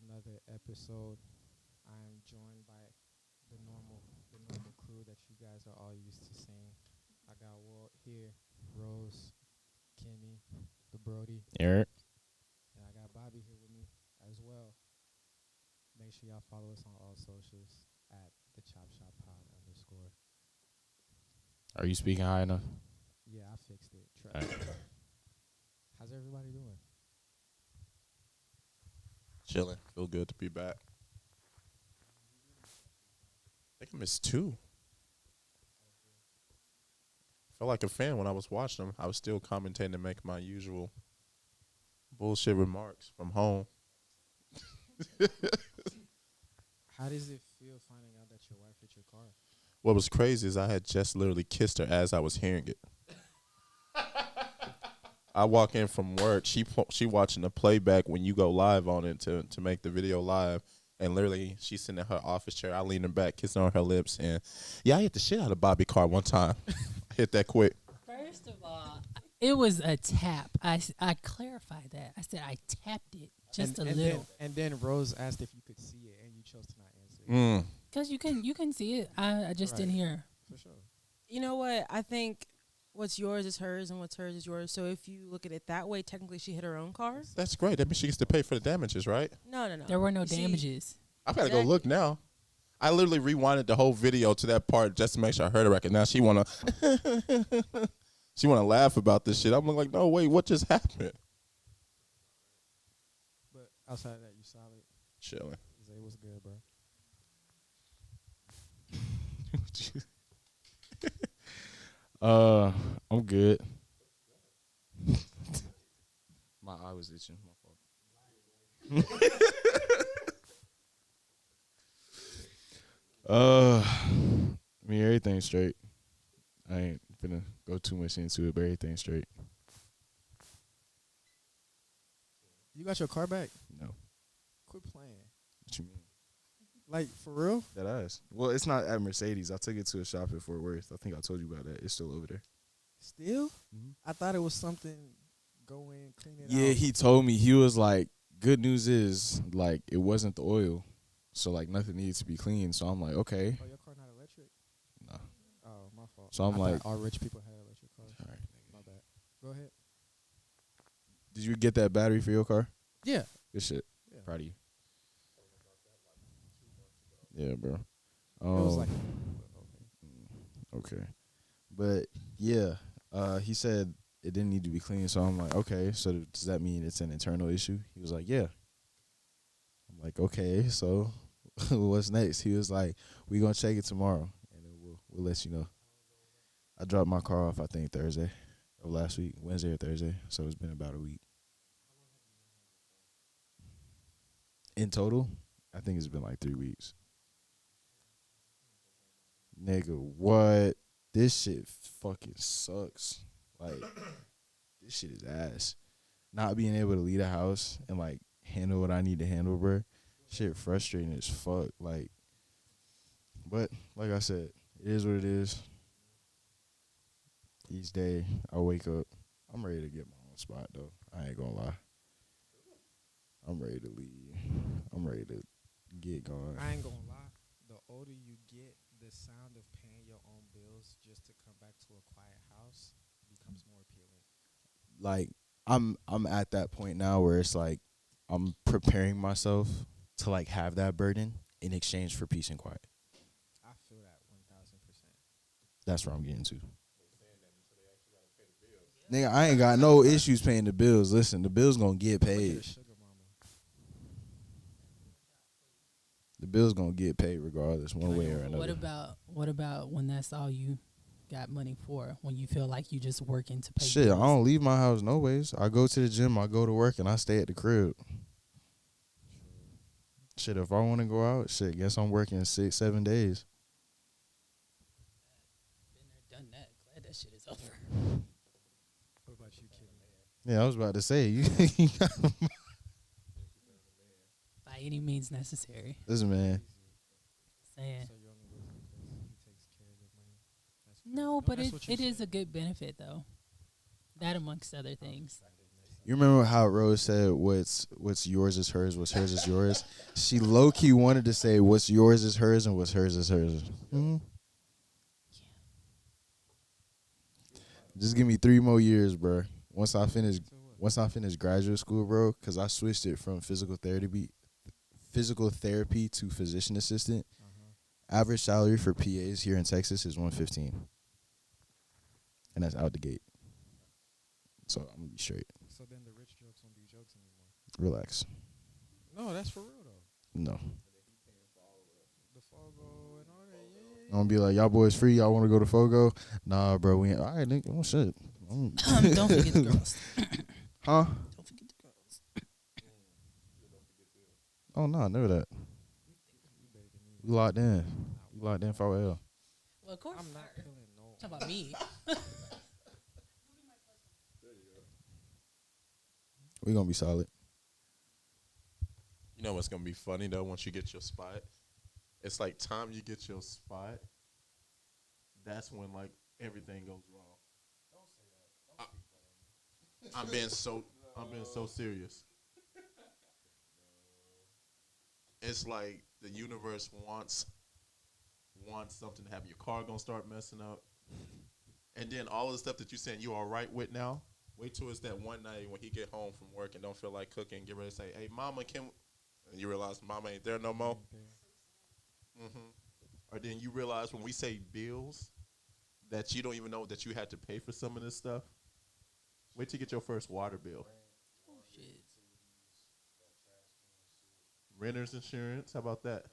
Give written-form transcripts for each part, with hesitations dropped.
another episode. I am joined by the normal crew that you guys are all used to seeing. I got Walt here, Rose, Kemi, the Brody, Eric. and I got Bobby here with me as well. Make sure y'all follow us on all socials at the Chopshop Pod _. Are you speaking high enough? Yeah, I fixed it. All right. How's everybody doing? Chilling. Feel good to be back. I think I missed two. Felt like a fan when I was watching them. I was still commentating and making my usual bullshit remarks from home. How does it feel finding out that your wife hit your car? What was crazy is I had just literally kissed her as I was hearing it. I walk in from work. She watching the playback when you go live on it to make the video live. And literally, she's sitting in her office chair. I leaning back, kissing on her lips. And, yeah, I hit the shit out of Bobby car one time. I hit that quick. First of all, it was a tap. I clarified that. I said I tapped it just a little. And then Rose asked if you could see it, and you chose to not answer. Because you can see it. I just didn't hear. For sure. You know what? I think what's yours is hers and what's hers is yours. So if you look at it that way, technically she hit her own car. That's great. That means she gets to pay for the damages, right? No. There were no You see, damages. I've got to go look now. I literally rewinded the whole video to that part just to make sure I heard it right. Now she wanna laugh about this shit. I'm like, no, wait, what just happened? But outside of that, you solid. Chilling. Zay was good, bro. I'm good. My eye was itching. My fault. I mean, everything's straight. I ain't finna go too much into it, but everything's straight. You got your car back? No. Quit playing. What you mean? Like, for real? That ass. Well, it's not at Mercedes. I took it to a shop in Fort Worth. I think I told you about that. It's still over there. Still? Mm-hmm. I thought it was something, go in, clean it out. Yeah, he told me. He was like, good news is, like, it wasn't the oil. So, like, nothing needs to be cleaned. So, I'm like, okay. Oh, your car not electric? No. Oh, my fault. So, I'm I like. thought all rich people had electric cars. All right. My bad. Go ahead. Did you get that battery for your car? Yeah. Good shit. Yeah. Proud of you. Yeah, bro. It was like, Okay. But, yeah, he said it didn't need to be cleaned. So, I'm like, okay. So, does that mean it's an internal issue? He was like, yeah. I'm like, okay. So, what's next? He was like, we going to check it tomorrow, and then we'll let you know. I dropped my car off, I think, Thursday of last week, Wednesday or Thursday. So, it's been about a week. In total, I think it's been like 3 weeks. Nigga, what? This shit fucking sucks. Like, this shit is ass. Not being able to leave the house and, like, handle what I need to handle, bro. Shit frustrating as fuck. Like, but, like I said, it is what it is. Each day I wake up, I'm ready to get my own spot, though. I ain't gonna lie. I'm ready to leave. I'm ready to get going. I ain't gonna lie. The older you get, the sound of paying your own bills just to come back to a quiet house becomes more appealing. Like, I'm at that point now where it's like I'm preparing myself to like have that burden in exchange for peace and quiet. I feel that 1,000%. That's where I'm getting to. Nigga, I ain't got no issues paying the bills. Listen, the bills gonna get paid. Sugar mama. The bills gonna get paid regardless, one way or another. What about when that's all you got money for? When you feel like you just working to pay Shit, bills? I don't leave my house no ways. I go to the gym, I go to work, and I stay at the crib. Shit, if I want to go out, shit, guess I'm working 6-7 days. Been there, done that. Glad that shit is over. What about you, Kemi? Yeah, I was about to say, you By any means necessary. listen, man. Saying. So you're only with him because he takes care of your money? That's No, but that's what you it is said. a good benefit though. That amongst other things. You remember how Rose said what's yours is hers, what's hers is yours? She low key wanted to say what's yours is hers and what's hers is hers. Hmm? Just give me 3 more years, bro. Once I finish graduate school, bro, because I switched it from physical therapy to physician assistant. Average salary for PAs here in Texas is $115, and that's out the gate. So I'm gonna be straight. So then the rich jokes won't be jokes anymore. Relax. No, that's for real though. No. The Fogo and all that. Yeah. I'm gonna be like, y'all boys free? Y'all want to go to Fogo? Nah, bro. We ain't. All right, nigga. Oh shit. Don't forget the girls. Huh? Don't forget the girls. Oh no, never that. We locked in. We locked in for L. Well, of course. I'm not killing no. Talk about me. We gonna be solid. You know what's gonna be funny though? Once you get your spot, it's like time you get your spot. That's when like everything goes wrong. Don't say that. I'm being so serious. It's like the universe wants something to happen. Your car gonna start messing up, and then all of the stuff that you saying you all right with now. Wait till it's that one night when he get home from work and don't feel like cooking. Get ready to say, "Hey, Mama, and you realize Mama ain't there no more." Or then you realize when we say bills that you don't even know that you had to pay for some of this stuff. Wait till you get your first water bill. Oh, shit. Renter's insurance. How about that?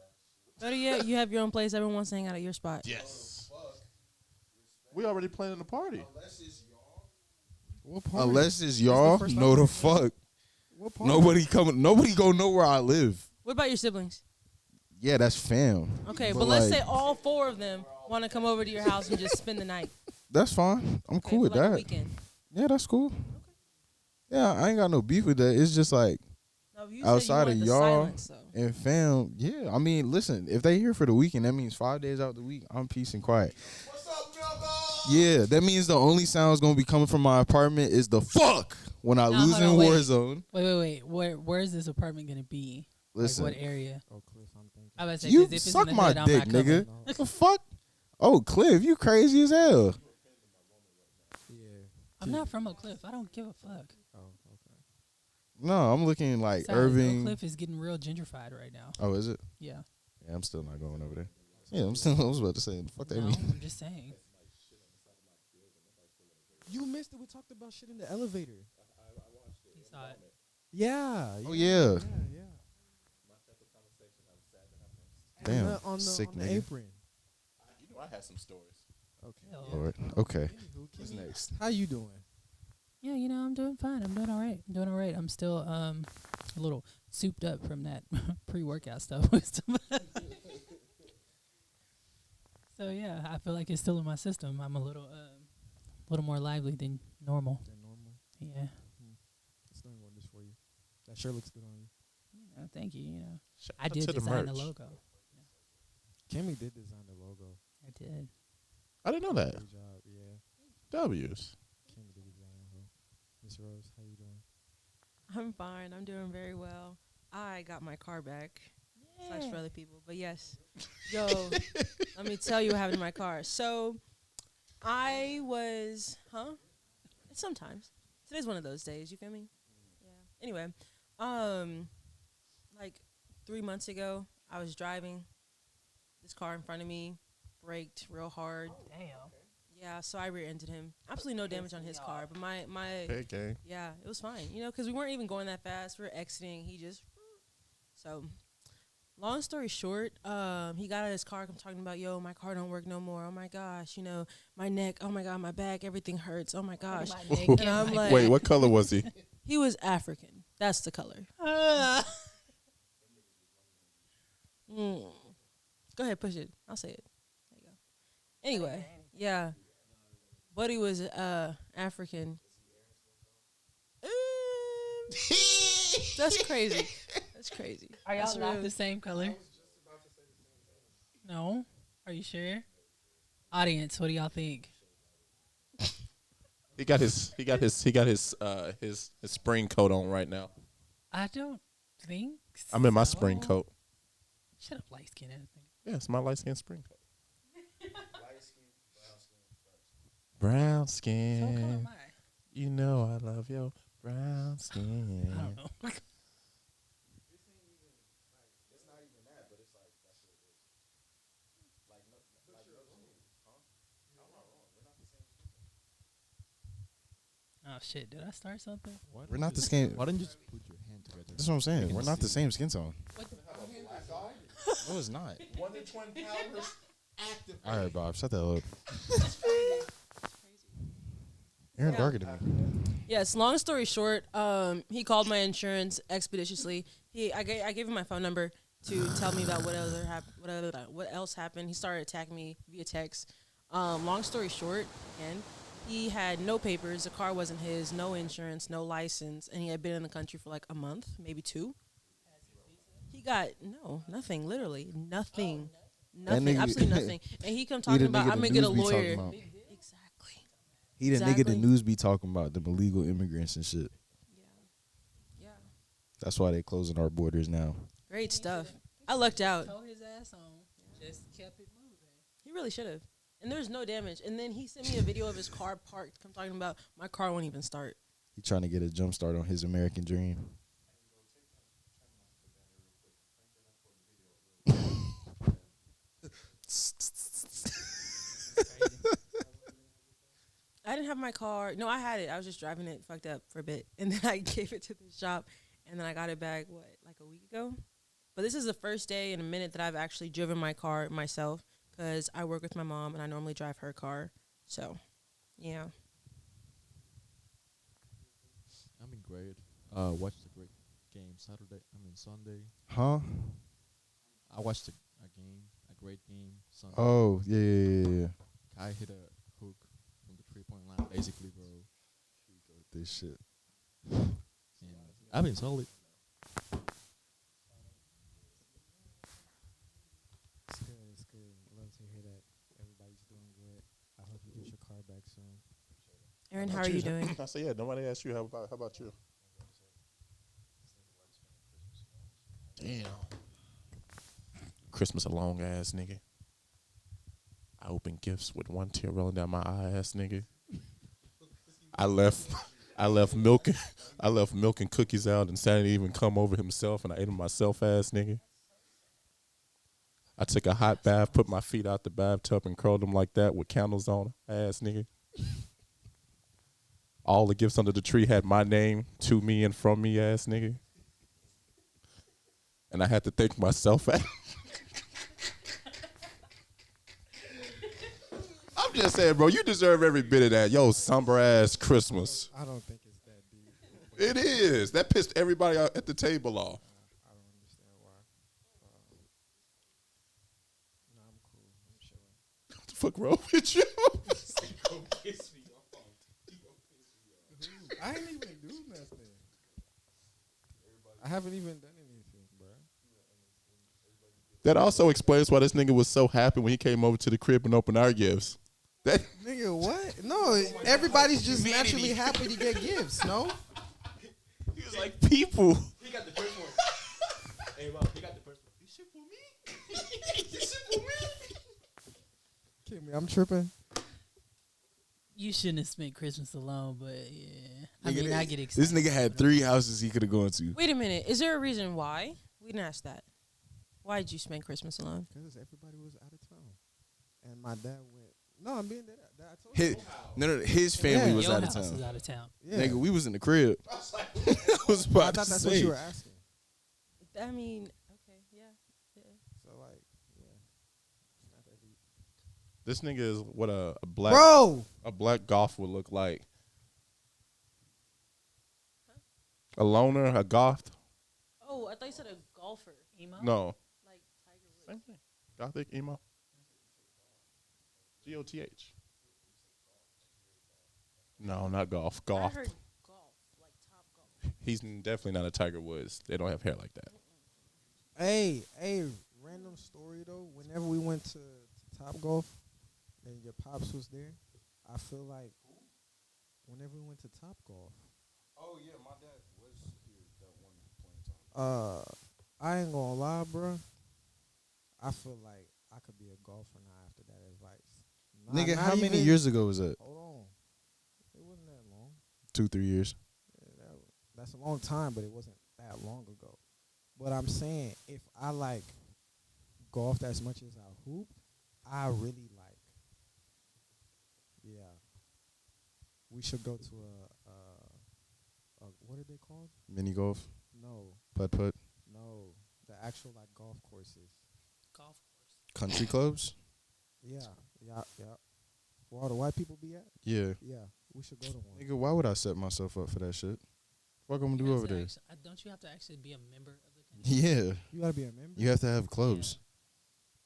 Better yet, you have your own place. Everyone wants to hang out at your spot. Yes. We already planning the party. What party? Unless it's y'all, first no time? the fuck. What party? Nobody go know where I live. What about your siblings? Yeah, that's fam. Okay, But but let's like- say all 4 of them want to come over to your house and just spend the night. That's fine. I'm Okay, cool with for like a that. weekend. Yeah, that's cool. Yeah, I ain't got no beef with that. It's just like No, you outside said of you y'all wanted the silence, though. and fam. Yeah, I mean, listen, if they here for the weekend, that means 5 days out the week, I'm peace and quiet. Yeah, that means the only sounds gonna be coming from my apartment is the fuck when I No, lose in hold on, wait. Warzone. Wait. Where is this apartment gonna be? Listen, Like what area? Oh, Cliff, I'm thinking. I was about to say, you 'cause if it's suck in the my hood, I'm dick, not coming. nigga. No. What the fuck? Oh, Cliff, you crazy as hell. Yeah. I'm not from Oak Cliff. I don't give a fuck. Oh, okay. No, I'm looking like Besides, Oak Irving. Cliff is getting real gentrified right now. Oh, is it? Yeah. Yeah, I'm still not going over there. Yeah, I was about to say, fuck that No, mean. I'm just saying. You missed it. We talked about shit in the elevator. You saw it. Yeah. Oh, yeah. Yeah. Damn, On the sick on the nigga. apron. You know I had some stories. Okay. Hell. Lord. Okay. Anywho, What's Kemi, next? How you doing? Yeah, I'm doing fine. I'm doing all right. I'm still a little souped up from that pre-workout stuff. So yeah, I feel like it's still in my system. I'm a little more lively than normal. Is that normal? Yeah. It's doing wonders for you. That sure looks good on you. Thank you. Shout I out did to the design the merch. logo. Kemi did design the logo. I did. I didn't know that. Good job. Yeah. W's. Kemi did design her. Miss Rose, how you doing? I'm fine. I'm doing very well. I got my car back. Sucks for other people, but yes. Yo, let me tell you what happened to my car. So, I was, sometimes. Today's one of those days. You feel me? Yeah. Anyway, like 3 months ago, I was driving. This car in front of me braked real hard. Damn. Yeah, so I rear-ended him. Absolutely no damage on his car, but my Hey, gang. yeah, it was fine. Because we weren't even going that fast. We were exiting. He just so. Long story short, he got out of his car. I'm talking about, yo, my car don't work no more. Oh my gosh, my neck. Oh my god, my back. Everything hurts. Oh my gosh. And I'm like, Wait, what color was he? he was African. That's the color. Go ahead, push it. I'll say it. There you go. Anyway, yeah. Buddy was African. That's crazy. That's crazy. Are y'all That's not real. the same color? No. Are you sure? Audience, what do y'all think? He got his spring coat on right now. I don't think I'm in my so. spring coat. Shut up, light skin ass nigga. Yeah, it's my light skin spring coat. Brown So skin. what color am I? You know I love your brown I skin. don't know. Oh shit! Did I start something? We're not the same. Why don't you just put your hand together? That's what I'm saying. can We're not the see. same skin tone. No, it's not. Wonder Twin Powers active. All right, Bob, shut that up. Aaron darker than me. Yes. Long story short, he called my insurance expeditiously. I gave him my phone number to tell me about what else happened. He started attacking me via text. Long story short, again, he had no papers. The car wasn't his. No insurance. No license. And he had been in the country for like a month, maybe 2. He got nothing. Literally nothing. Nothing. nigga- Absolutely nothing. And he come He talking the about nigga I'm the gonna get a news be talking lawyer. about. Exactly. He the nigga the Exactly. news be talking about, them illegal immigrants and shit. Yeah. That's why they closing our borders now. Great stuff. I lucked out. Told his ass on. Just kept it moving. He really should have. And there's no damage. And then he sent me a video of his car parked. I'm talking about my car won't even start. He trying to get a jump start on his American dream. I didn't have my car. No, I had it. I was just driving it fucked up for a bit. And then I gave it to the shop. And then I got it back, like a week ago? But this is the first day in a minute that I've actually driven my car myself. Because I work with my mom and I normally drive her car. So, yeah. I'm in grade. Watched a great game Sunday. Huh? I watched a great game Sunday. Oh, yeah. Kai hit a hook from the 3-point line, basically, bro. This shit. And I've been solid. It's good. It's good. Love to hear that everybody's doing good. I hope you get your car back soon. Aaron, how are you doing? I said, yeah, nobody asked you. How about you? Damn. Christmas a long ass nigga. I opened gifts with one tear rolling down my eye ass nigga. I left milk and cookies out and Santa didn't even come over himself and I ate them myself ass nigga. I took a hot bath, put my feet out the bathtub and curled them like that with candles on ass nigga. All the gifts under the tree had my name, to me and from me ass nigga. And I had to thank myself. I'm just saying, bro, you deserve every bit of that. Yo, somber ass Christmas. I don't think it's that deep. It is. That pissed everybody out at the table off. I don't understand why. No, I'm cool. I'm chilling. What the fuck wrong with you? I ain't even do nothing. I haven't even done anything, bro. That also explains why this nigga was so happy when he came over to the crib and opened our gifts. That Nigga, what? No, everybody's just naturally happy to get gifts, no? he was like, people. He got the first one. Hey, Rob, he got the first one. This shit for me? This shit for me? Kemi, I'm tripping. You shouldn't have spent Christmas alone, but yeah. I Nigga, mean, I get excited. This nigga had 3 houses he could have gone to. Wait a minute. Is there a reason why? We didn't ask that. Why did you spend Christmas alone? Because everybody was out of town. And my dad went, no, I'm being dead. I told His, you. his family Yeah. was Your out of house town. is out of town. Yeah. Nigga, we was in the crib. I was I about thought to that's say. what you were asking. I mean, okay, yeah. So, like, yeah. It's not that deep. This nigga is what a black golf would look like. A loner, a goth? Oh, I thought you said a golfer. Emo? No. Like Tiger Woods. Same thing. Gothic, emo. Goth. No, not golf. I Goth. heard golf, like top golf. He's definitely not a Tiger Woods. They don't have hair like that. Hey, random story, though. Whenever we went to Top Golf and your pops was there, I feel like whenever we went to Top Golf. Oh yeah, my dad was here that one point in time. I ain't gonna lie, bro. I feel like I could be a golfer now after that advice. Nigga, not how many even- years ago was that? Hold on. It wasn't that long. 2-3 years. Yeah, that's a long time, but it wasn't that long ago. But I'm saying, if I like golfed as much as I hoop, I really like. Yeah. We should go to a what are they called? Mini golf, No, putt putt, no, the actual like golf courses. Golf course. country clubs. Yeah. Where all the white people be at? Yeah. Yeah, we should go to one. Nigga, why would I set myself up for that shit? What I'm gonna do over there? Don't you have to actually be a member of the country? Yeah, You gotta be a member. you have to have clubs.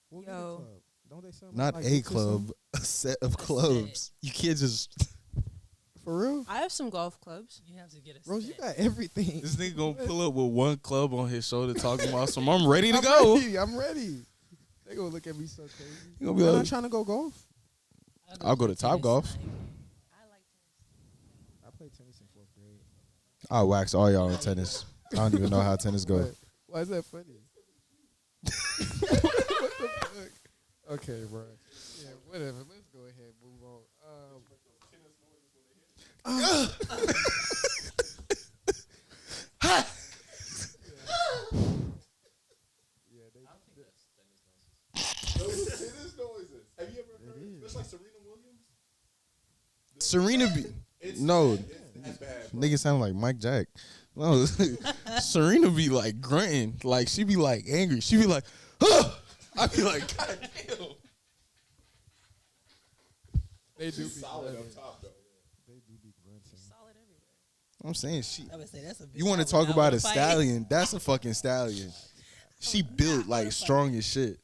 What Yo. club? Don't they sell Not like a books or club, something? a set of A clubs. You can't just. For real? I have some golf clubs. You have to get a Rose, you set. got everything. This nigga gonna pull up with one club on his shoulder talking about some. I'm ready to I'm go. Ready. I'm ready. They gonna look at me so crazy. You gonna be I'm like, not trying to go golf. I'll go to play Top Golf. tennis. I like tennis. I played tennis in 4th grade. I'll wax all y'all in tennis. I don't even know how tennis go. Why is that funny? What the fuck? Okay, bro. Yeah, whatever. Let's go ahead and move on. Yeah, they. Tennis noises. Have you ever heard? It is. That's like Serena Williams. Serena be no. Nigga sound like Mike Jack. No, Serena be like grunting, like she be like angry. She be like, huh! I be like, God damn. They do be Solid grunting. on top though. They do be grunting. Solid everywhere. I'm saying she. I would say that's a. You want to talk about a stallion? That's a fucking stallion. She built like strong as shit.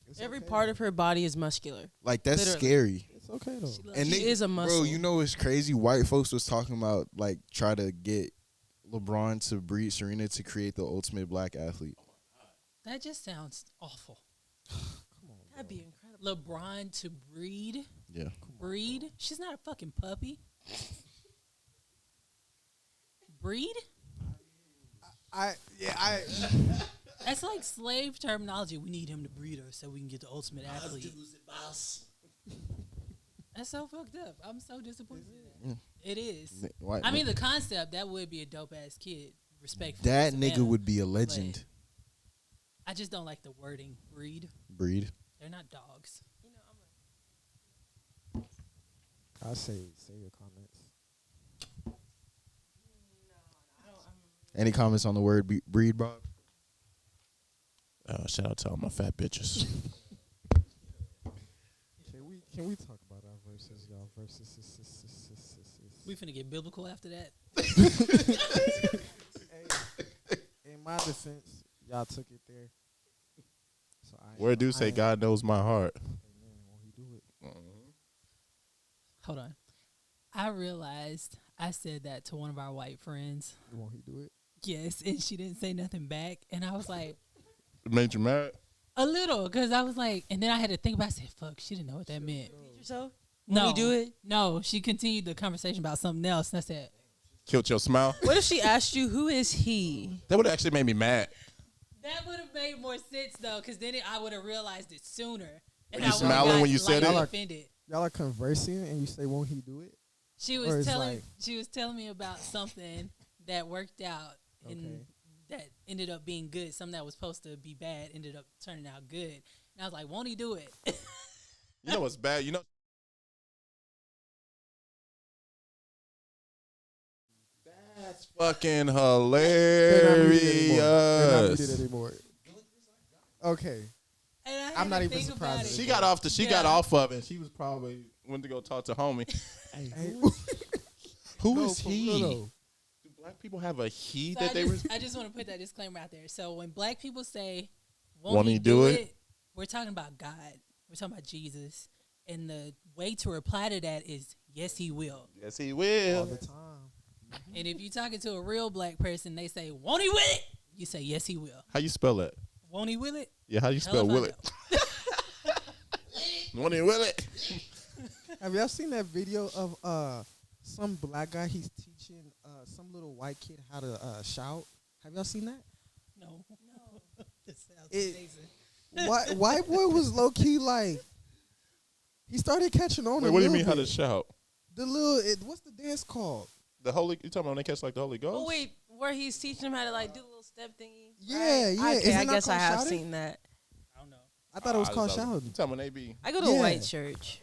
It's Every okay, part though. of her body is muscular. Like that's Literally. scary. It's okay though. And She is a muscle. Bro, you know what's crazy? White folks was talking about like try to get LeBron to breed Serena to create the ultimate black athlete. That just sounds awful. Come on, That'd bro. be incredible. LeBron to breed? Yeah. Breed? She's not a fucking puppy. Breed? That's like slave terminology. We need him to breed her so we can get the ultimate athlete. That's so fucked up. I'm so disappointed. Yeah. It is. White I mean, the concept, that would be a dope ass kid. Respectfully. that to nigga them. would be a legend. I just don't like the wording breed. Breed. They're not dogs. You know, I'm I say your comments. Any comments on the word breed, Bob? Shout out to all my fat bitches. Can we talk about our verses, y'all? Versus. We finna get biblical after that. Hey, in my defense, y'all took it there. So Where do say God knows my heart? Amen. Won't he do it? Hold on. I realized I said that to one of our white friends. Won't he do it? Yes, and she didn't say nothing back. And I was like, It made you mad? a little, because I was like, and then I had to think about it. I said, fuck, she didn't know what that meant. beat yourself. No. you do it? No, she continued the conversation about something else. And I said, Killed your smile? What if she asked you, who is he? That would actually made me mad. that would have made more sense, though, because then I would have realized it sooner. And you I would've smiling got when you said lightly it? offended. Y'all are conversing and you say, won't he do it? She Or was it's telling like- she was telling me about something that worked out and Okay. that ended up being good. Something that was supposed to be bad ended up turning out good. And I was like, won't he do it? You know what's bad? You know. That's fucking They're not muted hilarious. anymore. Okay. And I had I'm not to even think surprised about at it. She got off she got Yeah. off of it. She was probably went to go talk to homie. Hey, Who no, is for he? real though. Do black people have a he So that they were? I just want to put that disclaimer out there. So when black people say, Won't he do it? We're talking about God. We're talking about Jesus. And the way to reply to that is, yes, he will. Yes, he All will. the time. And if you're talking to a real black person, they say, won't he will it? You say, yes, he will. How you spell that? Won't he will it? Yeah, how you Hell spell if I will it? Won't he will it? Have y'all seen that video of some black guy. He's teaching some little white kid how to shout. Have y'all seen that? No. This sounds It- amazing. White boy was low key like. He started catching on. Wait, a what do you little mean how to bit. shout? The little. What's the dance called? The Holy, you talking about when they catch like the Holy Ghost? Oh wait, where he's teaching him how to like do a little step thingy. Yeah, right? yeah. Is Okay, it I not guess I called have shouting? seen that. I don't know. I thought it was called You shouting. talking when they be I go to a Yeah. white church.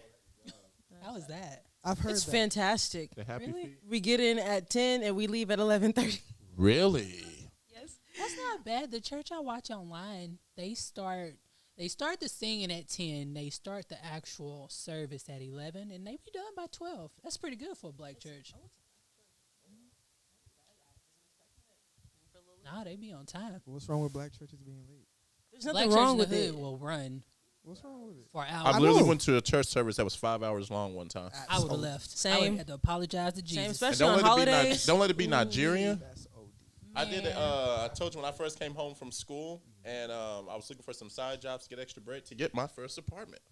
How is that? I've heard It's that. fantastic. the happy Really? feet? We get in at 10 and we leave at 11:30. Really? Yes. That's not bad. The church I watch online, they start the singing at 10. They start the actual service at 11, and they be done by 12. That's pretty good for a black church. Nah, they be on time. What's wrong with black churches being late? There's Black nothing church wrong in the with it. hood will run What's wrong with it? for I hours. literally know. went to a church service that was 5 hours long one time. I would have left. I Same. would have to apologize to Jesus. Same, And especially on holidays. don't let it be Nigerian. That's OD. I did it. Man. I told you when I first came home from school, and I was looking for some side jobs to get extra bread to get my first apartment.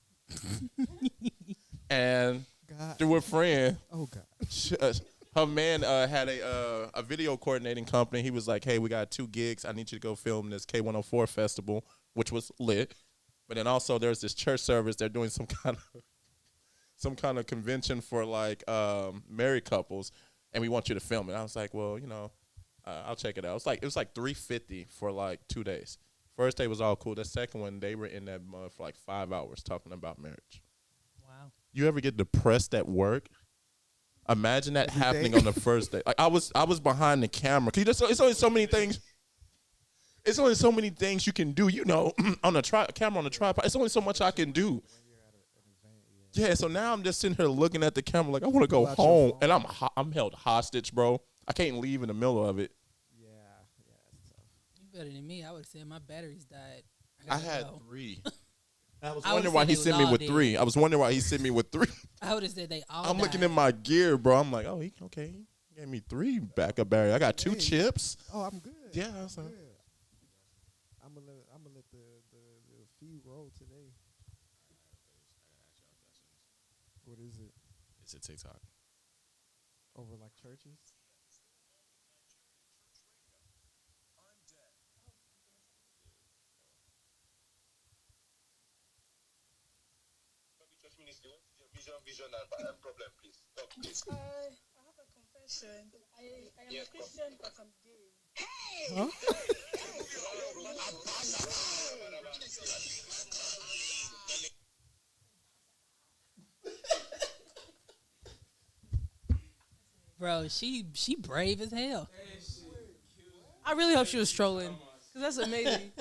And God. through a friend, Oh God. her man had a video coordinating company. He was like, "Hey, we got 2 gigs. I need you to go film this K104 festival," which was lit. But then also there's this church service. They're doing some kind of convention for like married couples, and we want you to film it. I was like, well, I'll check it out. It was like $350 for like 2 days. First day was all cool. The second one, they were in that mud for like 5 hours talking about marriage. Wow. You ever get depressed at work? Imagine that Every happening day. on the first day. Like I was behind the camera. It's only so many things. It's only so many things you can do. On a camera on a tripod. It's only so much I can do. Yeah. So now I'm just sitting here looking at the camera like I want to go Pull out your home, phone. and I'm held hostage, bro. I can't leave in the middle of it. Yeah, it's tough. You better than me. I would have said my batteries died. I gotta had go. 3. I was I wondering would've why said he they sent was me all with dead. 3. I was wondering why he sent me with 3. I would have said they all I'm looking died. at my gear, bro. I'm like, oh, okay. He gave me 3 backup batteries. I got 2 Hey. chips. Oh, I'm good. Yeah, I was I'm like, good. I'm gonna let the feed roll today. What is it? It's a TikTok. Over like churches? Vision and problem, please. Talk, please. I have a confession. I am a Christian, but I'm gay. Huh? Bro, she brave as hell. I really hope she was trolling, because that's amazing.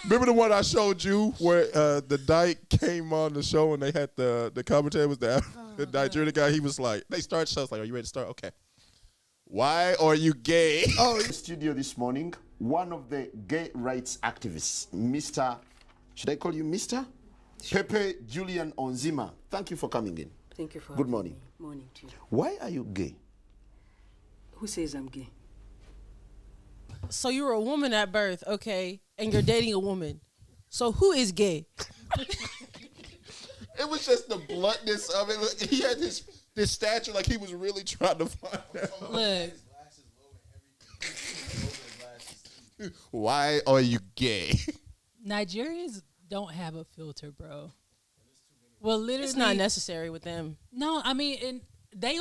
remember the one I showed you where the dyke came on the show and they had the commentator was the Nigerian guy. He was like, they started shows like, are you ready to start? Okay. Why are you gay? Oh, in the studio this morning, one of the gay rights activists, Mr. Should I call you Mr? Pepe Julian Onzima. Thank you for coming in. Thank you for Good having morning. me. Morning to you. Why are you gay? Who says I'm gay? So you were a woman at birth, okay, and you're dating a woman. So who is gay? It was just the bluntness of it. Look, he had this stature like he was really trying to find out. Look, Why are you gay? Nigerians don't have a filter, bro. Well, literally, It's not necessary with them. No, I mean, and they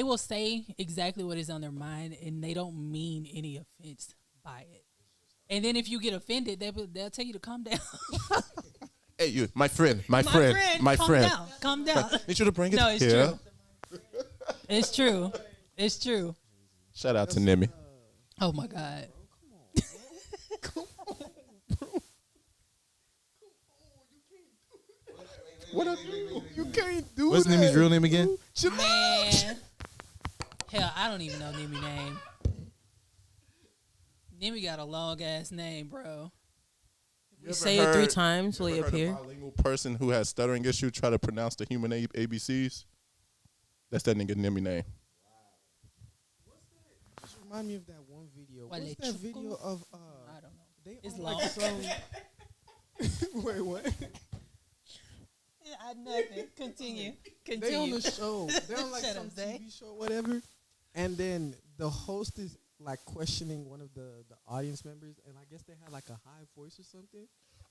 will say exactly what is on their mind, and they don't mean any offense by it. And then if you get offended, they'll tell you to calm down. Hey, you, my friend. Calm down. Need you to bring it No, it's here. true. It's true. It's true. Shout out to Nemi. Oh my God. What I do? You can't do What's that. Nemi's real name again? Man. Hell, I don't even know Nemi name. Nemi got a long ass name, bro. You say it 3 times, will he appear? A bilingual person who has stuttering issue try to pronounce the human ABCs. That's that nigga Nemi name. Just remind me of that one video. Wale What's that Chuko? video of I don't know. they It's on long. like some wait, what? Got nothing. Continue. They on the show. They're on like Shut some up, Zay. TV show, whatever. And then the host is like questioning one of the audience members, and I guess they had like a high voice or something.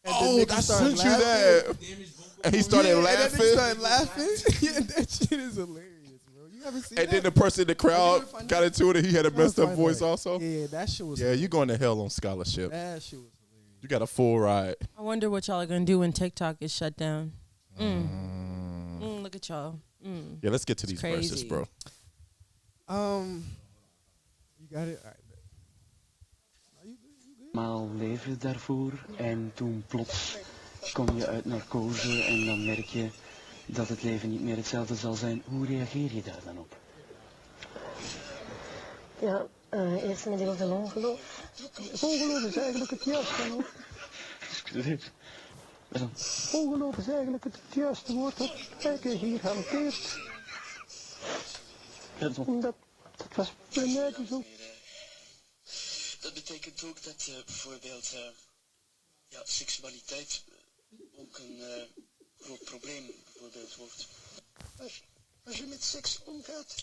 And the nigga I started sent you laughing. that. And he started laughing. And then he started laughing. Yeah, that shit is hilarious, bro. You ever seen And that? then the person in the crowd got into it, and he had a messed up Find voice that. also. Yeah, that shit was. Yeah, you going to hell on scholarship. That shit was hilarious. You got a full ride. I wonder what y'all are gonna do when TikTok is shut down. Look at y'all. Yeah, let's get to these verses, crazy. bro. You got it. All right. Bet. You good? Maal leven daarvoor en toen plots kom je uit narcose en dan merk je dat het leven niet meer hetzelfde zal zijn. Hoe reageer je daar dan op? Ja, eerst met heel veel ongeloof. Ongeloof is eigenlijk het juiste woord. Excuseer. En dan, Ongeloof is eigenlijk het juiste woord dat Kijken hier hanteert. en dan. Omdat dat was bij mij dus ook. Dat betekent ook dat bijvoorbeeld seksualiteit ook een groot probleem bijvoorbeeld wordt. Als je met seks omgaat,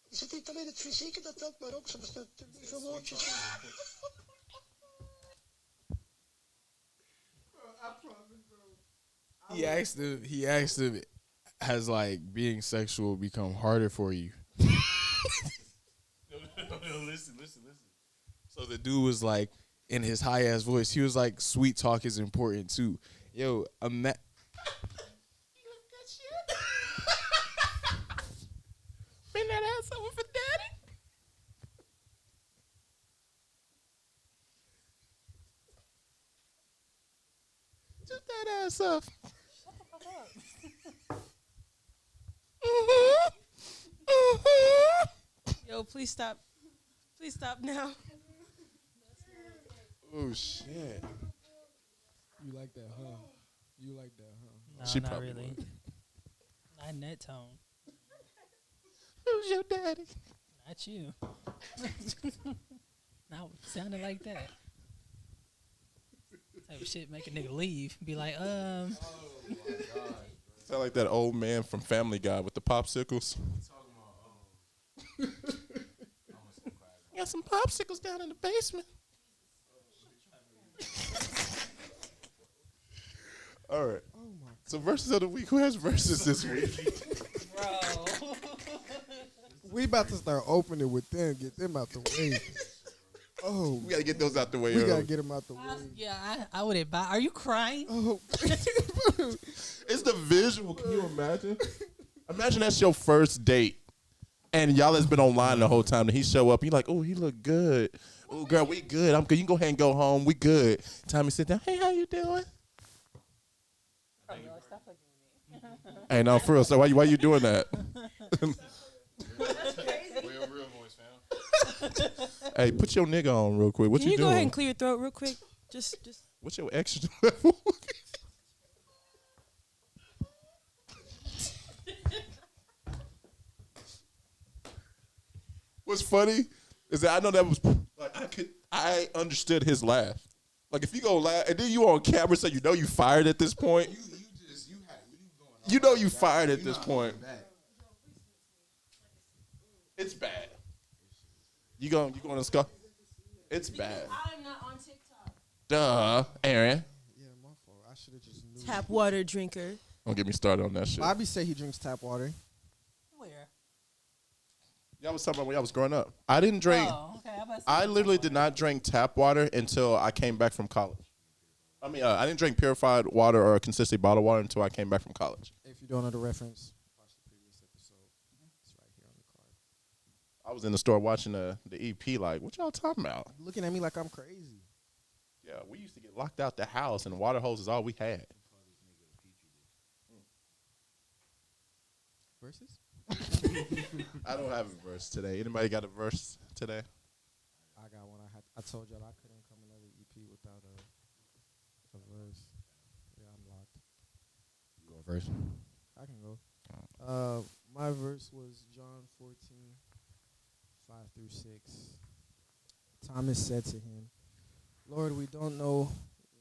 is het niet alleen het fysieke dat telt, maar ook soms de lieve woordjes. He asked him, has like being sexual become harder for you? No, listen. So the dude was like, in his high ass voice, he was like, sweet talk is important too. Yo, Bring that ass over for daddy. Just that ass up. Yo, please stop. Please stop now. oh shit. You like that, huh? You like that, huh? No, She not probably really. would. Not in that tone. Who's your daddy? Not you. Not sounding like that. Type of shit make a nigga leave. Be like, Sound like that old man from Family Guy with the popsicles. Got some popsicles down in the basement. All right. So verses of the week. Who has verses this week? bro. We about to start opening with them. Get them out the way. Oh, We gotta get those out the way. we early. gotta get them out the way. Yeah, I would advise. Are you crying? Oh, It's the visual. Can you imagine? Imagine that's your first date, and y'all has been online the whole time. And he show up, and you like, oh, he look good. Oh, girl, we good. I'm good. You can go ahead and go home. We good. Time to sit down. Hey, how you doing? Hey, no, for real. So why you doing that? Hey, put your nigga on real quick. What Can you doing? go ahead and clear your throat real quick? Just. What's your extra level? What's funny is that I know that was like I understood his laugh. Like if you go laugh and then you on camera so you know you fired at this point. You know you fired at this point. It's bad. You going to scuff? It's bad. I'm not on TikTok. Duh, Aaron. yeah, my fault. I should have just knew. Tap water drinker. Don't get me started on that shit. Bobby said he drinks tap water. Where? Y'all was talking about when y'all was growing up. I didn't drink. Oh, okay. I literally did not drink tap water until I came back from college. I mean, I didn't drink purified water or consistently bottled water until I came back from college. If you don't know the reference, watch the previous episode. It's right here on the card. I was in the store watching the EP. Like, what y'all talking about? Looking at me like I'm crazy. Yeah, we used to get locked out the house, and the water hose is all we had. Versus? I don't have a verse today. Anybody got a verse today? I got one. I told y'all I couldn't come another EP without a verse. Yeah, I'm locked. You go first. I can go. My verse was John 14, 5 through 6. Thomas said to him, Lord, we don't know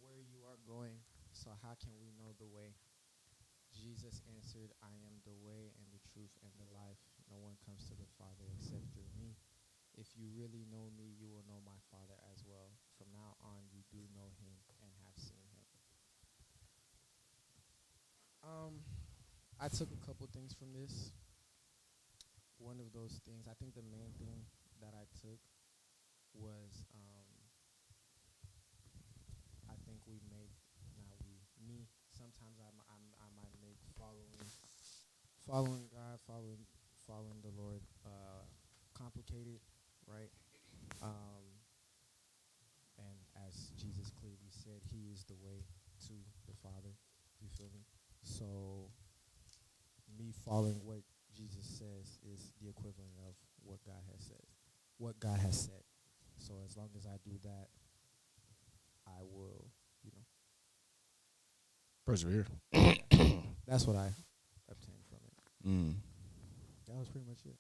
where you are going, so how can we know the way? Jesus answered, I am the way and the truth and the life. No one comes to the Father except through me. If you really know me, you will know my Father as well. From now on, you do know him and have seen him. I took a couple things from this. One of those things, I think the main thing that I took was, I think we make, not we, me, sometimes I might make following God, following the Lord, complicated, right? And as Jesus clearly said, he is the way to the Father. You feel me? So me following what Jesus says is the equivalent of what God has said. So as long as I do that, I will, Persevere. that's what I obtained from it. Mm. That was pretty much it.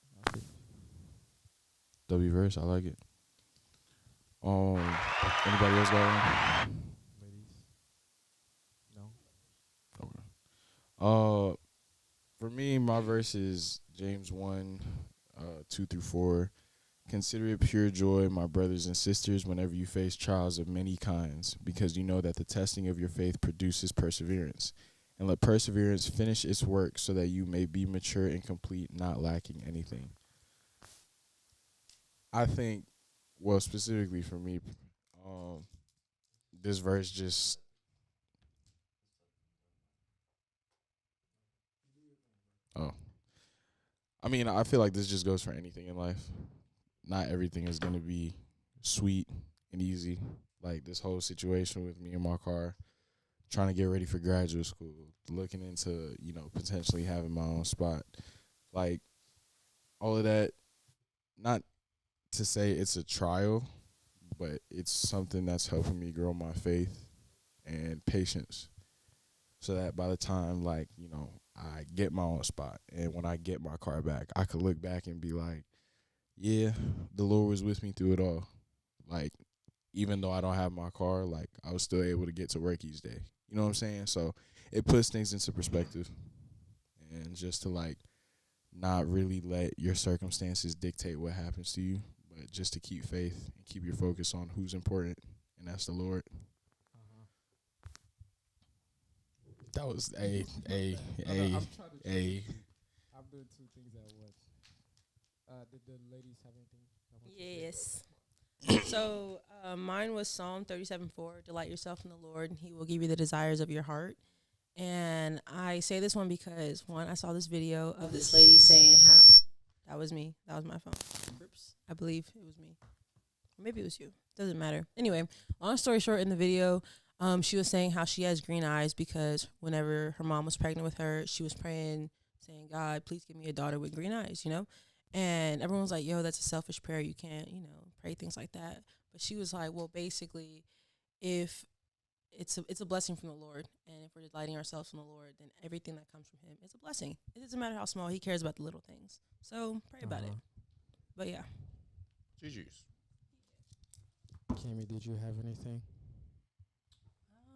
W verse, I like it. Anybody else got one? Ladies? No? Okay. For me, my verse is James 1, 2 through 4. Consider it pure joy, my brothers and sisters, whenever you face trials of many kinds, because you know that the testing of your faith produces perseverance. And let perseverance finish its work so that you may be mature and complete, not lacking anything. I think, well, specifically for me, this verse just... Oh. I mean, I feel like this just goes for anything in life. Not everything is going to be sweet and easy. Like this whole situation with me and my car, trying to get ready for graduate school, looking into, potentially having my own spot. Like, all of that, not to say it's a trial, but it's something that's helping me grow my faith and patience. So that by the time, I get my own spot, and when I get my car back, I could look back and be like, yeah, the Lord was with me through it all. Like, even though I don't have my car, I was still able to get to work each day. You know what I'm saying? So it puts things into perspective. And just to, not really let your circumstances dictate what happens to you, but just to keep faith and keep your focus on who's important, and that's the Lord. That was a. I'm doing two things at once. Did the ladies have anything? Yes. So mine was Psalm 37:4. Delight yourself in the Lord, and he will give you the desires of your heart. And I say this one because, one, I saw this video of this lady saying how... That was me. That was my phone. Oops. I believe it was me. Or maybe it was you. Doesn't matter. Anyway, long story short, in the video, she was saying how she has green eyes because whenever her mom was pregnant with her, she was praying, saying, God, please give me a daughter with green eyes, And everyone was like, yo, that's a selfish prayer. You can't, pray things like that. But she was like, well, basically, if it's a blessing from the Lord, and if we're delighting ourselves in the Lord, then everything that comes from him is a blessing. It doesn't matter how small. He cares about the little things. So pray about it. But yeah. GG's. Kemi, did you have anything?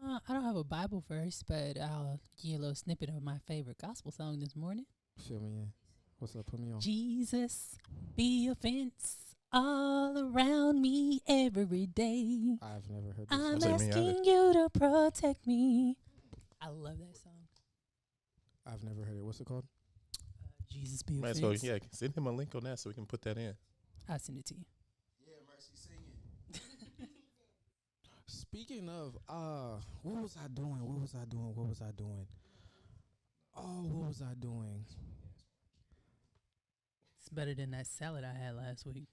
I don't have a Bible verse, but I'll give you a little snippet of my favorite gospel song this morning. Fill me in. What's up? Put me on. Jesus, be a fence all around me every day. I've never heard this I'm song. asking you to protect me. I love that song. I've never heard it. What's it called? Jesus, be a Might fence. as well, yeah, send him a link on that so we can put that in. I'll send it to you. Yeah, Mercy, sing it. Speaking of, what was I doing? Oh, what was I doing? It's better than that salad I had last week.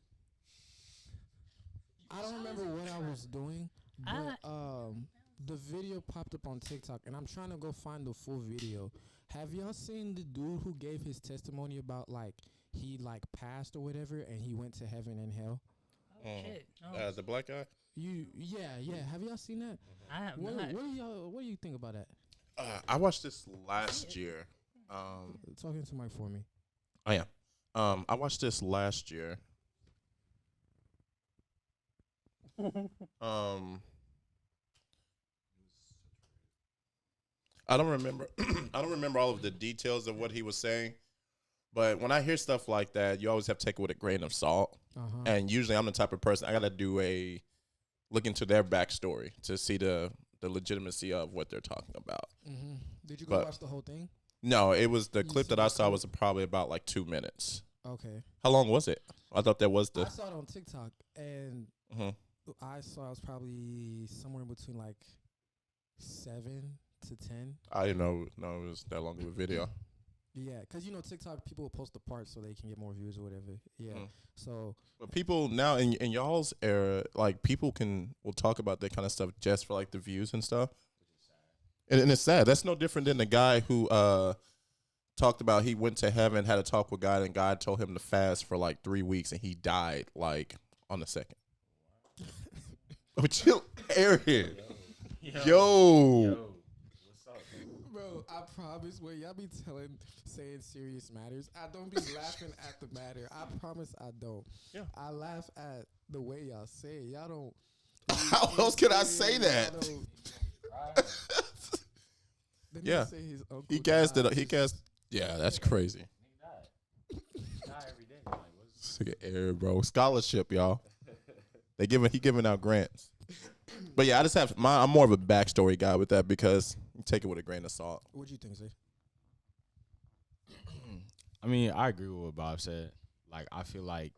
I don't remember what I was doing, but the video popped up on TikTok, and I'm trying to go find the full video. Have y'all seen the dude who gave his testimony about he passed or whatever, and he went to heaven and hell? Oh shit! No. The black guy. Yeah. Have y'all seen that? I have What not. do you think about that? I watched this last year. Talking to Mike for me. I am. I watched this last year. I don't remember. I don't remember all of the details of what he was saying. But when I hear stuff like that, you always have to take it with a grain of salt. And usually I'm the type of person, I got to do a look into their backstory to see the legitimacy of what they're talking about. Did you go watch the whole thing? No, it was the clip that I saw was probably about like 2 minutes. Okay. How long was it? I thought that was the. I saw it on TikTok, and I saw it was probably somewhere in between like 7 to 10. I didn't know it was that long of a video. Yeah, because TikTok people will post the parts so they can get more views or whatever. Yeah, so. But people now in y'all's era, like people will talk about that kind of stuff just for like the views and stuff. And it's sad. That's no different than the guy who talked about he went to heaven, had a talk with God, and God told him to fast for like 3 weeks, and he died like on the second. Oh, chill, Aaron. Yo. Bro, I promise when y'all be saying serious matters, I don't be laughing at the matter. I promise I don't. Yeah. I laugh at the way y'all say it. Y'all don't. How else could I say that? Yeah. He gassed it up. He gassed. Yeah, that's crazy. Sick of air, bro. Scholarship, y'all. He giving out grants. But yeah, I just have I'm more of a backstory guy with that because you take it with a grain of salt. What do you think, Zay? I mean, I agree with what Bob said. Like, I feel like,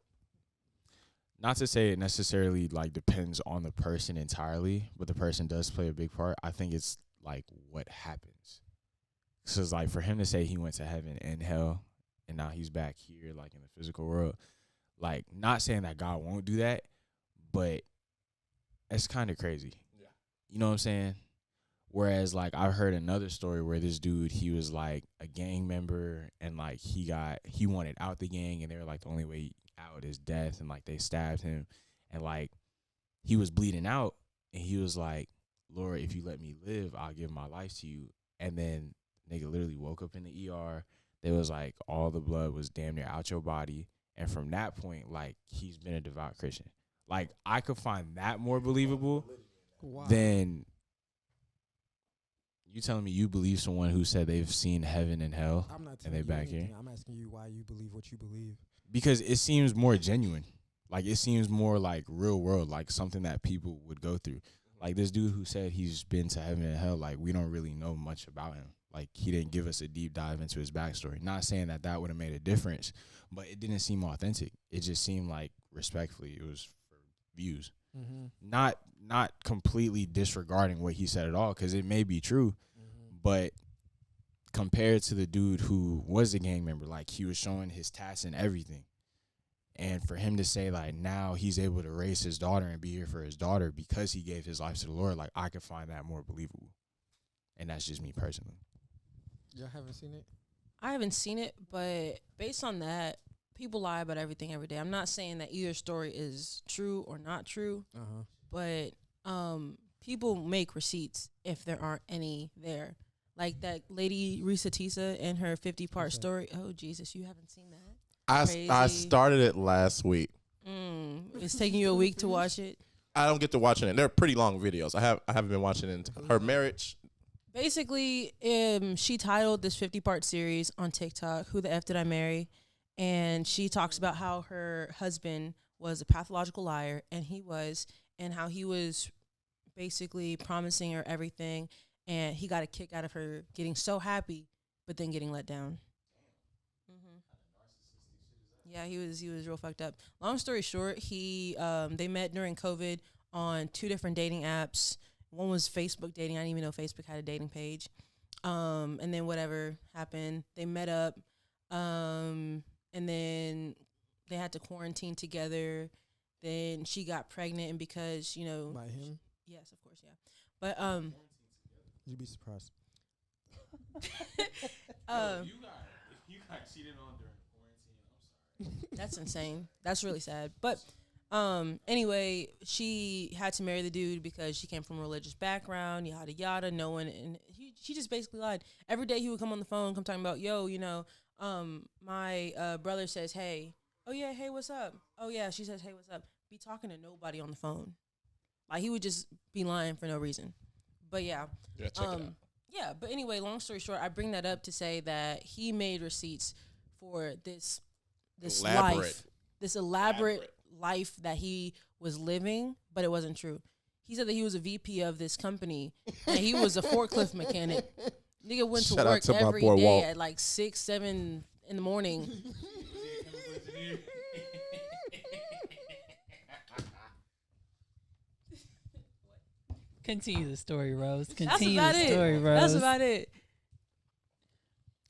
not to say it necessarily like depends on the person entirely, but the person does play a big part. I think it's like what happens. So it's like for him to say he went to heaven and hell, and now he's back here, like in the physical world. Like, not saying that God won't do that, but it's kind of crazy. Yeah. You know what I'm saying? Whereas, like, I heard another story where this dude, he was, like, a gang member, and, like, he wanted out the gang, and they were, like, the only way out is death, and, like, they stabbed him, and, like, he was bleeding out, and he was like, Lord, if you let me live, I'll give my life to you. And then nigga literally woke up in the ER. There was, like, all the blood was damn near out your body, and from that point, like, he's been a devout Christian. Like, I could find that more believable than you telling me you believe someone who said they've seen heaven and hell and they're back here. I'm asking you why you believe what you believe. Because it seems more genuine. Like, it seems more like real world, like something that people would go through. Like, this dude who said he's been to heaven and hell, like, we don't really know much about him. Like, he didn't give us a deep dive into his backstory. Not saying that that would have made a difference, but it didn't seem authentic. It just seemed like, respectfully, it was views, not completely disregarding what he said at all, because it may be true, but compared to the dude who was a gang member, like, he was showing his tats and everything, and for him to say, like, now he's able to raise his daughter and be here for his daughter because he gave his life to the Lord, like, I could find that more believable, and that's just me personally. Y'all haven't seen it? I haven't seen it, but based on that, people lie about everything every day. I'm not saying that either story is true or not true, but people make receipts if there aren't any there. Like that lady Risa Tisa and her 50-part story. Oh, Jesus, you haven't seen that? I started it last week. It's taking you a week to watch it? I don't get to watching it. They're pretty long videos. I haven't been watching it. Her marriage. Basically, she titled this 50-part series on TikTok, Who the F Did I Marry? And she talks about how her husband was a pathological liar, and how he was basically promising her everything, and he got a kick out of her getting so happy, but then getting let down. Yeah, he was real fucked up. Long story short, they met during COVID on 2 different dating apps. One was Facebook dating. I didn't even know Facebook had a dating page. And then whatever happened, they met up. And then they had to quarantine together. Then she got pregnant, and because, by him? Yes, of course, yeah. But you'd be surprised. If you got cheated on during quarantine, I'm sorry. That's insane. That's really sad. But anyway, she had to marry the dude because she came from a religious background, yada yada. No one, and she just basically lied. Every day he would come on the phone, come talking about, yo, my brother says, hey. Oh, yeah, hey, what's up? Oh, yeah, she says, hey, what's up? Be talking to nobody on the phone. Like, he would just be lying for no reason. But, yeah. Yeah, check it out. Yeah, but anyway, long story short, I bring that up to say that he made receipts for this elaborate life that he was living, but it wasn't true. He said that he was a VP of this company and he was a forklift mechanic. Nigga went to work every day at like 6, 7 in the morning. Continue the story, Rose. Continue the story, Rose. That's about it.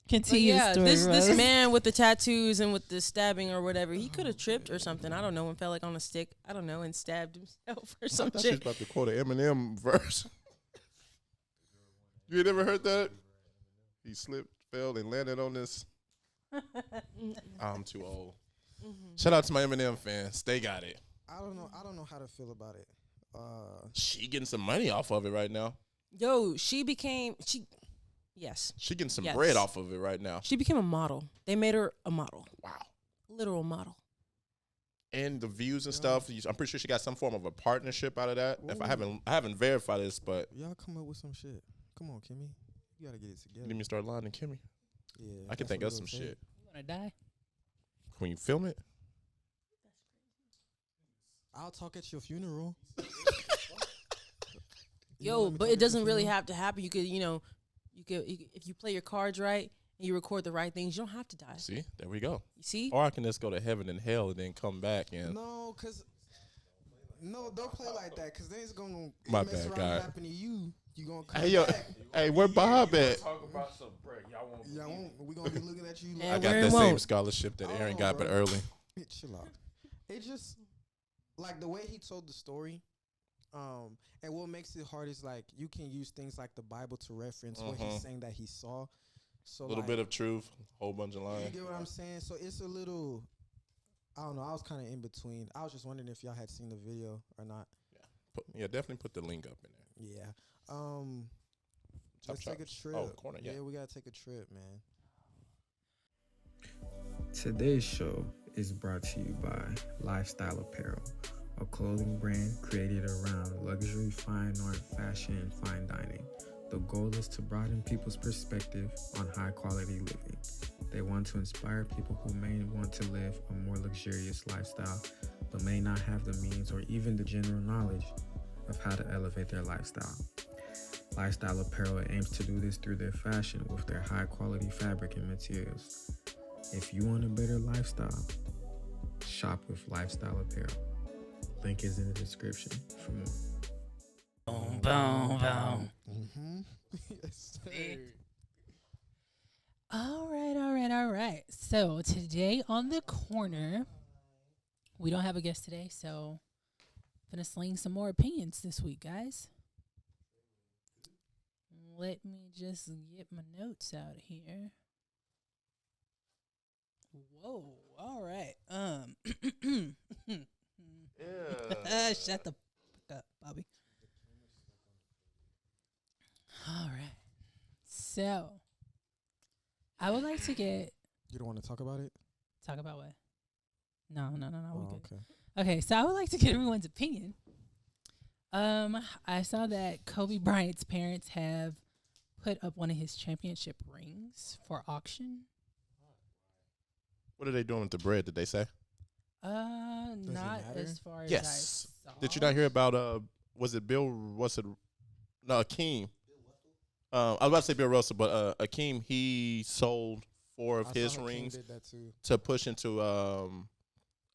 Continue the story, Rose. This man with the tattoos and with the stabbing or whatever, he could have tripped or something. I don't know, and fell like on a stick. I don't know, and stabbed himself or some She's shit. about to quote an Eminem verse. You ain't never heard that? He slipped, fell, and landed on this. I'm too old. Shout out to my Eminem fans. They got it. I don't know how to feel about it. She getting some money off of it right now. Yo, she getting some bread off of it right now. She became a model. They made her a model. Wow. Literal model. And the views and stuff. I'm pretty sure she got some form of a partnership out of that. If I haven't verified this, but y'all come up with some shit. Come on, Kemi. You gotta get it together. Let me start lying to Kemi. Yeah. I can think of some shit. You wanna die? Can you film it? I'll talk at your funeral. Yo, but it doesn't really have to happen. You could, you could if you play your cards right and you record the right things, you don't have to die. See, there we go. You see? Or I can just go to heaven and hell and then come back and. No, don't play like that, cause then it's gonna mess around and happen to you. You gonna come back. Hey, where Bob at? Talk about some break. Y'all won't. We gonna be looking at you. I got that same scholarship that Aaron got, but early. Chill out. It just like the way he told the story. And what makes it hard is like you can use things like the Bible to reference what he's saying that he saw. So a little bit of truth, whole bunch of lying. You get what I'm saying? So it's a little. I don't know. I was kind of in between. I was just wondering if y'all had seen the video or not. Yeah, definitely put the link up in there. Yeah. Let's take a trip. Oh, Korna, yeah. Yeah, we gotta take a trip, man. Today's show is brought to you by Lifestyle Apparel, a clothing brand created around luxury, fine art, fashion, and fine dining. The goal is to broaden people's perspective on high quality living. They want to inspire people who may want to live a more luxurious lifestyle, but may not have the means or even the general knowledge of how to elevate their lifestyle. Lifestyle Apparel aims to do this through their fashion with their high quality fabric and materials. If you want a better lifestyle, shop with Lifestyle Apparel. Link is in the description for more. Boom, boom, boom. Yes, sir. All right. So today on the corner, we don't have a guest today, so I'm gonna sling some more opinions this week, guys. Let me just get my notes out here. Whoa! All right. Yeah. Shut the fuck up, Bobby. All right. So, I would like to get. You don't want to talk about it? Talk about what? No. We good. Okay. Okay, so I would like to get everyone's opinion. I saw that Kobe Bryant's parents have put up one of his championship rings for auction. What are they doing with the bread? Did they say? Not as far as yes. I saw. Did you not hear about was it Bill? No, Akeem. I was about to say Bill Russell, but Akeem, he sold 4 of his rings to push into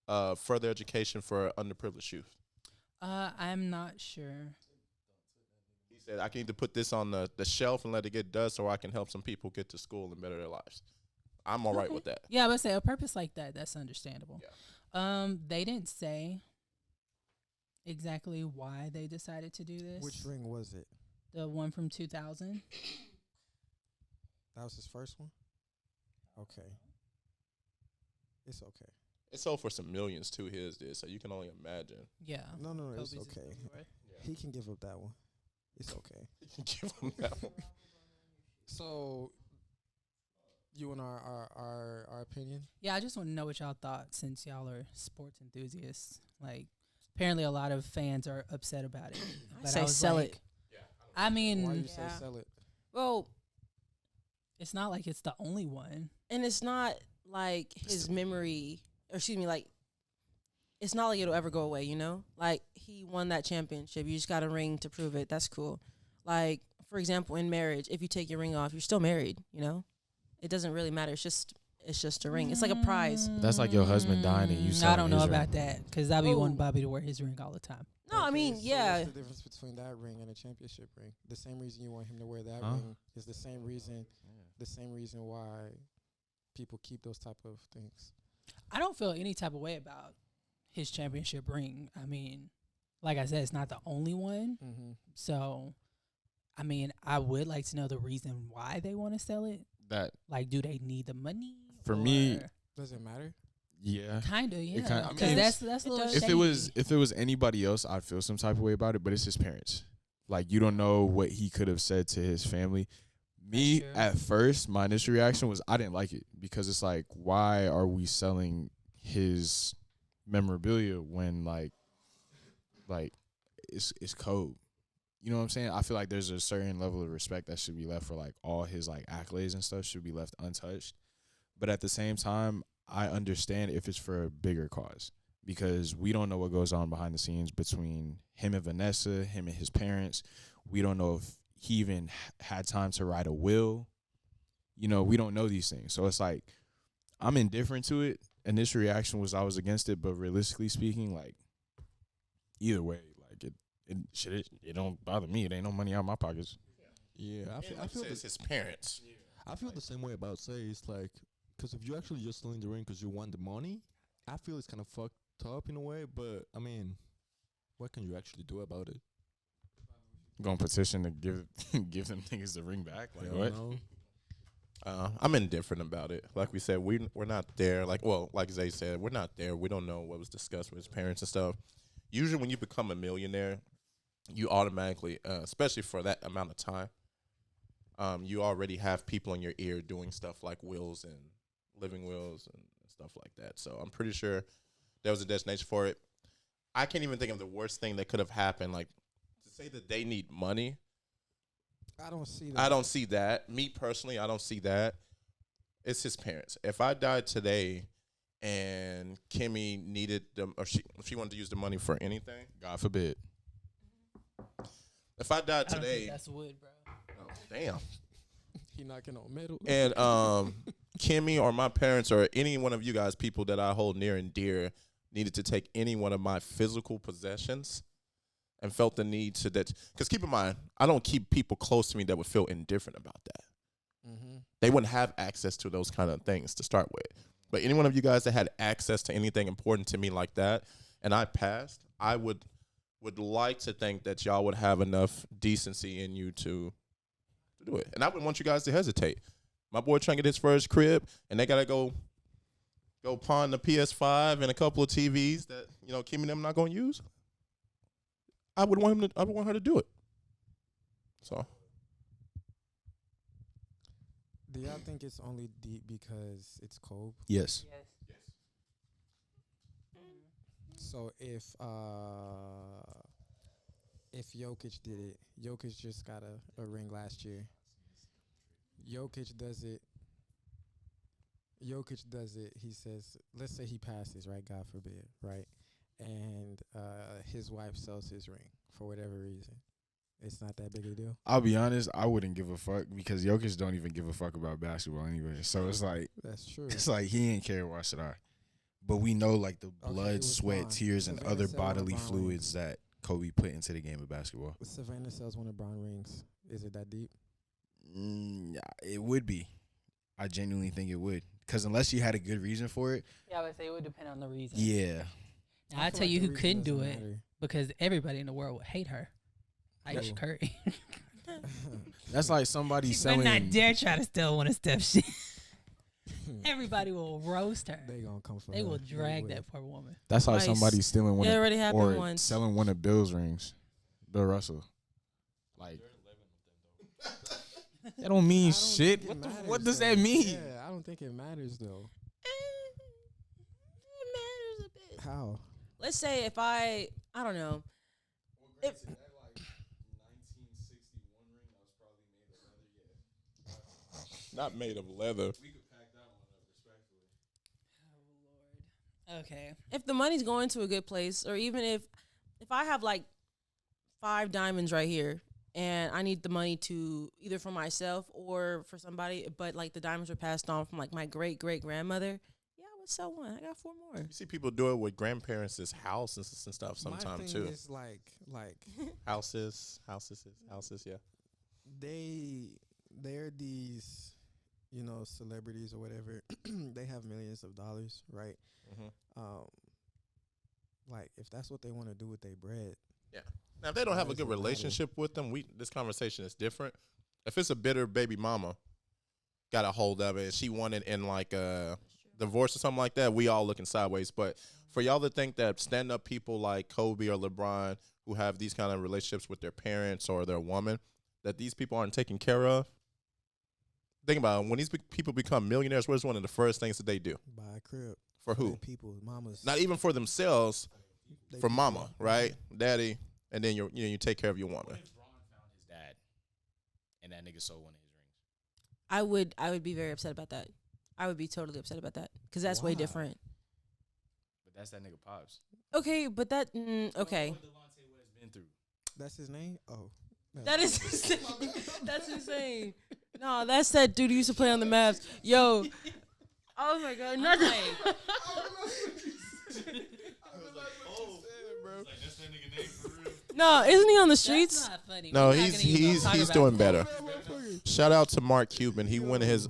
further education for underprivileged youth. I'm not sure. He said, I need to put this on the shelf and let it get dust so I can help some people get to school and better their lives. I'm all right with that. Yeah, I would say a purpose like that, that's understandable. Yeah. They didn't say exactly why they decided to do this. Which ring was it? The one from 2000. That was his first one? Okay. It's okay. It sold for some millions too, his did, so you can only imagine. Yeah. No, it's okay. He can give up that one. It's okay. He can give him that one. So, you want our opinion? Yeah, I just want to know what y'all thought since y'all are sports enthusiasts. Like, apparently a lot of fans are upset about it. I say sell it. I mean, why you say sell it? Well, It's not like it's the only one. and it's not like his memory, or excuse me, like it's not like it'll ever go away, you know? Like he won that championship. You just got a ring to prove it. That's cool. Like, for example, in marriage, if you take your ring off, you're still married, you know? It doesn't really matter. It's just a ring. It's like a prize. That's like your husband dying and you I selling don't know his about ring. that because I be Oh. wanting Bobby to wear his ring all the time. No, I mean, So yeah. what's the difference between that ring and a championship ring? The same reason you want him to wear that Huh? ring is the same reason why people keep those type of things. I don't feel any type of way about his championship ring. I mean, like I said, it's not the only one. Mm-hmm. So, I mean, I would like to know the reason why they want to sell it. That Like, do they need the money? For me, or- Does it matter? yeah. Kinda, yeah. kinda- I Because mean, that's a little does. shady. If it was anybody else, I'd feel some type of way about it. But it's his parents. Like you don't know what he could have said to his family. Me That's true. at first, my initial reaction was I didn't like it because it's like, why are we selling his memorabilia when like it's code? You know what I'm saying? I feel like there's a certain level of respect that should be left for like all his like accolades and stuff should be left untouched. But at the same time, I understand if it's for a bigger cause because we don't know what goes on behind the scenes between him and Vanessa, him and his parents. We don't know if he even had time to write a will. You know, we don't know these things. So it's like, I'm indifferent to it. Initial reaction was I was against it, but realistically speaking, like, either way, like, it don't bother me. It ain't no money out of my pockets. Yeah, I feel it's his parents. I feel the same way about say it's like, because if you're actually just selling the ring because you want the money, I feel it's kind of fucked up in a way. But I mean, what can you actually do about it? Gonna petition to give them niggas the ring back. Like, Hell what? no. I'm indifferent about it. Like we said, we're not there. Like Zay said, we're not there. We don't know what was discussed with his parents and stuff. Usually, when you become a millionaire, you automatically, especially for that amount of time, you already have people in your ear doing stuff like wills and living wills and stuff like that. So I'm pretty sure there was a destination for it. I can't even think of the worst thing that could have happened. Like to say that they need money. I don't see that. I don't see that. Me personally, I don't see that. It's his parents. If I died today and Kemi needed them, or she wanted to use the money for anything, God forbid. If I died I don't think today, that's wood, bro. oh, damn. He knocking on metal. And Kemi or my parents or any one of you guys, people that I hold near and dear, needed to take any one of my physical possessions and felt the need to that. Because keep in mind, I don't keep people close to me that would feel indifferent about that. Mm-hmm. They wouldn't have access to those kind of things to start with. But any one of you guys that had access to anything important to me like that, and I passed, I would like to think that y'all would have enough decency in you to do it. And I wouldn't want you guys to hesitate. My boy trying to get his first crib, and they gotta go pawn the PS5 and a couple of TVs that Kim and them not gonna use. I would want her to do it. So Do y'all think it's only deep because it's Kobe? Yes. So if Jokic did it, Jokic just got a ring last year. Jokic does it. He says, let's say he passes, right? God forbid, right? And his wife sells his ring for whatever reason. It's not that big a deal. I'll be honest, I wouldn't give a fuck because Jokic don't even give a fuck about basketball anyway. So it's like, That's true. it's like he ain't care. Why should I? But we know like the Okay, it blood, was sweat, Bron. tears, and Savannah other said one of bodily Bron fluids that Kobe put into the game of basketball. Savannah sells one of Bron rings. Is it that deep? Yeah, it would be. I genuinely think it would. Because unless you had a good reason for it. Yeah, I would say it would depend on the reason. Yeah. Now, I I'll feel tell like you the who reason couldn't do doesn't it matter. because everybody in the world would hate her. Aisha Who? Curry. That's like somebody She selling. better not dare try to steal one of Steph's shit. Everybody will roast her. They gonna come for They her. will They drag will. that poor woman. That's like Twice. somebody stealing one It of, already happened or once. selling one of Bill's rings. Bill Russell. Like, that don't mean I don't shit. think it What matters, does though. that mean? Yeah, I don't think it matters though. It matters a bit. How? Let's say if I don't know. If, Not made of leather. Okay. If the money's going to a good place, or even if I have like 5 diamonds right here and I need the money to either for myself or for somebody, but like the diamonds were passed on from like my great grandmother, yeah, I would sell one. I got 4 more. You see people do it with grandparents' houses and stuff sometimes too. My thing is like houses, yeah. They're these, celebrities or whatever. They have millions of dollars, right? Like if that's what they want to do with their bread. Yeah. Now if they don't have a good relationship with them, this conversation is different. If it's a bitter baby mama, got a hold of it, and she wanted in like a divorce or something like that, we all looking sideways. But for y'all to think that stand-up people like Kobe or LeBron who have these kind of relationships with their parents or their woman, that these people aren't taken care of. Think about it. When these people become millionaires, what is one of the first things that they do? Buy a crib. For who? People, mamas. Not even for themselves, for mama, right? Daddy, and then you take care of your woman. What if Braun found his dad and that nigga sold one of his rings? I would be very upset about that. I would be totally upset about that because that's way different. But that's that nigga Pops. Okay, but that okay. What Delonte West been through? That's his name? Oh. No. That is that's insane. No, that's that dude who used to play on the Mavs. Yo. Oh my god, nothing. No, isn't he on the streets? That's not funny. No, We're not he's gonna even doing talk better. about Shout out to Mark Cuban. He went in his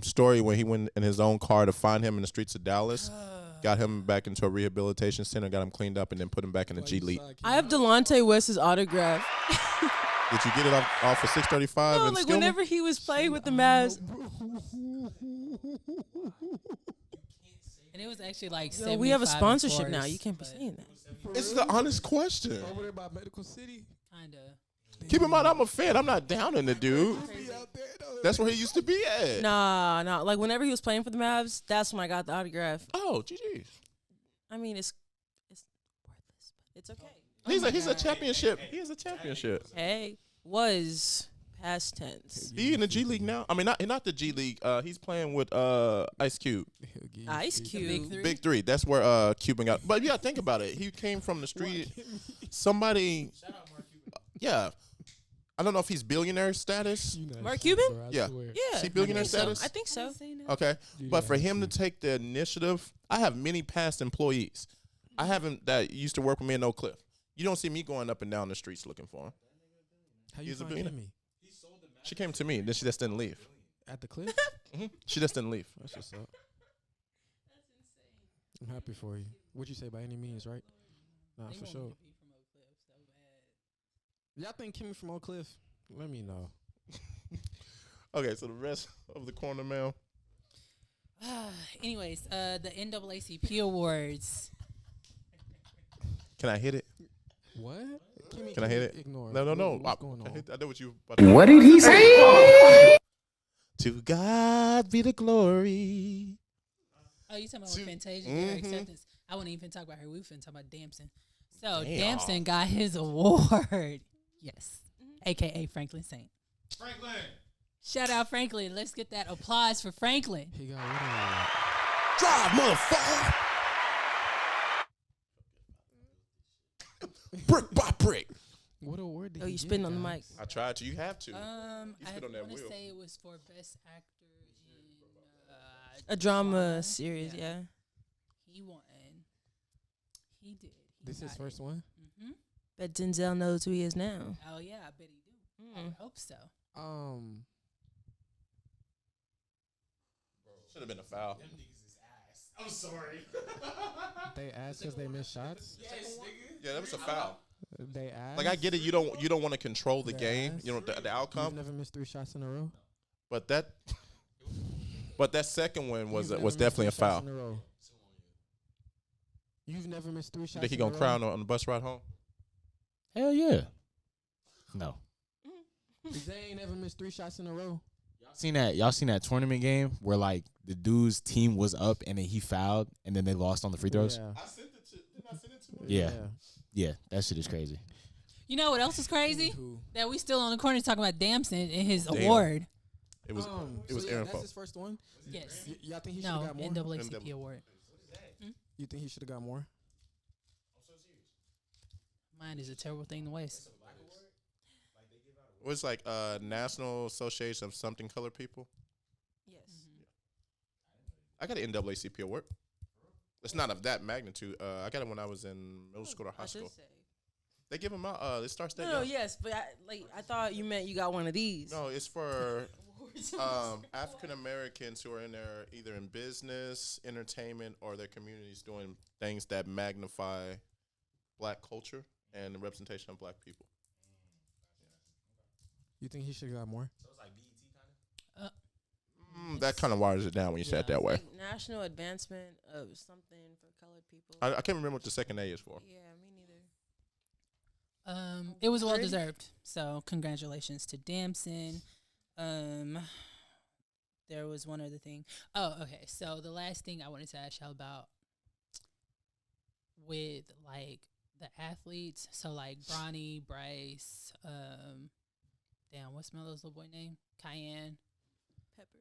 story when he went in his own car to find him in the streets of Dallas. Got him back into a rehabilitation center, got him cleaned up, and then put him back in the G League. I have Delonte West's autograph. Did you get it off of 635? No, and like Skillman? whenever he was playing with the Mavs. And it was actually like Yo, we have a 75 sponsorship in now. force, You can't be but saying that. It's the honest question. Over there by Medical City. Kinda. Keep in mind, I'm a fan. I'm not down in the dude. That's where he used to be at. Nah. Like whenever he was playing for the Mavs, that's when I got the autograph. Oh, GG. I mean, it's worthless, but it's okay. He's a championship. He is a championship. Hey, was past tense. He in the G League now. I mean, not the G League. He's playing with Ice Cube. Ice Cube. Big Three. That's where Cuban got. But yeah, think about it. He came from the street. Somebody. Yeah. I don't know if he's billionaire status. Mark Cuban? Yeah. Yeah. Is he billionaire status? I think so. Okay. But for him to take the initiative, I have many past employees. I haven't that used to work with me in Oak Cliff. You don't see me going up and down the streets looking for him. How you He's a find billionaire. Kemi? She came to me. Then she just didn't leave. At the cliff? She just didn't leave. That's what's up. I'm happy for you. What'd you say by any means, right? Nah, for sure. Y'all think Kemi from Oak Cliff? Let me know. Okay, so the rest of the corner mail. Anyways, the NAACP awards. Can I hit it? What? Kemi, Can I hit it? Ignore. No. What's going on? I know what you. What did he say? To God be the glory. Oh, you talking about with Fantasia, their acceptance? I wouldn't even talk about her. We finna talk about Damson. So Damson got his award. Yes, AKA Franklin Saint. Franklin. Shout out Franklin. Let's get that applause for Franklin. He got what award? Drive, motherfucker. Brick by brick. What award did Oh, he you get, spitting on the guys? mic. I tried to. You have to. I spit on that want to wheel. say it was for best actor in A drama series, yeah. He won. He did. This is his first one? Mm-hmm. Bet Denzel knows who he is now. Oh yeah, I bet he do. I would hope so. Should have been a foul. I'm sorry. They asked because they missed shots? Yeah, that was a foul. They asked? Like I get it. You don't want to control the They game. asked? You know the outcome. You've never missed 3 shots in a row? But that second one was You've never was missed definitely a 3 shots foul. in a row. You've never missed 3 shots You think he in a gonna row? cry on the bus ride home? Hell yeah. No. They ain't never missed 3 shots in a row. Y'all seen that tournament game where like the dude's team was up and then he fouled and then they lost on the free throws? Yeah. I sent it to. Didn't I send it to him? Yeah, that shit is crazy. You know what else is crazy? Who? That we still on the corner talking about Damson and his Damn. award. It was So Aaron that's Foe. his first one. Yes. Y'all think he should have No, got more? NAACP award. You think he should have got more? Mine is a terrible thing to waste. It was like National Association of Something Colored People. Yes. I got an NAACP award. It's not of that magnitude. I got it when I was in middle school or high school. They give them out. It starts that. No, yes, but I thought you meant you got one of these. No, it's for African Americans who are in there either in business, entertainment, or their communities doing things that magnify Black culture and the representation of Black people. You think he should have got more? So it's like BET kind of. That kind of waters it down when you say it that way. Like National Advancement of something for colored people. I can't remember what the second A is for. Yeah, me neither. It was well deserved. So congratulations to Damson. There was one other thing. Oh, okay. So the last thing I wanted to ask y'all about with like the athletes. So like Bronny, Bryce, what's Melo's little boy name? Cayenne. Pepper.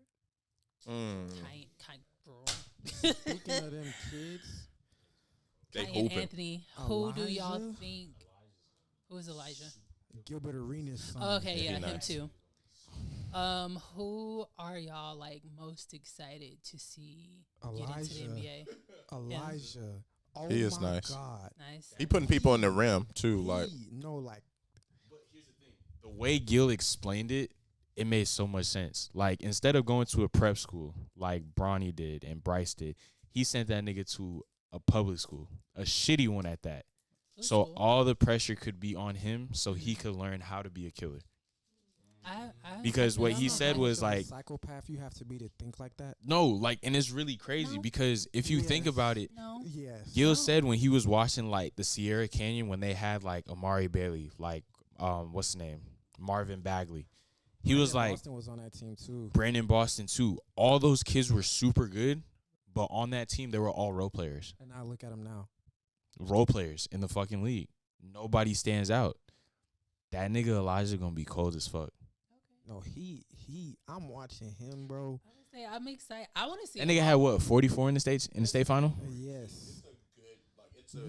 Girl. Speaking of them kids, Cayenne Anthony. Who do y'all think? Who is Elijah? Gilbert Arenas' son. Oh, okay, yeah, him nice. too. Who are y'all like most excited to see get into the NBA? Elijah. Oh He is my nice. God. Nice. He putting people in the rim too. Like But here's the thing: the way Gil explained it, it made so much sense. Like instead of going to a prep school like Bronny did and Bryce did, he sent that nigga to a public school, a shitty one at that. That's So cool. all the pressure could be on him, so he could learn how to be a killer. Because what he said was like, psychopath you have to be to think like that. no, like, and it's really crazy because if you think about it, No. Yes. Gil said when he was watching like the Sierra Canyon when they had like Amari Bailey, like what's his name, Marvin Bagley, he was like Boston was on that team too. Brandon Boston too. All those kids were super good, but on that team they were all role players. And now look at him now. Role players in the fucking league. Nobody stands out. That nigga Elijah gonna be cold as fuck. No, I'm watching him, bro. I'm excited. I want to see. That nigga had what 44 in the state final. Yes.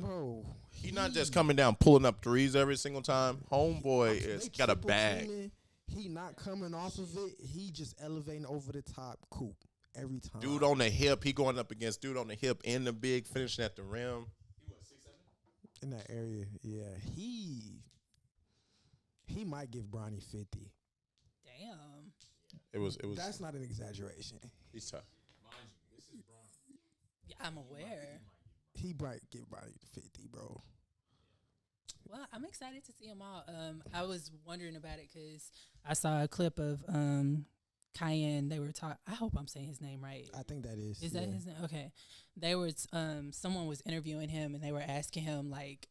Bro, he not just coming down pulling up threes every single time. Homeboy is got a bag. He not coming off of it. He just elevating over the top coop every time. Dude on the hip, he going up against dude on the hip in the big, finishing at the rim. In that area, yeah. He might give Bronny 50. Damn. It was. That's not an exaggeration. He's tough. Yeah, I'm aware. He might give Bronny 50, bro. Well, I'm excited to see him all. I was wondering about it because I saw a clip of Cayenne. They were talking. I hope I'm saying his name right. I think that is. Is that his name? Okay. They were. Someone was interviewing him, and they were asking him like,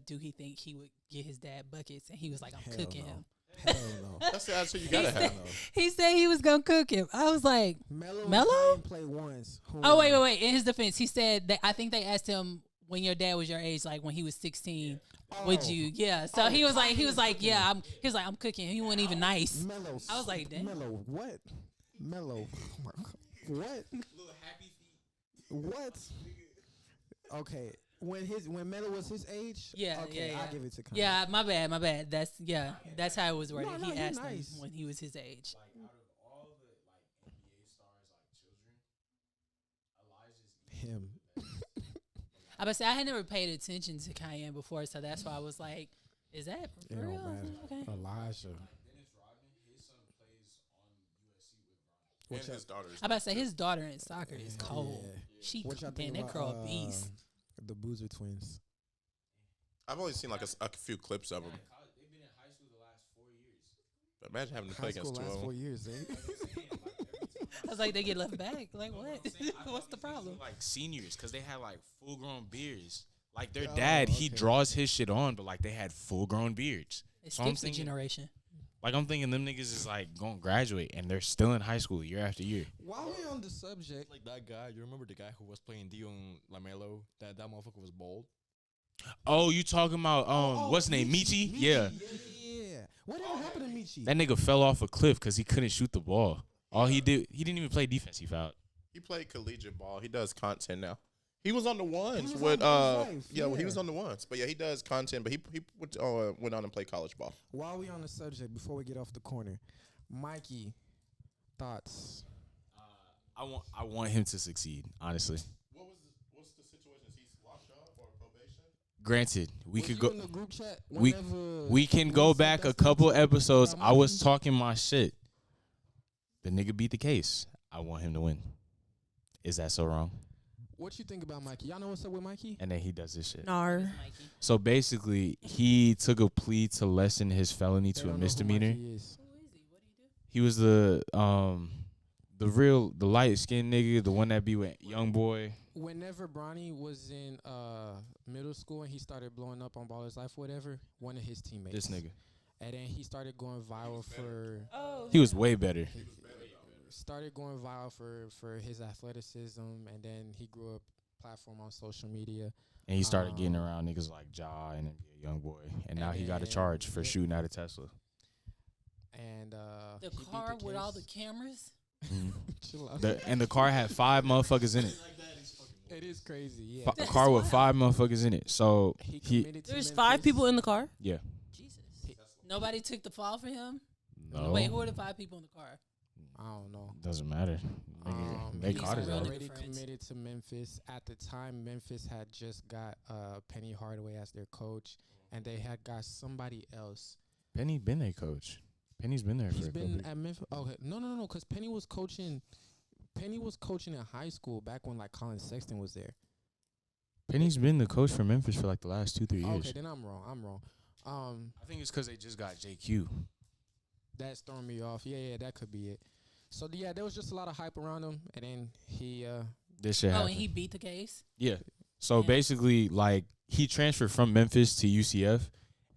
do he think he would get his dad buckets? And he was like, I'm Hell cooking no. him. Hell no. That's the answer you gotta have. He said he was gonna cook him. I was like, Melo? Play once. Oh wait. In his defense, he said that I think they asked him when your dad was your age, like when he was 16. Would you? Yeah. So he was like, yeah. I'm cooking. He wasn't even nice. Melo. I was like, damn. Melo. What? Melo. Oh my God. What? What? Okay. When Melo was his age, Yeah, okay, yeah. I'll give it to Kanye. Yeah, my bad. That's how it was worded. No, He he's asked nice. him when he was his age. Like out of all the like NBA stars, like children, Elijah's Him. I would say I had never paid attention to Cayenne before, so that's why I was like, "Is that for It real?" don't matter. Okay. Elijah. Dennis Rodman, his son plays on USC with Bronny. And his daughter. I about to say his daughter in soccer is cold. Yeah. She What y'all man, think that about, girl a beast. The Boozer twins. I've only seen like a few clips of them. They've been in high school the last 4 years. But imagine having to play High school against two last of 4 them. years, eh? I was like, they get left back. Like what? What's the problem? Like seniors, because they had like full grown beards. Like their Oh, dad, he okay. draws his shit on, but like they had full grown beards. It So I'm skips a thinking, generation. like I'm thinking them niggas is like going to graduate and they're still in high school year after year. While we on the subject, Like that guy, you remember the guy who was playing Dion Lamelo? That motherfucker was bald. Oh, you talking about what's his name, Michi? Yeah, Yeah. Whatever happened to Michi? that nigga fell off a cliff because he couldn't shoot the ball. All he didn't even play defense. He fouled. He played collegiate ball. He does content now. He was on the ones was with on Life, well, he yeah. was on the ones. But yeah, he does content. But he went on and played college ball. While we on the subject, before we get off the corner, Mikey, thoughts? I want him to succeed. Honestly. What's the situation? Is he locked up or probation? Granted, we Was could you go. in the group chat We whenever we can go said back a that's couple the episodes. about I was Mikey? talking my shit. The nigga beat the case. I want him to win. Is that so wrong? What you think about Mikey? Y'all know what's up with Mikey? And then he does this shit. Nar. So basically, he took a plea to lessen his felony They to a don't know who misdemeanor. Mikey is. He was the light skinned nigga, the one that be with young boy. Whenever Bronny was in middle school and he started blowing up on Baller's Life, whatever, one of his teammates. This nigga. And then he started going viral for. Oh. He was way better. Started going viral for his athleticism, and then he grew a platform on social media. And he started getting around niggas like Ja and NBA young boy. And now he got a charge for shooting at a Tesla. And The he beat car with all the case. cameras. Chill out. And the car had 5 motherfuckers in it. It is crazy, yeah. A car with 5 motherfuckers in it. So he committed to There's Memphis. 5 people in the car? yeah. Jesus. Nobody took the fall for him. No. Wait, who are the 5 people in the car? I don't know. Doesn't matter. They He's caught his ass. already committed to Memphis. At the time, Memphis had just got Penny Hardaway as their coach, and they had got somebody else. Penny been their coach. Penny's been there He's for a been couple at Memphis. Okay, no, because Penny was coaching. Penny was coaching in high school back when like Colin Sexton was there. Penny's been the coach for Memphis for like the last 2-3 years. Okay, then I'm wrong. I think it's because they just got JQ. That's throwing me off. Yeah, that could be it. So yeah, there was just a lot of hype around him, and then he. This shit Oh, happened. and he beat the case. Yeah. So basically, like, he transferred from Memphis to UCF,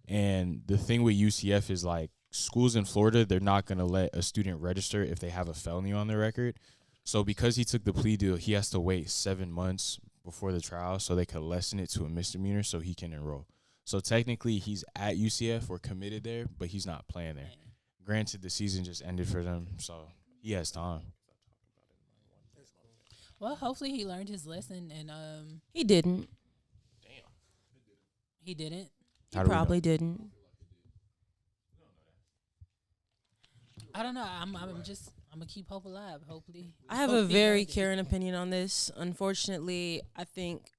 and the thing with UCF is, like, schools in Florida, they're not going to let a student register if they have a felony on their record. So because he took the plea deal, he has to wait 7 months before the trial so they could lessen it to a misdemeanor so he can enroll. So technically, he's at UCF or committed there, but he's not playing there. Granted, the season just ended for them, so he has time. Well, hopefully he learned his lesson and He didn't. he didn't. He probably didn't. I don't know. I'm gonna keep hope alive. Hopefully, I have a very caring opinion on this. Unfortunately, I think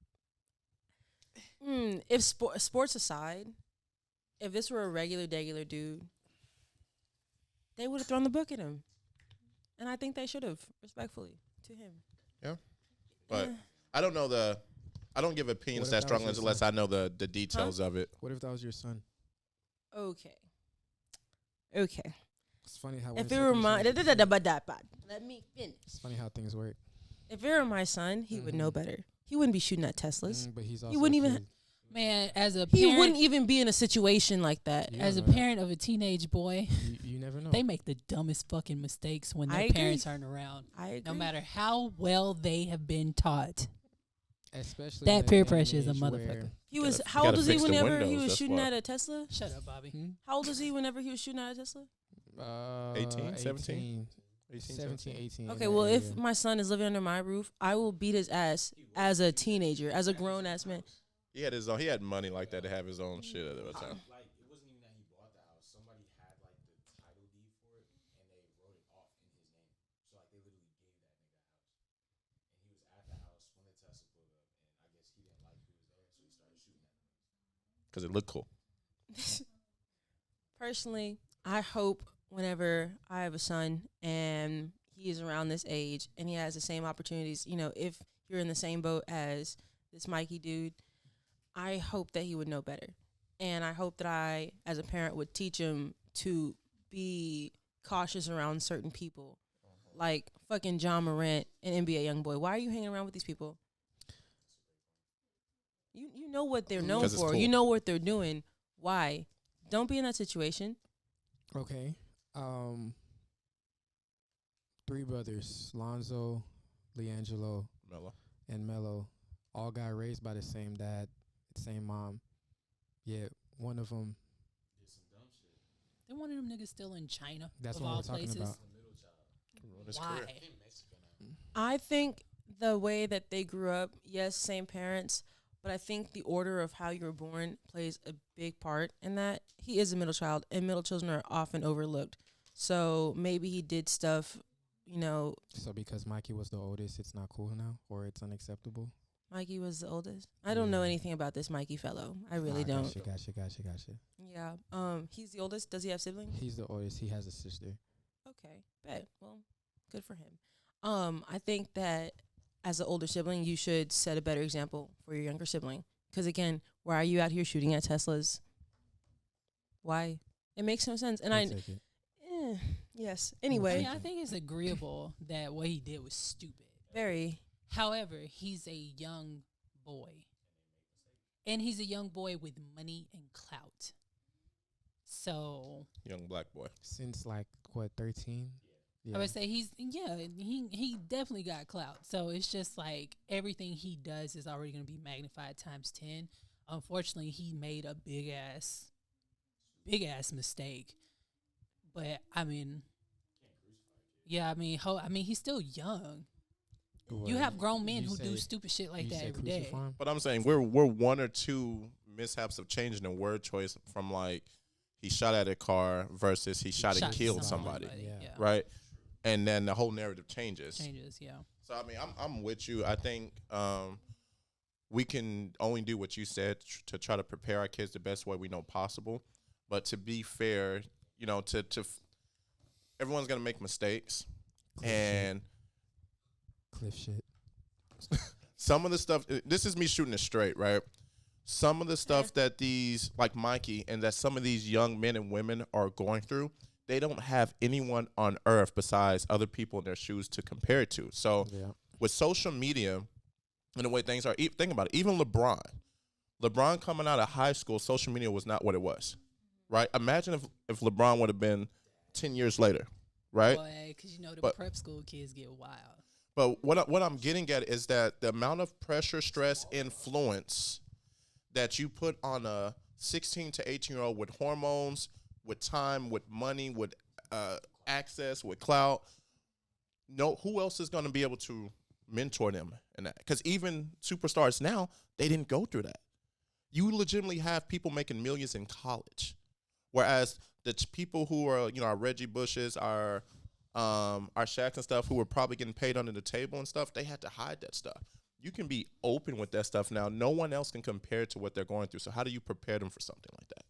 if sports aside, if this were a regular dude, they would have thrown the book at him. And I think they should have, respectfully, to him. Yeah. But I don't know I don't give opinions that strongly unless I know the details of it. What if that was your son? Okay. It's funny how. If it were my, let me finish. It's funny how things work. If it were my son, he would know better. He wouldn't be shooting at Teslas. But he's also he wouldn't a even. kid. Man, as a He parent, wouldn't even be in a situation like that. as a parent of a teenage boy, you never know. they make the dumbest fucking mistakes when I their agree. parents aren't around. I agree. No matter how well they have been taught. Especially That in peer day and pressure is a age motherfucker. where- He was. You How old gotta was he fix the whenever he windows, was that's shooting why. at a Tesla? Shut up, Bobby. How old was he whenever he was shooting at a Tesla? 18, 17? 17, 18. Okay, in well, that if area. my son is living under my roof, I will beat his ass as a teenager, as a grown ass man. He had his own. He had money like that to have his own shit at the time. Like, it wasn't even that he bought the house. Somebody had, like, the title deed for it, and they wrote it off in his name. So, like, they literally gave that nigga a house. And he was at the house when the Tesla pulled up, and I guess he didn't like who was there, so he started shooting at them. Because it looked cool. Personally, I hope whenever I have a son and he is around this age and he has the same opportunities, if you're in the same boat as this Mikey dude, I hope that he would know better. And I hope that I, as a parent, would teach him to be cautious around certain people. Like fucking John Morant and NBA Youngboy. Why are you hanging around with these people? You know what they're known 'Cause it's for. cool. You know what they're doing. Why? Don't be in that situation. Okay. 3 brothers, Lonzo, Leangelo, Mello. and Mello, all got raised by the same dad, same mom. Yeah, one of them. Then one of them niggas still in China. That's of what all we're talking places. about. Why? I think the way that they grew up, yes, same parents, but I think the order of how you were born plays a big part in that. He is a middle child, and middle children are often overlooked. So maybe he did stuff, you know. So because Mikey was the oldest, it's not cool now, or it's unacceptable? Mikey was the oldest. I don't know anything about this Mikey fellow. I really don't. Gotcha. Yeah. He's the oldest. Does he have siblings? He's the oldest. He has a sister. Okay. Bet. Well, good for him. I think that as an older sibling, you should set a better example for your younger sibling. Because again, why are you out here shooting at Teslas? Why? It makes no sense. And yes. Anyway, I think it's agreeable that what he did was stupid. Very. However, he's a young boy. And he's a young boy with money and clout. So. Young black boy. Since like, what, 13? Yeah. I would say he definitely got clout. So it's just like everything he does is already going to be magnified times 10. Unfortunately, he made a big ass mistake. But I mean, he's still young. What? You have grown men who do stupid shit like that every day. But I'm saying we're one or two mishaps of changing the word choice from like he shot at a car versus he shot and killed somebody. Yeah. Right? And then the whole narrative changes. Yeah. So I mean, I'm with you. I think we can only do what you said to try to prepare our kids the best way we know possible. But to be fair, you know, to everyone's gonna make mistakes, Cliff shit. Some of the stuff. This is me shooting it straight, right? Some of the stuff that these, like Mikey, and that some of these young men and women are going through, they don't have anyone on earth besides other people in their shoes to compare it to. So with social media and the way things are, think about it. Even LeBron coming out of high school, social media was not what it was, right? Imagine if LeBron would have been 10 years later, right? Boy, because you know the prep school kids get wild. But what I'm getting at is that the amount of pressure, stress, influence that you put on a 16 to 18-year-old with hormones, with time, with money, with access, with clout, who else is going to be able to mentor them in that? Because even superstars now, they didn't go through that. You legitimately have people making millions in college, whereas the people who are, you know, our Reggie Bushes, our Shaqs and stuff, who were probably getting paid under the table and stuff, they had to hide that stuff. You can be open with that stuff now. No one else can compare it to what they're going through. So how do you prepare them for something like that?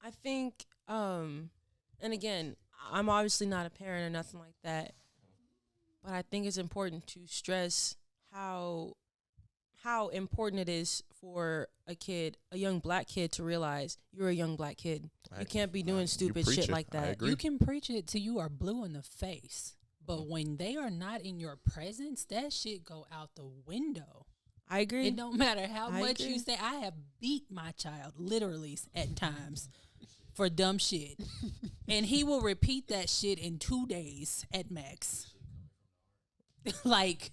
I think, and again, I'm obviously not a parent or nothing like that, but I think it's important to stress how important it is for a young black kid, to realize you're a young black kid. You can't be doing stupid shit like that. You can preach it till you are blue in the face, but when they are not in your presence, that shit go out the window. I agree. It don't matter how much you say. I have beat my child literally at times for dumb shit, and he will repeat that shit in 2 days at max. Like,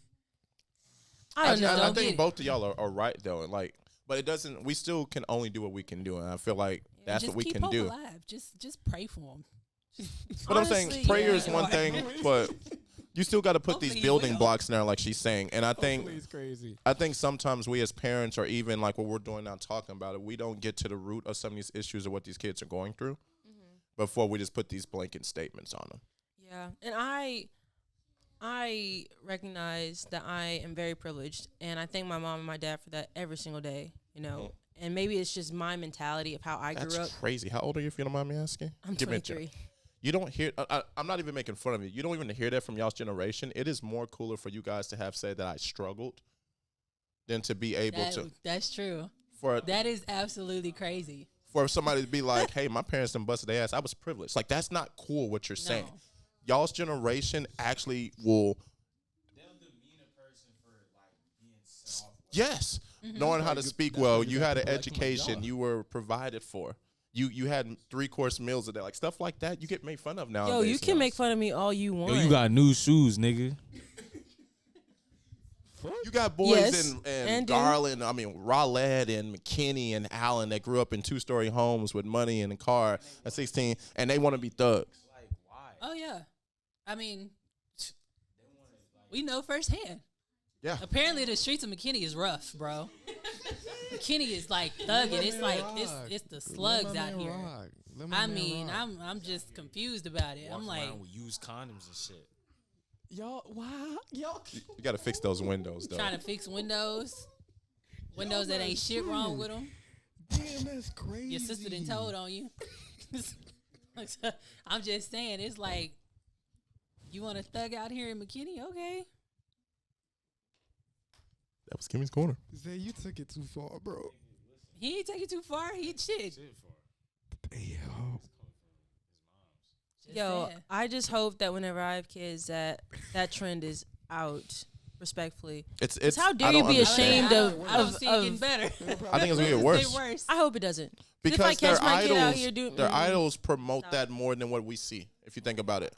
I don't know. I think both of y'all are right though, and like, but it doesn't. We still can only do what we can do, and I feel like that's what we can do. Just keep hope alive. Just pray for them. But honestly, I'm saying prayer is one thing, but you still got to put these building blocks in there, like she's saying. And I think sometimes we as parents, or even like what we're doing now, talking about it, we don't get to the root of some of these issues of what these kids are going through before we just put these blanket statements on them. Yeah, and I recognize that I am very privileged, and I thank my mom and my dad for that every single day, you know. And maybe it's just my mentality of how I grew up. That's crazy. How old are you, if you don't mind me asking? I'm 23. You don't hear, I'm not even making fun of you. You don't even hear that from y'all's generation. It is more cooler for you guys to have said that I struggled than to be able to. That's true. That is absolutely crazy. For somebody to be like, hey, my parents done busted their ass. I was privileged. Like, that's not cool what you're saying. Y'all's generation actually will. They'll demean a person for like being soft. Yes. Knowing how to speak well. You had an education. You were provided for. You had 3-course meals a day. Like, stuff like that, you get made fun of nowadays. Yo, you can make fun of me all you want. Yo, you got new shoes, nigga. You got boys in Garland, Rowlett and McKinney and Allen that grew up in 2-story homes with money and a car at 16, and they want to be thugs. Oh, yeah. I mean, We know firsthand. Yeah. Apparently, the streets of McKinney is rough, bro. McKinney is like thugging. It's like it's the slugs out here. I mean, I'm just confused about it. I'm like, we use condoms and shit. Y'all, why? Y'all You got to fix those windows, though. trying to fix windows that ain't shit wrong with them. Damn, that's crazy. Your sister done told on you. I'm just saying, it's like, you want to thug out here in McKinney? Okay. That was Kemi's Corner. Zay, you took it too far, bro. He ain't take it too far. He shit. Damn. Yo, saying. I just hope that whenever I have kids, that trend is out. Respectfully, It's how dare I you don't be understand. ashamed I don't see it getting better. I think it's gonna get worse. I hope it doesn't. Because if I catch their my kid out idols, here doing their idols promote that more than what we see. If you think about it,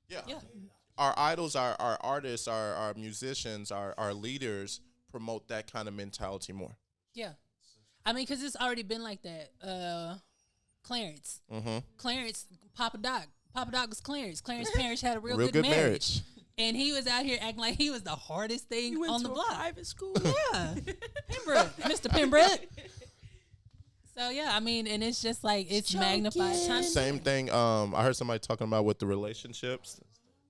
yeah. Our idols, our artists, our musicians, our leaders promote that kind of mentality more. Yeah. I mean, because it's already been like that. Clarence. Mm-hmm. Clarence, Papa Doc. Papa Doc was Clarence. Clarence's parents had a real Real good good marriage. And he was out here acting like he was the hardest thing on the block. Private school. Yeah. Pembroke. Mr. Pembroke. So, yeah, I mean, and it's just like, it's magnified. Times Same thing. I heard somebody talking about with the relationships.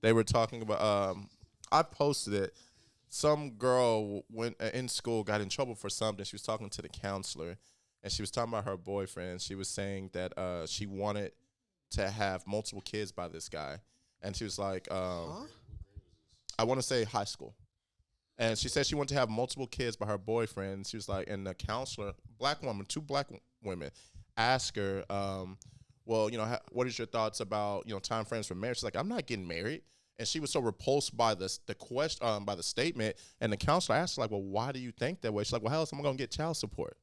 They were talking about. I posted it. Some girl went in school, got in trouble for something. She was talking to the counselor, and she was talking about her boyfriend. She was saying that she wanted to have multiple kids by this guy, and she was like, I want to say high school. And she said she wanted to have multiple kids by her boyfriend. She was like, and the counselor, black woman, 2 black women, asked her, well, you know, what is your thoughts about, you know, time frames for marriage? She's like, I'm not getting married. And she was so repulsed by the question, by the statement. And the counselor asked her, like, well, why do you think that way? She's like, well, how else am I going to get child support?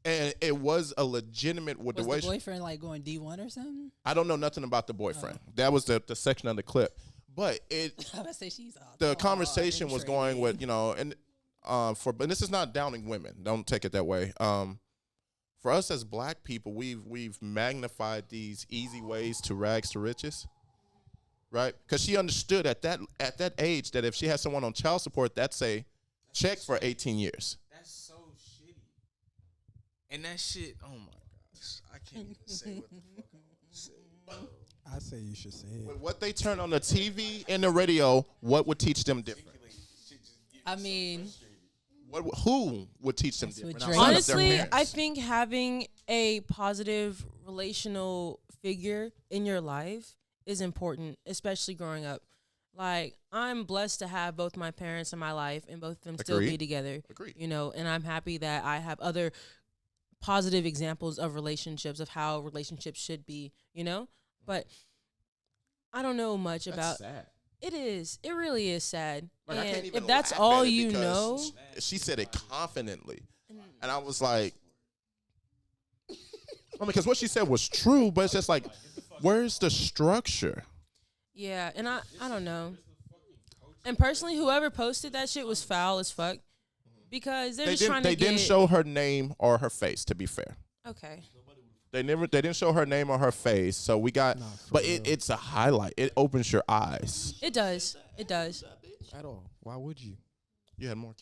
And it was a legitimate was the way the boyfriend like going D1 or something? I don't know nothing about the boyfriend. That was the section of the clip. But I would say she's the conversation was going with, you know, and but this is not downing women. Don't take it that way. For us as black people, we've magnified these easy ways to rags to riches, right? Because she understood at that age that if she has someone on child support, that's a check for 18 years. That's so shitty. And that shit, oh my gosh, I can't even say what the fuck I want to say. I say you should say it. With what they turn on the TV and the radio, what would teach them different? I mean, who would teach them different? Honestly, I think having a positive relational figure in your life is important, especially growing up. Like, I'm blessed to have both my parents in my life and both of them still be together. Agreed. You know, and I'm happy that I have other positive examples of relationships, of how relationships should be, you know? But I don't know much about. Sad. It is. It really is sad. Like, I can't even if that's laugh all at it you because know, she said it confidently, and I was like, I mean, because what she said was true, but it's just like, where's the structure? yeah. And I don't know. And personally, whoever posted that shit was foul as fuck, because they're just trying to They didn't show her name or her face. To be fair, Okay. they didn't show her name or her face. So we got, but it's a highlight. It opens your eyes. It does. It does. At all. Why would you? You had more.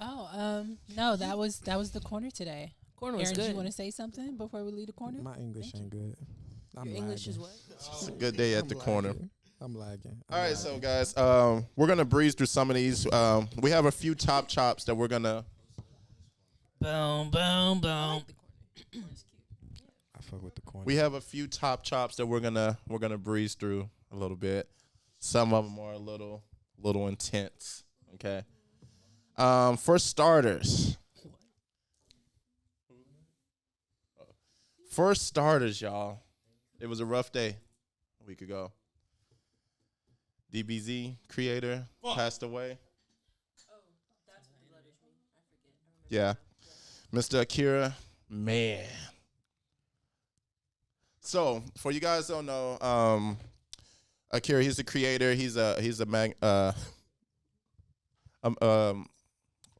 no, that was the corner today. Corner was Aaron, good. do you want to say something before we leave the corner? My English ain't good. Your English is what? It's a good day at the corner. I'm lagging. All right, so guys, we're gonna breeze through some of these. We have a few top chops that we're gonna. Boom, boom, boom. I fuck with the corner. We have a few top chops that we're gonna breeze through a little bit. Some of them are a little intense. Okay. For starters, y'all, it was a rough day a week ago. DBZ creator passed away. Yeah, Mr. Akira, man. So for you guys don't know, Akira, he's the creator. He's a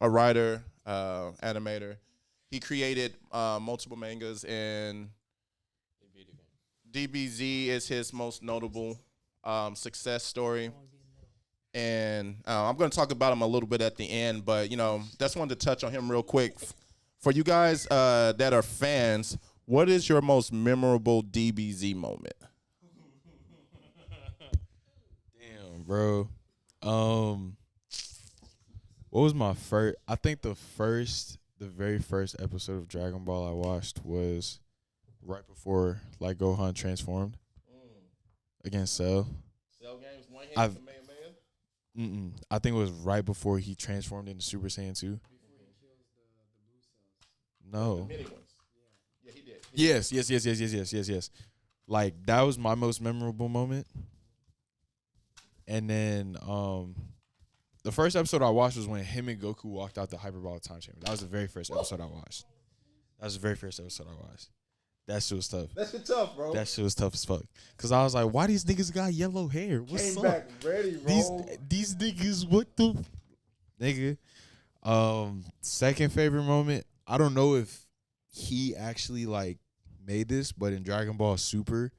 writer, animator. He created multiple mangas, and DBZ is his most notable success story. And I'm going to talk about him a little bit at the end, but just wanted to touch on him real quick. For you guys that are fans, what is your most memorable DBZ moment? Damn, bro. What was my first? I think the very first episode of Dragon Ball I watched was right before like Gohan transformed against Cell. Cell games, one hand for man. I think it was right before he transformed into Super Saiyan 2. Before he kills the blue cells. No. The mini ones. Yeah, he did. Yes. Like that was my most memorable moment. And then the first episode I watched was when him and Goku walked out the hyperbolic time chamber. That was the very first episode I watched. That shit was tough. That shit tough, bro. That shit was tough as fuck. Cause I was like, why these niggas got yellow hair? What's Came up? back ready, bro. These niggas, what the nigga? Second favorite moment. I don't know if he actually like made this, but in Dragon Ball Super,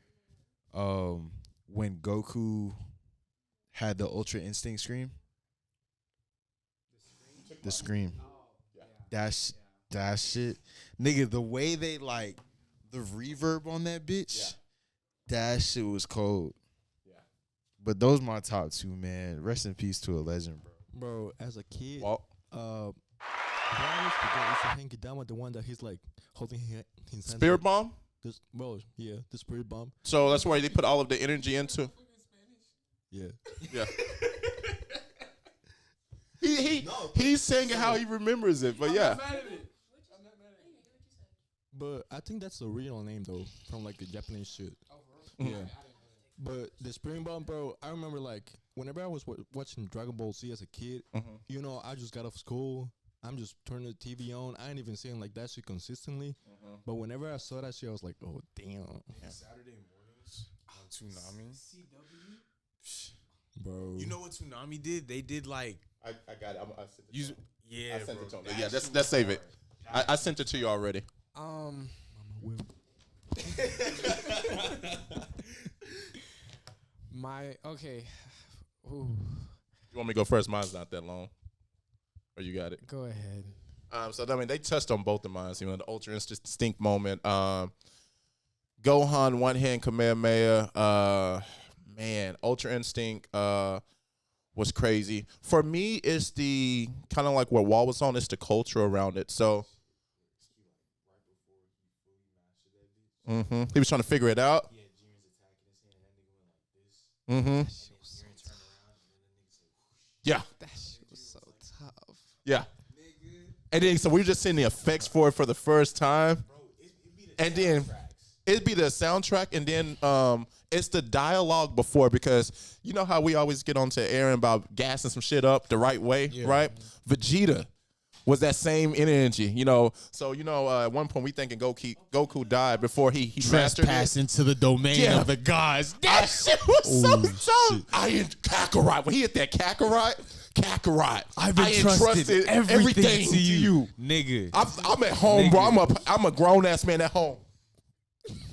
when Goku had the Ultra Instinct scream. The scream. That shit. Nigga, the way they like the reverb on that bitch, that shit was cold. Yeah. But those my top two, man. Rest in peace to a legend, bro. Bro, as a kid, I always forget it's a Genkidama, the one that he's like holding his Spirit Bomb? The Spirit Bomb. So that's why they put all of the energy into. Yeah. He's saying how he remembers it, but yeah. But I think that's the real name though, from like the Japanese shit. Yeah. But the Spring Bomb, bro, I remember like whenever I was watching Dragon Ball Z as a kid, I just got off school. I'm just turning the TV on. I ain't even seeing like that shit consistently. But whenever I saw that shit, I was like, oh damn. Saturday mornings on Toonami. CW. Bro. You know what Toonami did? They did like I got it. I sent it to him. Yeah, I sent bro. it to him. Yeah, let's save it. I sent it to you already. Okay. Ooh. You want me to go first? Mine's not that long. Or you got it? Go ahead. So I mean, they touched on both of mine. The Ultra Instinct moment. Gohan one hand Kamehameha. Man, Ultra Instinct was crazy. For me, it's the kind of like what Wall was on. It's the culture around it. So. He was trying to figure it out. Yeah. That shit was so tough. Yeah. And then so we were just seeing the effects for it for the first time. And then it'd be the soundtrack, and then it's the dialogue before, because you know how we always get onto Aaron about gassing some shit up the right way, right? Vegeta was that same energy, So at one point we thinking Goku died before he trespassed into the domain of the gods. That shit was so tough. Kakarot, when he hit that Kakarot, I've entrusted everything to you, nigga. I'm at home, nigga. Bro. I'm a grown ass man at home,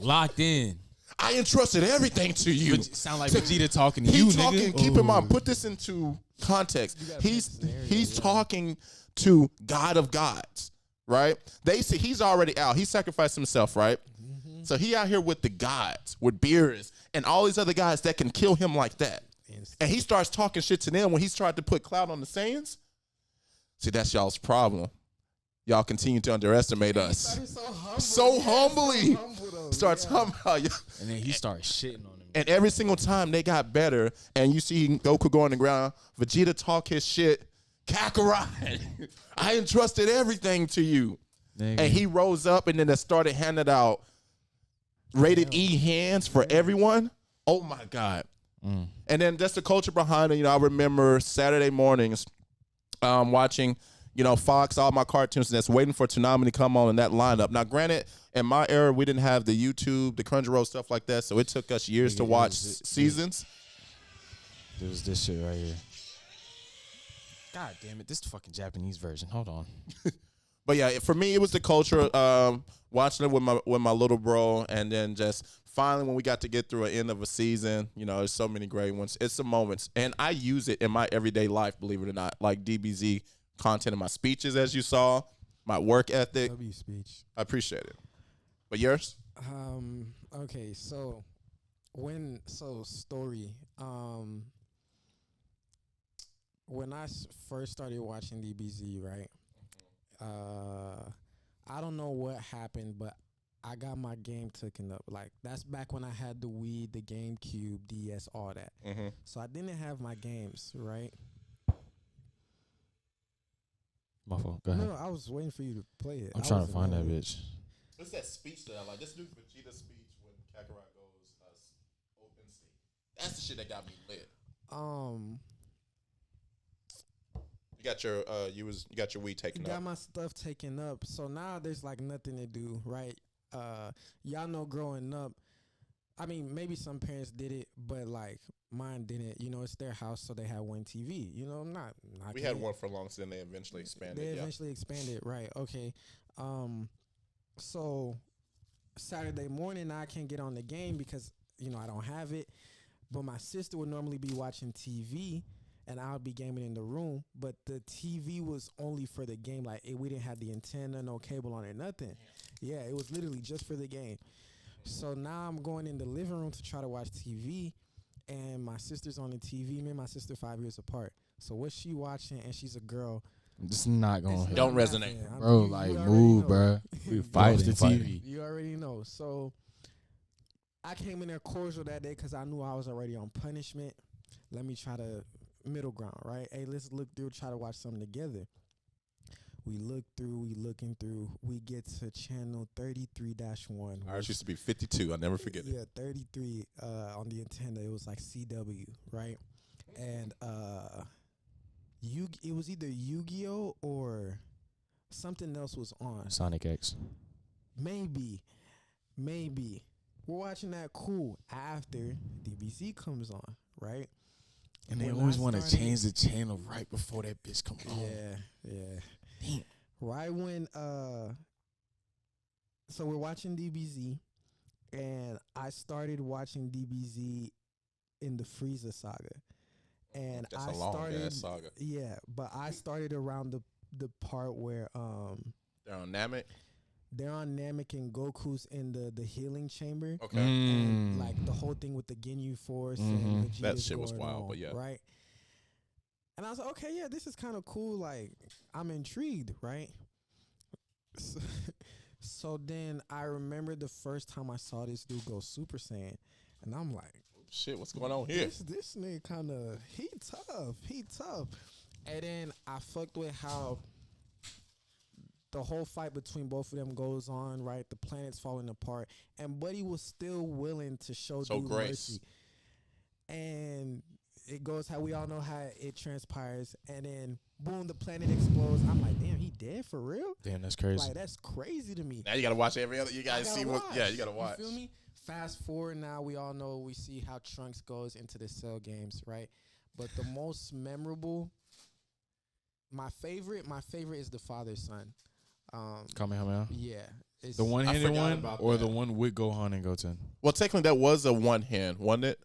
locked in. I entrusted everything to you. Sound like Vegeta talking to you, nigga. Keep in mind, put this into context. He's talking to God of gods, right? They see he's already out. He sacrificed himself, right? So he out here with the gods, with Beerus, and all these other guys that can kill him like that. And he starts talking shit to them when he's tried to put clout on the Saiyans. See, that's y'all's problem. Y'all continue to underestimate us. So humbly. Starts talking about you. And then he starts shitting on him. And every single time they got better, and you see Goku go on the ground, Vegeta talk his shit. Kakarot, I entrusted everything to you. Nigga. And he rose up and then they started handing out rated E hands for everyone. Oh my God. And then that's the culture behind it. I remember Saturday mornings watching, Fox, all my cartoons, and that's waiting for Toonami to come on in that lineup. Now, granted, in my era, we didn't have the YouTube, the Crunchyroll, stuff like that, so it took us years to watch seasons. There was this shit right here. God damn it, this is the fucking Japanese version. Hold on. But yeah, for me, it was the culture, watching it with my little bro, and then just finally, when we got to get through an end of a season, you know, there's so many great ones. It's the moments. And I use it in my everyday life, believe it or not, like DBZ content in my speeches, as you saw, my work ethic. W speech. I appreciate it. But yours? Okay, so story. When I first started watching DBZ, right? I don't know what happened, but I got my game taken up. Like, that's back when I had the Wii, the GameCube, DS, all that. Mm-hmm. So I didn't have my games, right? My fault. Go ahead. No, I was waiting for you to play it. I'm trying to find that bitch. What's that speech that I like? This new Vegeta speech when Kakarot goes open state. That's the shit that got me lit. You got your you got your Wii taken up. Got my stuff taken up. So now there's like nothing to do, right? Y'all know growing up, I mean, maybe some parents did it, but like mine didn't. You know, it's their house, so they had one TV. You know, not we had one for long, so then they eventually expanded. They eventually expanded, right? Okay. So Saturday morning, I can't get on the game because you know I don't have it. But my sister would normally be watching TV, and I would be gaming in the room. But the TV was only for the game. Like we didn't have the antenna, no cable on it, nothing. Yeah, it was literally just for the game. So now I'm going in the living room to try to watch TV, and my sister's on the TV. Me and my sister 5 years apart. So what's she watching? And she's a girl. It's not going to Don't resonate. Bro, like, move, bro. We fighting the TV. You already know. So I came in there cordial that day because I knew I was already on punishment. Let me try to middle ground, right? Hey, let's look through, try to watch something together. We look through, we get to channel 33-1. Ours used to be 52. I'll never forget it. Yeah, 33 on the antenna. It was like CW, right? And it was either Yu-Gi-Oh or something else was on. Sonic X. Maybe. We're watching that cool after DBZ comes on, right? And they always want to change the channel right before that bitch comes on. Yeah. Damn. Right when so we're watching DBZ, and I started watching DBZ in the Frieza saga. And That's I a long started ass saga. Yeah, but I started around the part where they're on Namek. They're on Namek and Goku's in the healing chamber. Okay. And like the whole thing with the Ginyu Force and Vegeta's that shit was going wild, on, but yeah. Right. And I was like, okay, yeah, this is kind of cool. Like, I'm intrigued, right? So then I remember the first time I saw this dude go Super Saiyan, and I'm like, shit, what's going on here? This nigga kind of, he tough. And then I fucked with how the whole fight between both of them goes on, right? The planet's falling apart, and Buddy was still willing to show dude mercy. And it goes how we all know how it transpires, and then boom, the planet explodes. I'm like, damn, he dead for real? Damn, that's crazy. Like, that's crazy to me. Now you gotta watch every other. You gotta see what. Yeah, you gotta watch. You feel me? Fast forward now, we all know, we see how Trunks goes into the Cell games, right? But the most memorable, my favorite is the father-son. Kamehameha? Yeah. The one-handed one or the one with Gohan and Goten? Well, technically that was a one hand, wasn't it?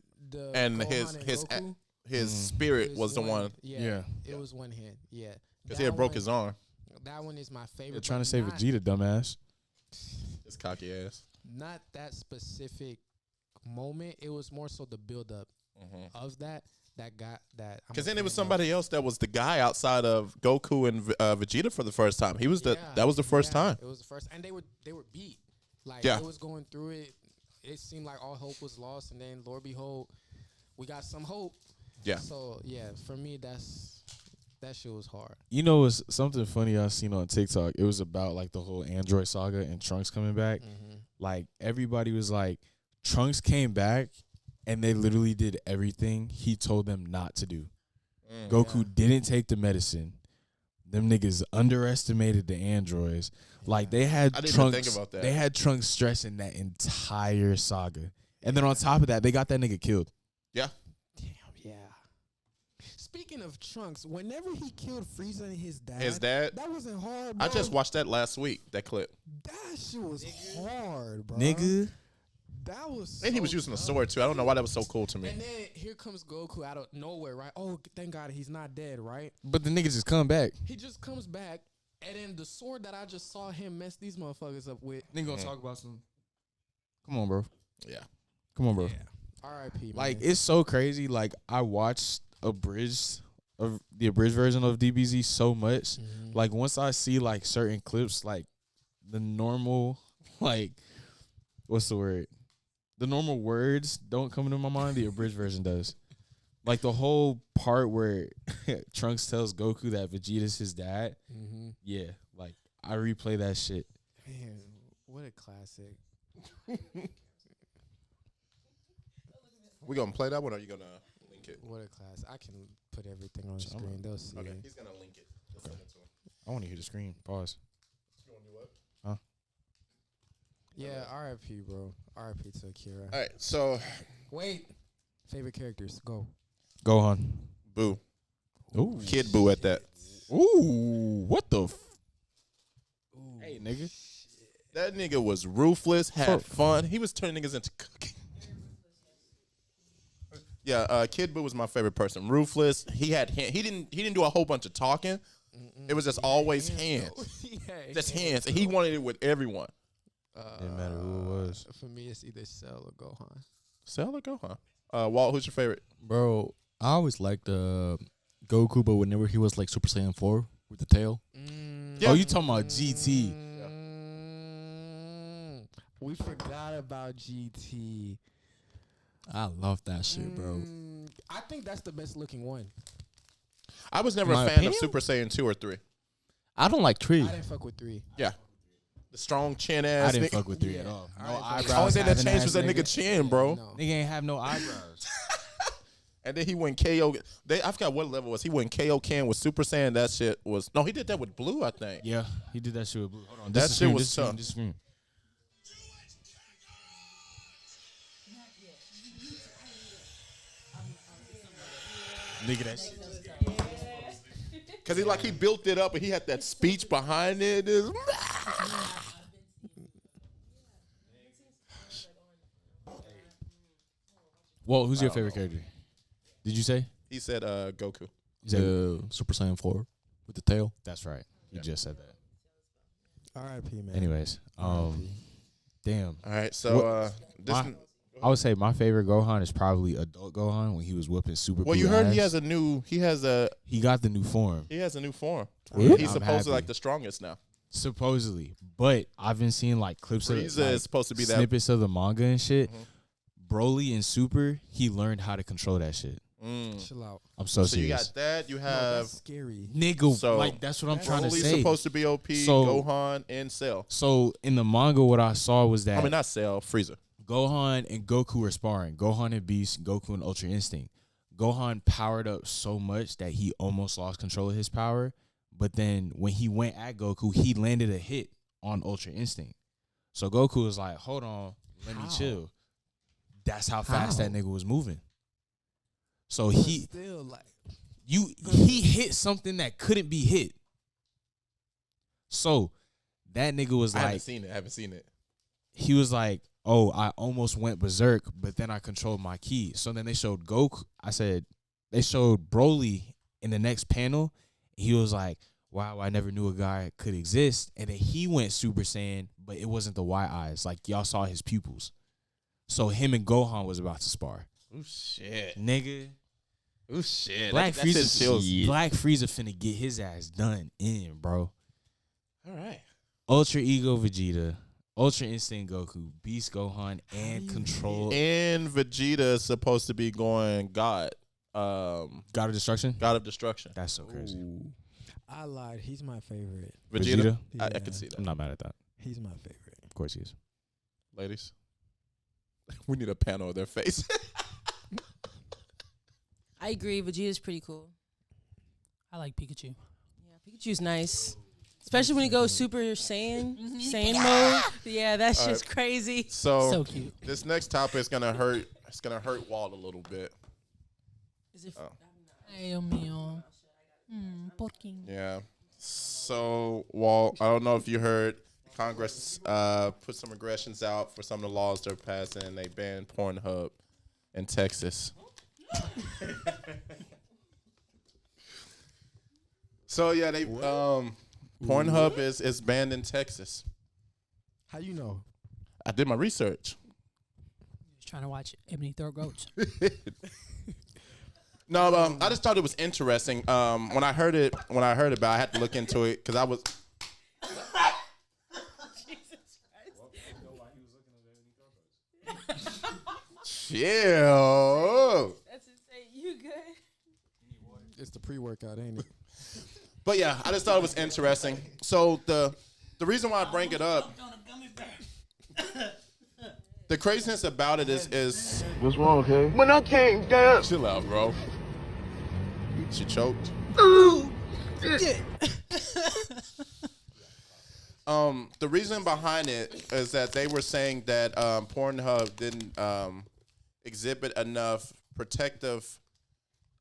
And Gohan his spirit was the one. Yeah. It was one hand. Yeah. Because he had broke his arm. That one is my favorite. They're trying to say Vegeta, dumbass. His cocky ass. Not that specific moment. It was more so the build-up of that got that. Because then it was somebody else that was the guy outside of Goku and Vegeta for the first time. He was that was the first time. It was the first, and they were beat. Like it was going through it. It seemed like all hope was lost, and then Lord behold, we got some hope. Yeah. So yeah, for me, that shit was hard. You know, it's something funny I seen on TikTok. It was about like the whole Android saga and Trunks coming back. Like everybody was like, Trunks came back, and they literally did everything he told them not to do. Goku didn't take the medicine. Them niggas underestimated the androids. Like they had Trunks. Think about that. They had Trunks stressing that entire saga, and then on top of that, they got that nigga killed. Yeah. Damn. Yeah. Speaking of Trunks, whenever he killed Frieza and his dad, that wasn't hard, bro. I just watched that last week. That clip. That shit was hard, bro. Nigga, That was. And he was using a sword too. I don't know why that was so cool to me. And then here comes Goku out of nowhere, right? Oh, thank God he's not dead, right? But the nigga just come back. He just comes back, and then the sword that I just saw him mess these motherfuckers up with. Nigga gonna talk about some. Come on, bro. Yeah. Come on, bro. Yeah. R.I.P. Like, man. it's so crazy. Like, I watched the abridged version of DBZ so much. Like, once I see like certain clips, like the normal, like, what's the word? The normal words don't come into my mind. The abridged version does. Like the whole part where Trunks tells Goku that Vegeta's his dad. Yeah, like I replay that shit. Man, what a classic. We gonna play that one, or are you gonna link it? What a class. I can put everything on the screen. They'll see Okay, it. he's gonna link it. Okay. I want to hear the screen. Pause. You wanna do what? Huh? Yeah, R.I.P., bro. R.I.P. to Akira. All right, so Wait. Favorite characters. Go. Gohan. Boo. Ooh. Kid Boo at that. Ooh, what the? Hey, nigga. That nigga was ruthless, had fun. He was turning niggas into cooking. Yeah, Kid Boo was my favorite person. Ruthless. He didn't do a whole bunch of talking. It was just always hands. Just hands. And he wanted it with everyone. Didn't matter who it was. For me, it's either Cell or Gohan. Cell or Gohan? Walt, who's your favorite? Bro, I always liked Goku, but whenever he was like Super Saiyan 4 with the tail. Yeah. Oh, you talking about GT? We forgot about GT. I love that shit, bro. I think that's the best looking one. I was never a My fan opinion? of Super Saiyan 2 or 3. I don't like 3. I didn't fuck with 3. Yeah. The strong chin ass. I didn't nigga. fuck with 3 at all. No The only eyebrows. thing that having changed ass was that nigga chin, bro. No. Nigga ain't have no eyebrows. And then he went KO. I forgot what level it was. He went KO Can with Super Saiyan. That shit was. No, he did that with Blue, I think. Yeah, he did that shit with Blue. Hold on. That This shit screen, was this screen, tough. this screen. Nigga, that shit. Because he built it up and he had that speech behind it. Well, who's your favorite character? Did you say? He said Goku. The Super Saiyan 4 with the tail. That's right. You just said that. R.I.P. man. Anyways, damn. All right, so I would say my favorite Gohan is probably adult Gohan when he was whooping Super. Well, you heard he got the new form. He has a new form. He's I'm supposedly happy. like the strongest now. Supposedly, but I've been seeing like clips of Frieza is supposed to be that- snippets of the manga and shit. Broly and Super, he learned how to control that shit. Chill out. I'm so So you serious. got that. You No, have that's scary. Nigga, So like that's what I'm trying to Broly's say. supposed to be OP. So- Gohan and Cell. So in the manga, what I saw was that I mean, not Cell. Frieza. Gohan and Goku were sparring. Gohan and Beast, Goku and Ultra Instinct. Gohan powered up so much that he almost lost control of his power. But then when he went at Goku, he landed a hit on Ultra Instinct. So Goku was like, hold on, let me chill. That's how fast that nigga was moving. So he Still like. he hit something that couldn't be hit. So that nigga was I haven't like, seen it. he was like, oh, I almost went berserk, but then I controlled my ki. So then they showed Goku. They showed Broly in the next panel. He was like, wow, I never knew a guy could exist. And then he went Super Saiyan, but it wasn't the white eyes. Like, y'all saw his pupils. So him and Gohan was about to spar. Oh, shit. Nigga. Oh, shit. Black That shit chills. Frieza finna get his ass done in, bro. All right. Ultra Ego Vegeta, Ultra Instinct Goku, Beast Gohan, and Control. And Vegeta is supposed to be going God. God of Destruction? God of Destruction. That's so crazy. I lied. He's my favorite. Vegeta? I Yeah. can see that. I'm not mad at that. He's my favorite. Of course he is. Ladies, we need a panel of their face. I agree. Vegeta's pretty cool. I like Pikachu. Yeah, Pikachu's nice. Especially when he goes Super Saiyan, Saiyan mode. Yeah, that shit's crazy. So cute. This next topic is gonna hurt. It's gonna hurt Walt a little bit. Is it? Ay, Dios mío. Porking. Yeah. So Walt, I don't know if you heard. Congress put some regressions out for some of the laws they're passing, and they banned Pornhub in Texas. So yeah, they Pornhub is banned in Texas. How you know? I did my research. Just trying to watch Ebony Throat. No, I just thought it was interesting. When I heard about it, I had to look into it because I was. Chill. That's insane. You good? It's the pre-workout, ain't it? But yeah, I just thought it was interesting. So the reason why I bring it up, the craziness about it is What's wrong, okay? When I came down. Chill out, bro. She choked. The reason behind it is that they were saying that Pornhub didn't exhibit enough protective.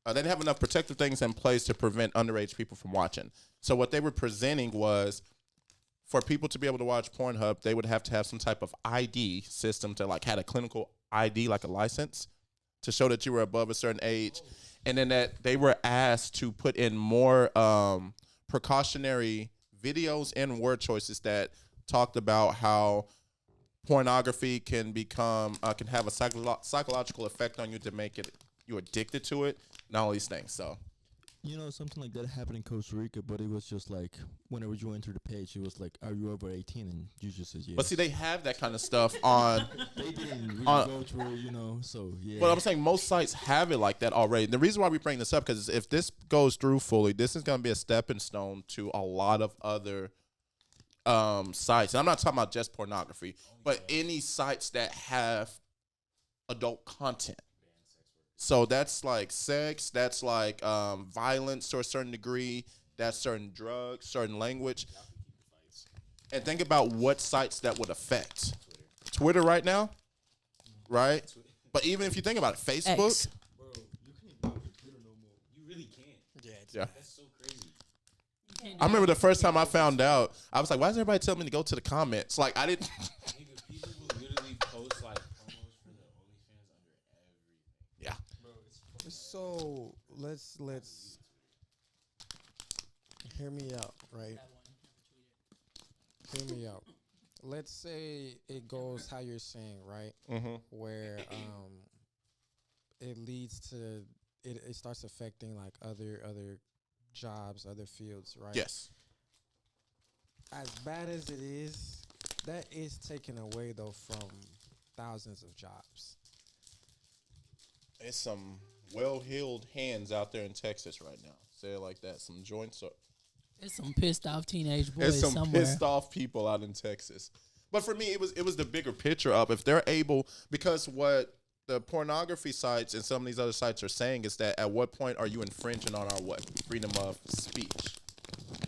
They didn't have enough protective things in place to prevent underage people from watching. So what they were presenting was, for people to be able to watch Pornhub, they would have to have some type of ID system to like had a clinical ID, like a license, to show that you were above a certain age, and then that they were asked to put in more precautionary videos and word choices that talked about how pornography can become can have a psychological effect on you to make you addicted to it, and all these things. So, you know, something like that happened in Costa Rica, but it was just like whenever you enter the page, it was like, "Are you over 18?" and you just said yes. But see, they have that kind of stuff on. They didn't really go through, you know. So yeah. But I'm saying most sites have it like that already. The reason why we bring this up because if this goes through fully, this is going to be a stepping stone to a lot of other sites. And I'm not talking about just pornography, but any sites that have adult content. So that's like sex, that's like violence to a certain degree, that's certain drugs, certain language. And think about what sites that would affect. Twitter right now, right? But even if you think about it, Facebook. X. Bro, you can't block Twitter no more. You really can't. Yeah. That's so crazy. I remember the first time I found out, I was like, why does everybody tell me to go to the comments? Like, I didn't. Nigga, people will literally post like promos for the OnlyFans under everything. Yeah. Bro, it's So let's hear me out, right? Hear me out. Let's say it goes how you're saying, right? Mm-hmm. Where it leads to it starts affecting like other jobs, other fields, right? Yes. As bad as it is, that is taken away though from thousands of jobs. It's some well-heeled hands out there in Texas right now. Say it like that. Some joints are. It's some pissed off teenage boys There's some somewhere. pissed off people out in Texas. But for me, it was the bigger picture of if they're able, because what the pornography sites and some of these other sites are saying is that at what point are you infringing on our freedom of speech,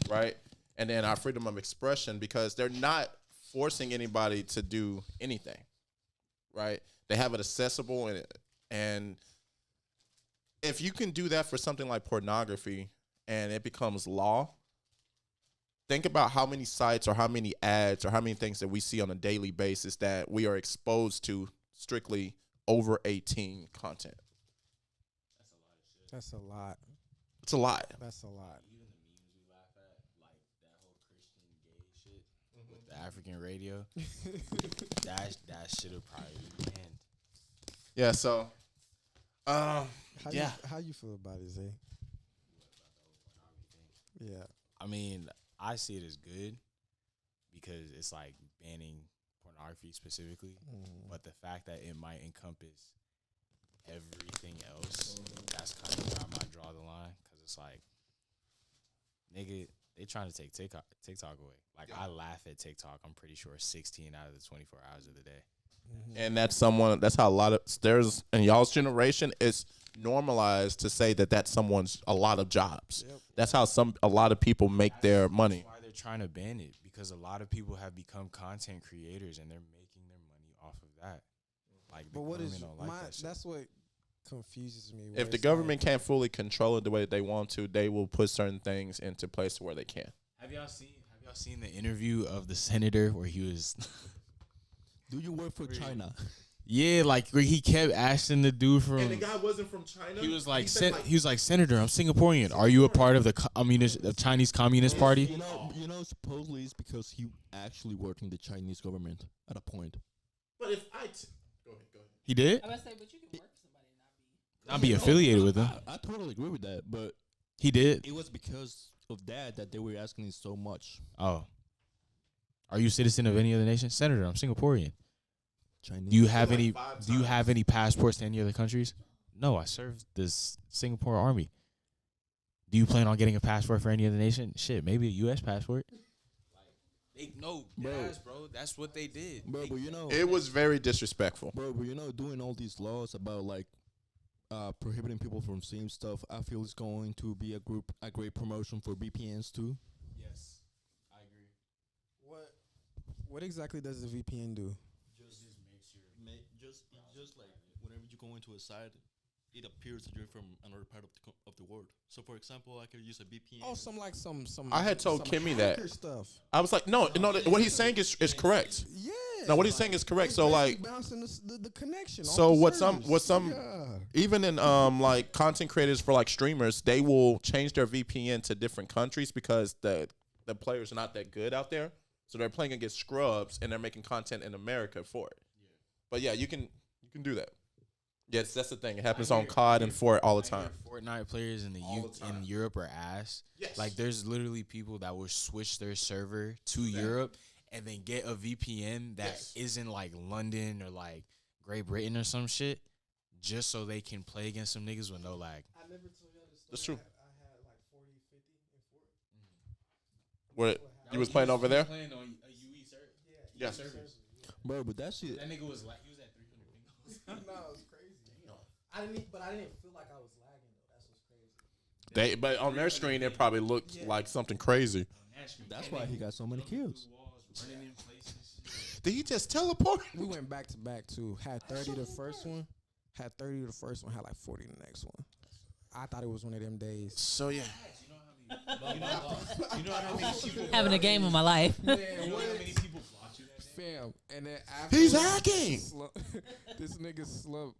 right? And then our freedom of expression, because they're not forcing anybody to do anything, right? They have it accessible, and if you can do that for something like pornography and it becomes law, think about how many sites or how many ads or how many things that we see on a daily basis that we are exposed to strictly over 18 content. That's a lot. It's a lot. That's a lot. even the memes we laugh at, like that whole Christian gay shit with the African radio. that shit'll probably be banned. Yeah, so How yeah. how you feel about it, Zay? Yeah. I mean, I see it as good because it's like banning pornography specifically, but the fact that it might encompass everything else, that's kind of where I might draw the line, because it's like, nigga, they trying to take TikTok away. Like, I laugh at TikTok, I'm pretty sure 16 out of the 24 hours of the day. And that's how a lot of there's in y'all's generation, it's normalized to say that that's someone's a lot of jobs. Yep. That's how a lot of people make their money. That's why they're trying to ban it, because a lot of people have become content creators and they're making their money off of that. Like, But what is don't like that shit. that's what confuses me. If the government can't fully control it the way that they want to, they will put certain things into place where they can. Have y'all Y'all seen the interview of the senator where he was? Do you work for China? Yeah, like where he kept asking the dude from. And the guy wasn't from China. He was like, he he was like, Senator, I'm Singaporean. Are you a part of the the Chinese Communist Party? You know, supposedly it's because he actually worked in the Chinese government at a point. But if go ahead. He did? I was say, but you can work for somebody and Not be affiliated with him. I totally agree with that, but He did? it was because of that they were asking him so much. Oh. Are you a citizen of any other nation? Senator, I'm Singaporean. Chinese. Do you have Like any 5 Do you times. have any passports to any other countries? No, I served this Singapore Army. Do you plan on getting a passport for any other nation? Shit, maybe a U.S. passport. Bro. That's what they did. Bro, but you know, It was very disrespectful. bro, but you know, doing all these laws about like prohibiting people from seeing stuff, I feel it's going to be a great promotion for VPNs too. Yes, I agree. What exactly does the VPN do? Just like whenever you go into a site, it appears that you're from another part of the world. So, for example, I could use a VPN. Oh, some. I had told some Kemi that. hacker stuff. I was like, no. What he's saying is correct. Yeah. No, what he's saying is correct. So like, bouncing the connection. so off the what servers. some Yeah. even in like content creators for like streamers, they will change their VPN to different countries because the players are not that good out there. So they're playing against scrubs and they're making content in America for it. But yeah, you can do that. Yes, that's the thing. It happens on COD and Fort all the time. Fortnite players in in Europe are ass. Yes. Like there's literally people that will switch their server to Europe and then get a VPN that isn't like London or like Great Britain or some shit, just so they can play against some niggas with no lag. I never told y'all the story. That's true. I had like 40, 50 in Fort. What you was playing over there? Playing on a UE server. Yeah. Bro, but that shit. That nigga was like he was at 300 ping. No, it was crazy. I didn't feel like I was lagging though. That's what's crazy. But on their screen, it probably looked like something crazy. That's why he got so many kills. Did he just teleport? We went back to back too. Had 30 the first one. Had 30 the first one. Had like 40 the next one. I thought it was one of them days. So yeah. You know how many people Having a game of my life. Man, you know how many people blocked you that day? Fam, and then after He's hacking. This nigga slump.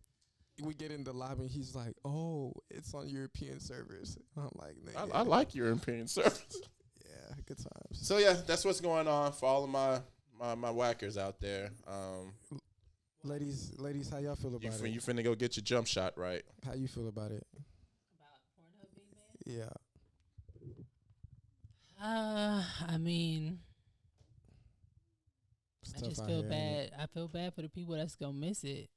We get in the lobby and he's like, "Oh, it's on European servers." I'm like, "Nigga." I like European servers. Yeah, good times. So yeah, that's what's going on for all of my whackers out there. Ladies, how y'all feel about it? You finna go get your jump shot right. How you feel about it? About Pornhub being banned? Yeah. I mean, I Stuff just out feel here, bad. I feel bad for the people that's gonna miss it.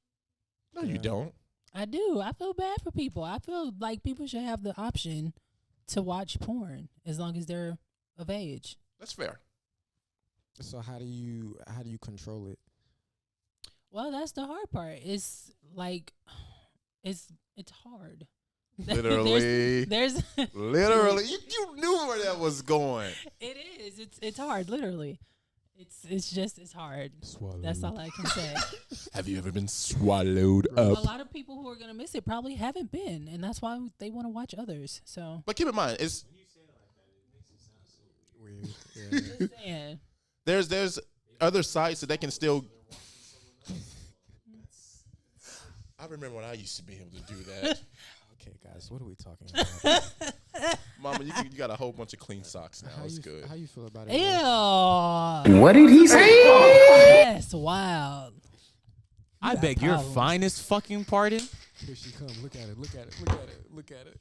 No, you don't. I do. I feel bad for people. I feel like people should have the option to watch porn as long as they're of age. That's fair. So how do you control it? Well, that's the hard part. It's like it's hard. Literally. there's Literally. You knew where that was going. It is. It's hard. Literally. It's hard. Swallowed. That's all I can say. Have you ever been swallowed A up? lot of people who are gonna miss it probably haven't been, and that's why they want to watch others. So. But keep in mind, it's Weird. Yeah. Just saying. there's other sites that they can still. I remember when I used to be able to do that. Okay, guys, what are we talking about? Mama, you got a whole bunch of clean socks now. It's good. How you feel about it? Ew. What did he say? That's wild. I got beg your problems. finest fucking pardon. Here she comes. Look at it. Look at it. Look at it. Look at it.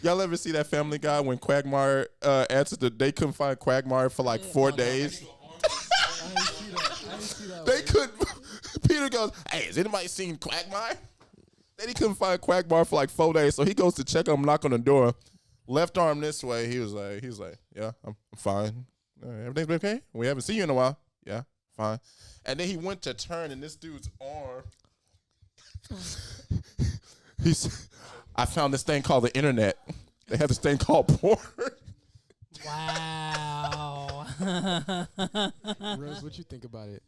Y'all ever see that Family Guy when Quagmire answered they couldn't find Quagmire for like 4 days? I didn't see that. They couldn't. Peter goes, "Hey, has anybody seen Quagmire?" Then he couldn't find Quagmire for like 4 days, so he goes to check him, knock on the door. Left arm this way. He was like, "Yeah, I'm fine. Everything's been okay. We haven't seen you in a while. Yeah, fine." And then he went to turn, and this dude's arm. I found this thing called the internet. They have this thing called porn. Wow. Rose, what you think about it?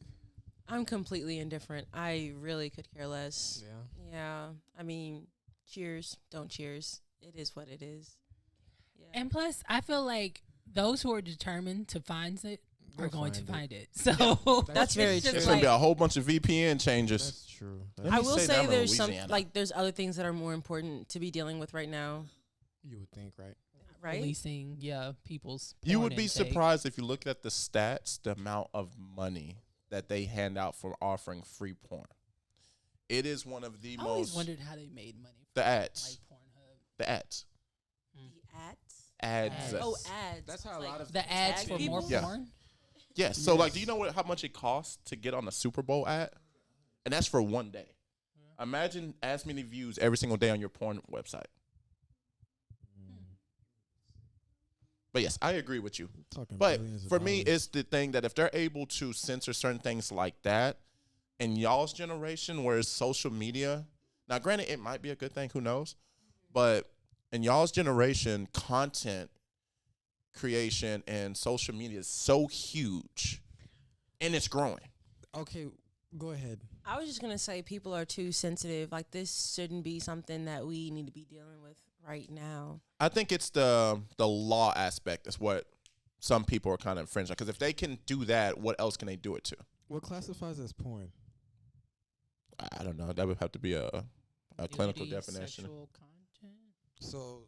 I'm completely indifferent. I really could care less. Yeah. Yeah. I mean, cheers. Don't cheers. It is what it is. Yeah. And plus, I feel like those who are determined to find it are They'll going to find find it. So That's very it's just true. There's gonna be a whole bunch of VPN changes. That's true. Let I me will say say that in there's Louisiana. there's other things that are more important to be dealing with right now, You would think, right? right? releasing, people's. You porn would be intake. surprised if you look at the stats, the amount of money that they hand out for offering free porn. It is one of the I always most wondered how they made money. the From, ads, like Pornhub. the ads, The ads. ads. Ads. Oh, ads. That's how a Like, lot of The ads Tag for people? more Yeah. porn. Yes. So like, do you know how much it costs to get on a Super Bowl ad? And that's for one day. Imagine as many views every single day on your porn website. But yes, I agree with you. talking But billions of for me, dollars. it's the thing that if they're able to censor certain things like that, in y'all's generation, where it's social media, now granted, it might be a good thing, who knows? But in y'all's generation, content creation and social media is so huge, and it's growing. Okay, go ahead. I was just gonna say people are too sensitive. Like this shouldn't be something that we need to be dealing with right now. I think it's the law aspect is what some people are kind of infringing. Because if they can do that, what else can they do it to? What classifies as porn? I don't know. That would have to be a clinical Nudity, definition. sexual content. So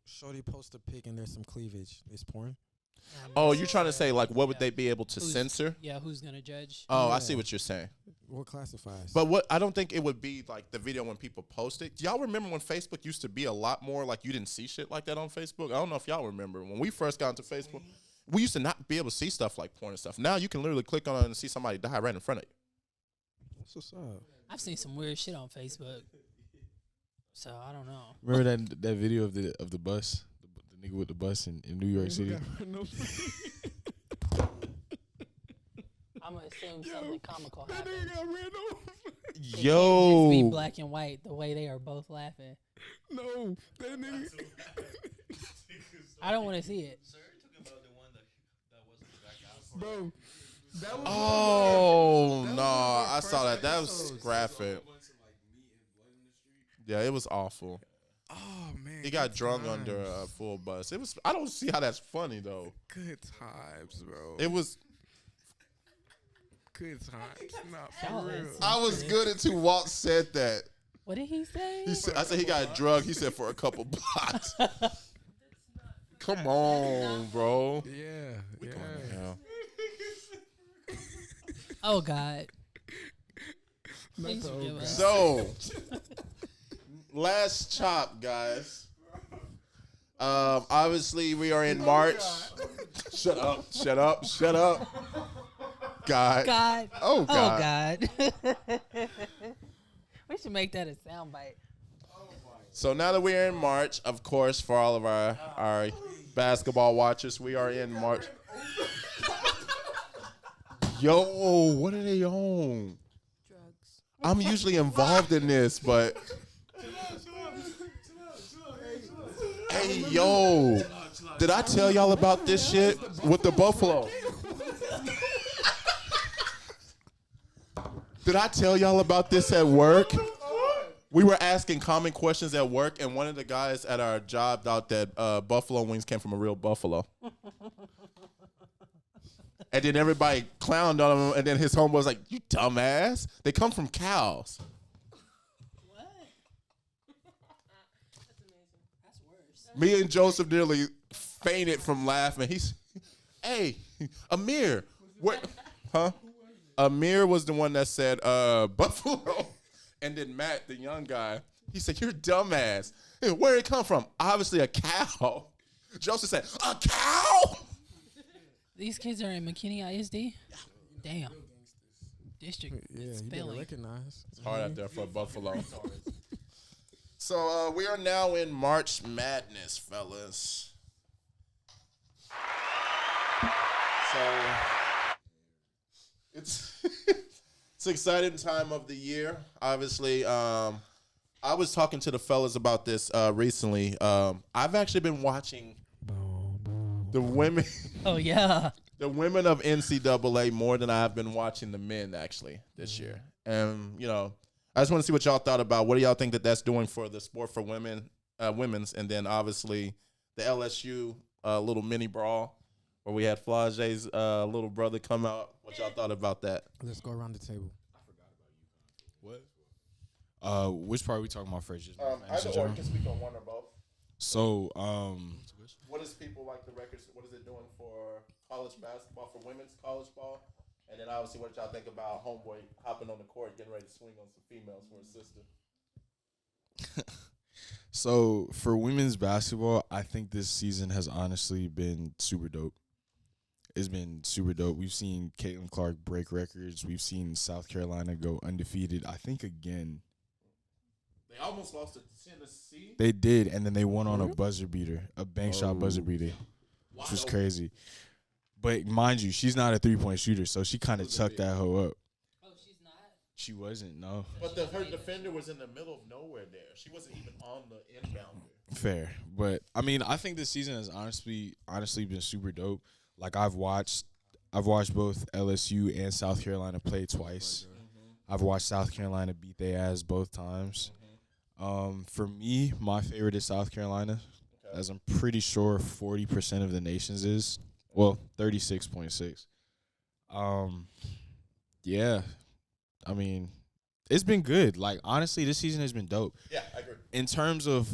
Shorty post a pic and there's some cleavage. It's porn. Oh, you're trying to say like what would Yeah. they be able to Who's- censor? Yeah, who's gonna judge? Oh, I Yeah. see what you're saying. What classifies? But what I don't think it would be like the video when people post it. Do y'all remember when Facebook used to be a lot more like you didn't see shit like that on Facebook? I don't know if y'all remember when we first got into Facebook. We used to not be able to see stuff like porn and stuff. Now you can literally click on it and see somebody die right in front of you. What's up? I've seen some weird shit on Facebook. So I don't know. Remember that video of the bus, the nigga with the bus in New York City? I'm gonna assume something comical happened. Yo, Be black and white the way they are both laughing. No, that nigga. I don't want to see it. Bro, that was oh That was no, one of our I saw that. first That was episodes. graphic. Yeah, it was awful. Oh man, He got good drunk times. under a full bus. It was. I don't see how that's funny though. Good times, bro. It was. Good times. Not Y'all for real. is- I was good until Walt said that. What did he say? He said, I said he got drugged. He said for a couple blocks. Come on, bro. Yeah, yeah. Yeah. Oh God. Not Please the forgive old us. guy. So, last chop, guys. Obviously, we are in March. Shut up! Shut up! Shut up! God. God. Oh God. Oh God. We should make that a soundbite. So now that we're in March, of course, for all of our basketball watchers, we are in March. Yo, what are they on? Drugs. I'm usually involved in this, but hey, yo, did I tell y'all about this shit with the Buffalo? Did I tell y'all about this at work? We were asking common questions at work, and one of the guys at our job thought that buffalo wings came from a real buffalo. And then everybody clowned on him, and then his homeboy was like, "You dumbass! They come from cows." What? That's amazing. That's worse. Me and Joseph nearly fainted from laughing. He's, hey, Amir, what? Huh? Amir was the one that said buffalo, and then Matt, the young guy, he said, "You're a dumbass. Hey, where did it come from? Obviously a cow." Joseph said, "A cow?" These kids are in McKinney ISD. Damn. District Yeah, you better spelling. recognize. It's hard out there for a buffalo. So we are now in March Madness, fellas. So it's it's an exciting time of the year. Obviously, I was talking to the fellas about this recently. I've actually been watching the women. Oh yeah. The women of NCAA more than I've been watching the men actually this year. And, you know, I just want to see what y'all thought about. What do y'all think that that's doing for the sport for women, women's, and then obviously the LSU little mini brawl where we had Flau'ja's little brother come out. What y'all thought about that? Let's go around the table. What? Which part are we talking about first? Just Either or, you can speak on one or both. So, what does people like the records? What is it doing for college basketball, for women's college ball? And then obviously, what y'all think about homeboy hopping on the court, getting ready to swing on some females for his sister? So for women's basketball, I think this season has honestly been super dope. It's been super dope. We've seen Caitlin Clark break records. We've seen South Carolina go undefeated, I think, again. They almost lost to Tennessee. They did, and then they won on a buzzer beater, a bank shot buzzer beater, which was crazy. But mind you, she's not a three-point shooter, so she kind of chucked that hoe up. Oh, she's not? She wasn't, no. But her defender was in the middle of nowhere there. She wasn't even on the inbounder. Fair. But, I mean, I think this season has honestly been super dope. Like, I've watched both LSU and South Carolina play twice. I've watched South Carolina beat their ass both times. For me, my favorite is South Carolina, as I'm pretty sure 40% of the nation's is. Well, 36.6. Yeah. I mean, it's been good. Like, honestly, this season has been dope. Yeah, I agree. In terms of,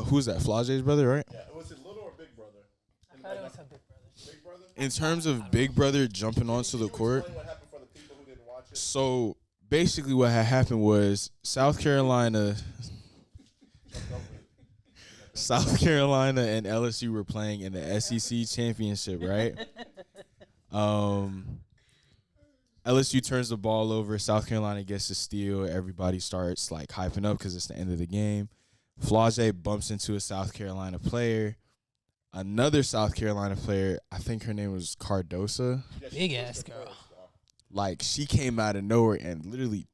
who's that? Flau'ja's brother, right? Yeah, was it little or big brother? I thought it was her big brother. Big brother? In terms of big brother jumping onto the court. What happened for the people who didn't watch it? So, basically what had happened was South Carolina and LSU were playing in the SEC championship, right? LSU turns the ball over. South Carolina gets the steal. Everybody starts like hyping up because it's the end of the game. Flau'ja bumps into a South Carolina player. Another South Carolina player, I think her name was Cardosa. Big ass girl. Like, she came out of nowhere and literally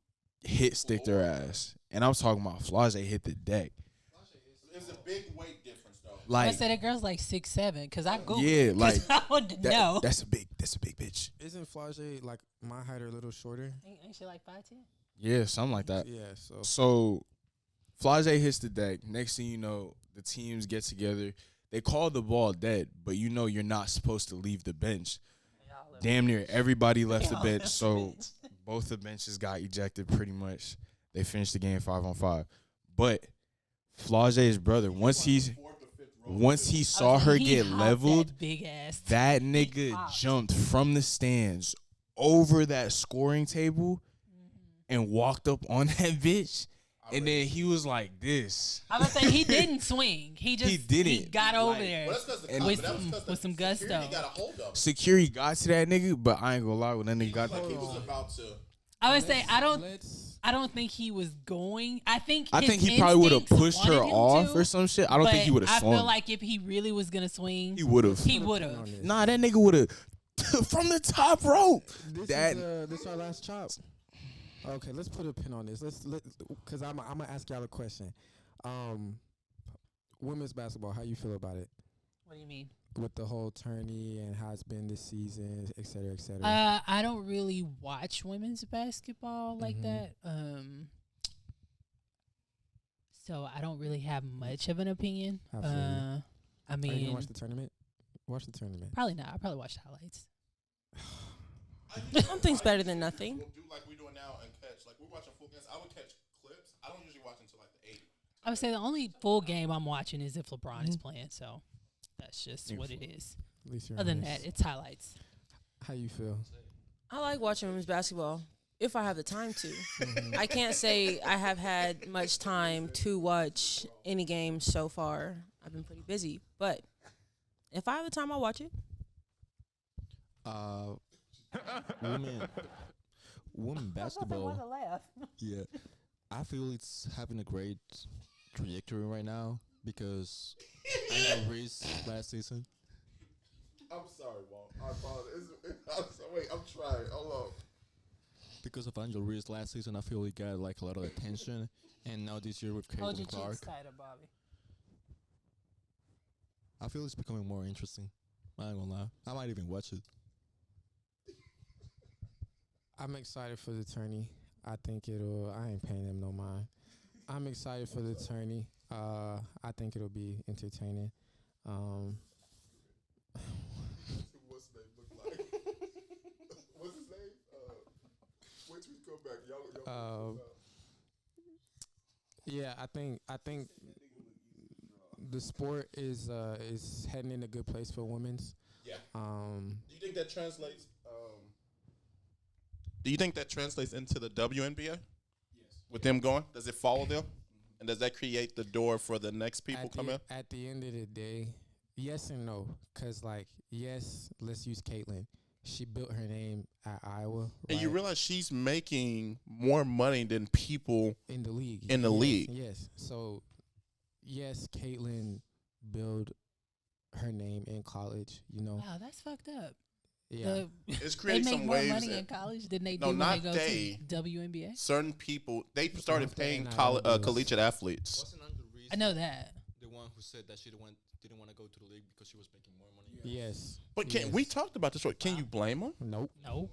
sticked her ass. And I'm talking about Flau'ja hit the deck. It's a big weight difference, though. Like, I said that girl's like 6'7", because I googled. Yeah, like I wanted to know. That's a big bitch. Isn't Flau'ja like my height or a little shorter? Ain't she like 5'10"? Yeah, something like that. Yeah, So Flau'ja hits the deck. Next thing you know, the teams get together. They call the ball dead, but you know you're not supposed to leave the bench. Damn near everybody left the bench, so both the benches got ejected pretty much. They finished the game 5-on-5. But Flau'ja's brother, once he saw her get leveled, that nigga jumped from the stands over that scoring table and walked up on that bitch. And then he was like this. I was saying he didn't swing. He got over there with some gusto. Security got to that nigga, but I ain't gonna lie, when that nigga got he was about to. I would say I don't think he was going. I think he probably would have pushed her off or some shit. I don't think he would have swung. I feel like if he really was gonna swing, he would have. Nah, that nigga would have from the top rope. This is our last chop. Okay, let's put a pin on this. Cause I'm gonna ask y'all a question. Women's basketball, how you feel about it? What do you mean? With the whole tourney and how it's been this season, et cetera, et cetera. I don't really watch women's basketball like that. So I don't really have much of an opinion. I mean, are you gonna watch the tournament? Watch the tournament. Probably not. I'll probably watch the highlights. Something's better than nothing. We'll do like we're doing now and catch. Like, we're watching full games. I would catch clips. I don't usually watch until like the 80. I would say the only full game I'm watching is if LeBron is playing. So that's just what it is. At least Other than that, it's highlights. How you feel? I like watching women's basketball if I have the time to. I can't say I have had much time to watch any games so far. I've been pretty busy, but if I have the time, I'll watch it. Women basketball. Yeah, I feel it's having a great trajectory right now because Angel Reese last season. I'm sorry, Walt. I apologize. Wait, I'm trying. Hold on. Because of Angel Reese last season, I feel he got like a lot of attention, and now this year with Caitlin Clark, Bobby. I feel it's becoming more interesting. I ain't gonna lie. I might even watch it. I'm excited for the tourney. I think I ain't paying them no mind. I'm excited for the tourney. I think it'll be entertaining. Yeah, I think the sport is heading in a good place for women's. Yeah. Do you think that translates? Do you think that translates into the WNBA? Yes. With them going, does it follow them, and does that create the door for the next people coming? At the end of the day, yes and no. Cause like yes, let's use Caitlyn. She built her name at Iowa, and you realize she's making more money than people in the league. Yes. So yes, Caitlyn built her name in college. You know. Wow, that's fucked up. Yeah, it's creating they make some more waves money in college than they do when not they go they. to WNBA. Certain people they started paying NIL collegiate athletes. Wasn't under reason I know that. the one who said that she didn't want to go to the league because she was making more money. Yes. But we talked about this. Can you blame them? Nope. No.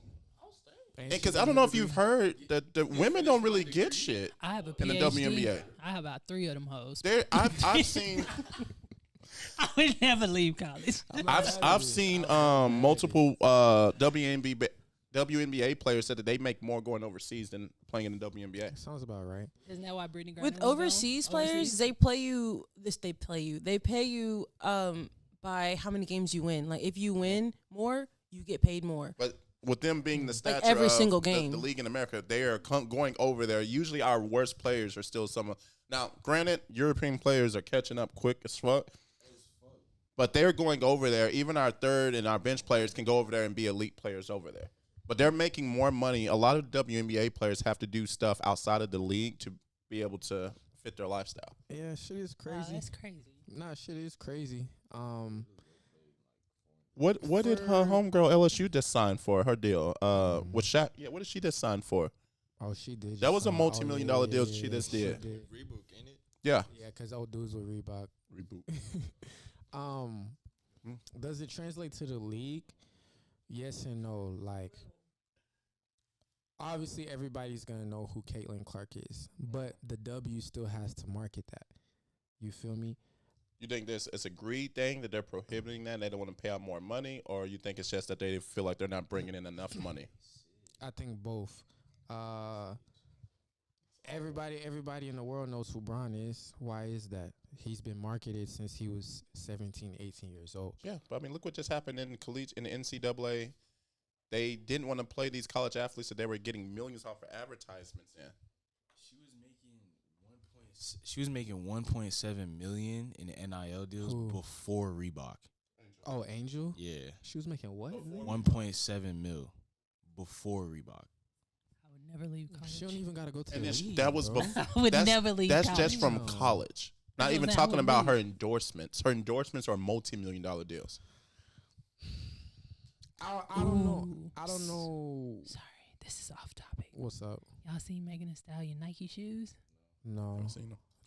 Because I don't know if you've heard that the women don't really get shit I have a PhD. in the WNBA. I have about 3 of them hoes. I've seen. I would never leave college. I've seen multiple WNBA players said that they make more going overseas than playing in the WNBA. Sounds about right. Isn't that why Brittany Griner With was overseas going? players, they pay you. They pay you by how many games you win. Like if you win more, you get paid more. But with them being the stature every of single game. The league in America, they are going over there. Usually our worst players are still some of. Now, granted, European players are catching up quick as fuck. But they're going over there. Even our third and our bench players can go over there and be elite players over there. But they're making more money. A lot of WNBA players have to do stuff outside of the league to be able to fit their lifestyle. Yeah, shit is crazy. Wow, that's crazy. Nah, shit is crazy. What did her homegirl LSU just sign for her deal? With Shaq? Yeah, what did she just sign for? Oh, she did. That was a multi-million-dollar deal she just did. Reebok, ain't it? Yeah. Yeah, because old dudes with Reebok. Does it translate to the league? Yes and no. Like, obviously everybody's gonna know who Caitlin Clark is, but the W still has to market that. You feel me? You think it's a greed thing that they're prohibiting that and they don't want to pay out more money, or you think it's just that they feel like they're not bringing in enough money? I think both. Everybody in the world knows who Bron is. Why is that? He's been marketed since he was 17, 18 years old. Yeah, but I mean, look what just happened in the NCAA. They didn't want to play these college athletes, so they were getting millions off of advertisements in. She was making 1.7 million in NIL deals before Reebok. Oh, Angel? Yeah. She was making what? 1.7 mil before Reebok. I would never leave college. She don't even got to go to And the then league, that was bro. before. I would never leave That's college. just from college. Not even talking about her endorsements. Her endorsements are multi-million-dollar deals. I don't know. I don't know. Sorry, this is off topic. What's up? Y'all seen Megan Thee Stallion Nike shoes? No.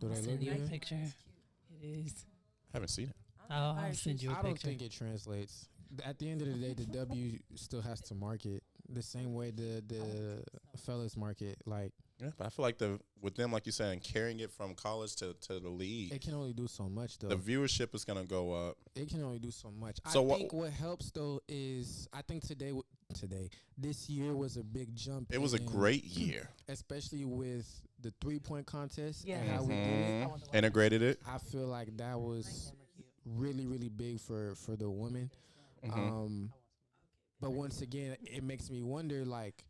Do they I'll look send you a good? picture. It is. Haven't seen it. Oh, I'll send you a I don't picture. think it translates. At the end of the day, the W still has to market the same way the fellas market. Like, Yeah, but I feel like with them, like you said, carrying it from college to the league, it can only do so much, though. the viewership is gonna go up. It can only do so much. So I think what helps, though, is I think this year was a big jump. It was a great year. Especially with the 3-point contest Yeah. and how we did it. Integrated it. I feel like that was really, really big for the women. But once again, it makes me wonder, like,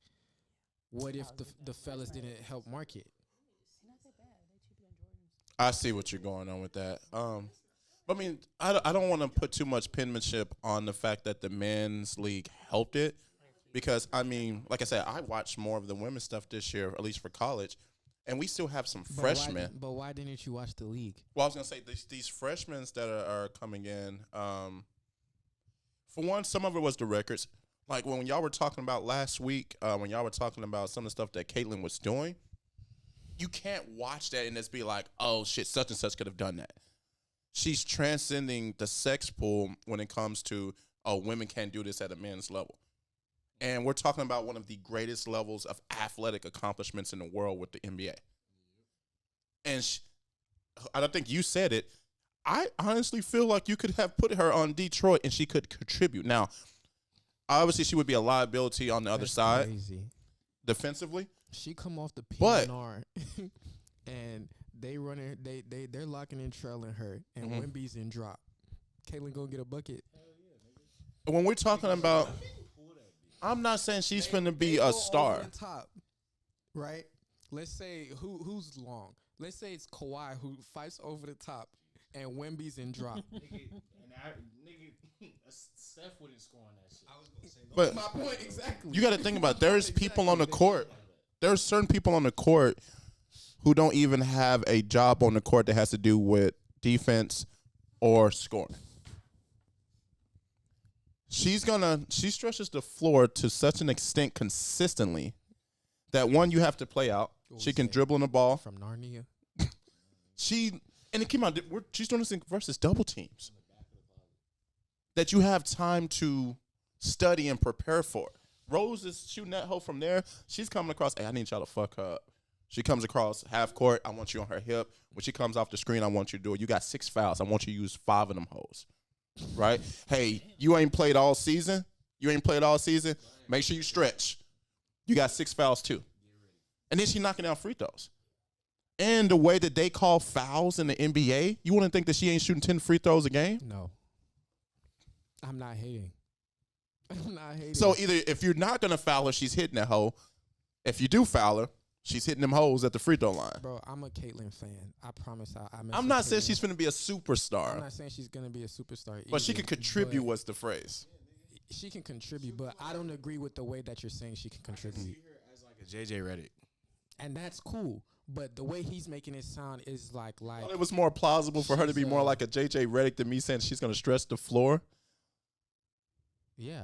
what if the fellas didn't help market? I see what you're going on with that. But I mean, I don't want to put too much penmanship on the fact that the men's league helped it, because I mean, like I said, I watched more of the women's stuff this year, at least for college, and we still have some freshmen. But why didn't you watch the league? Well, I was gonna say these freshmen that are coming in. For one, some of it was the records. Like when y'all were talking about last week, when y'all were talking about some of the stuff that Caitlyn was doing, you can't watch that and just be like, oh shit, such and such could have done that. She's transcending the sex pool when it comes to, oh, women can't do this at a men's level. And we're talking about one of the greatest levels of athletic accomplishments in the world with the NBA. And I don't think you said it. I honestly feel like you could have put her on Detroit and she could contribute. Now, obviously, she would be a liability on the other side defensively. She come off the But- PNR, and they're locking and trailing her, and Wemby's in drop. Caitlyn gonna get a bucket. When we're talking about, I'm not saying she's finna be They a go star. over the top, right? Let's say who's long. Let's say it's Kawhi who fights over the top, and Wemby's in drop. Steph wouldn't score on that shit. I was gonna say But My point exactly. you got to think about it. There's people on the court. There's certain people on the court who don't even have a job on the court that has to do with defense or scoring. She stretches the floor to such an extent consistently that one, you have to play out. She can dribble in the ball. From Narnia. And it came out. She's doing this versus double teams that you have time to study and prepare for. Rose is shooting that hoe from there. She's coming across. Hey, I need y'all to fuck her up. She comes across half court. I want you on her hip. When she comes off the screen, I want you to do it. You got 6 fouls. I want you to use 5 of them hoes. Right? Hey, you ain't played all season. Make sure you stretch. You got 6 fouls too. And then she knocking down free throws. And the way that they call fouls in the NBA, you wouldn't think that she ain't shooting 10 free throws a game? No. I'm not hating. So either if you're not going to foul her, she's hitting that hoe. If you do foul her, she's hitting them hoes at the free throw line. Bro, I'm a Caitlyn fan. I promise. I'm not saying she's going to be a superstar. I'm not saying she's going to be a superstar But she either, can contribute, was the phrase. She can contribute, but I don't agree with the way that you're saying she can contribute. I see her as like a JJ Redick. And that's cool. But the way he's making it sound is like It was more plausible for her to be more like a JJ Redick than me saying she's going to stretch the floor. Yeah.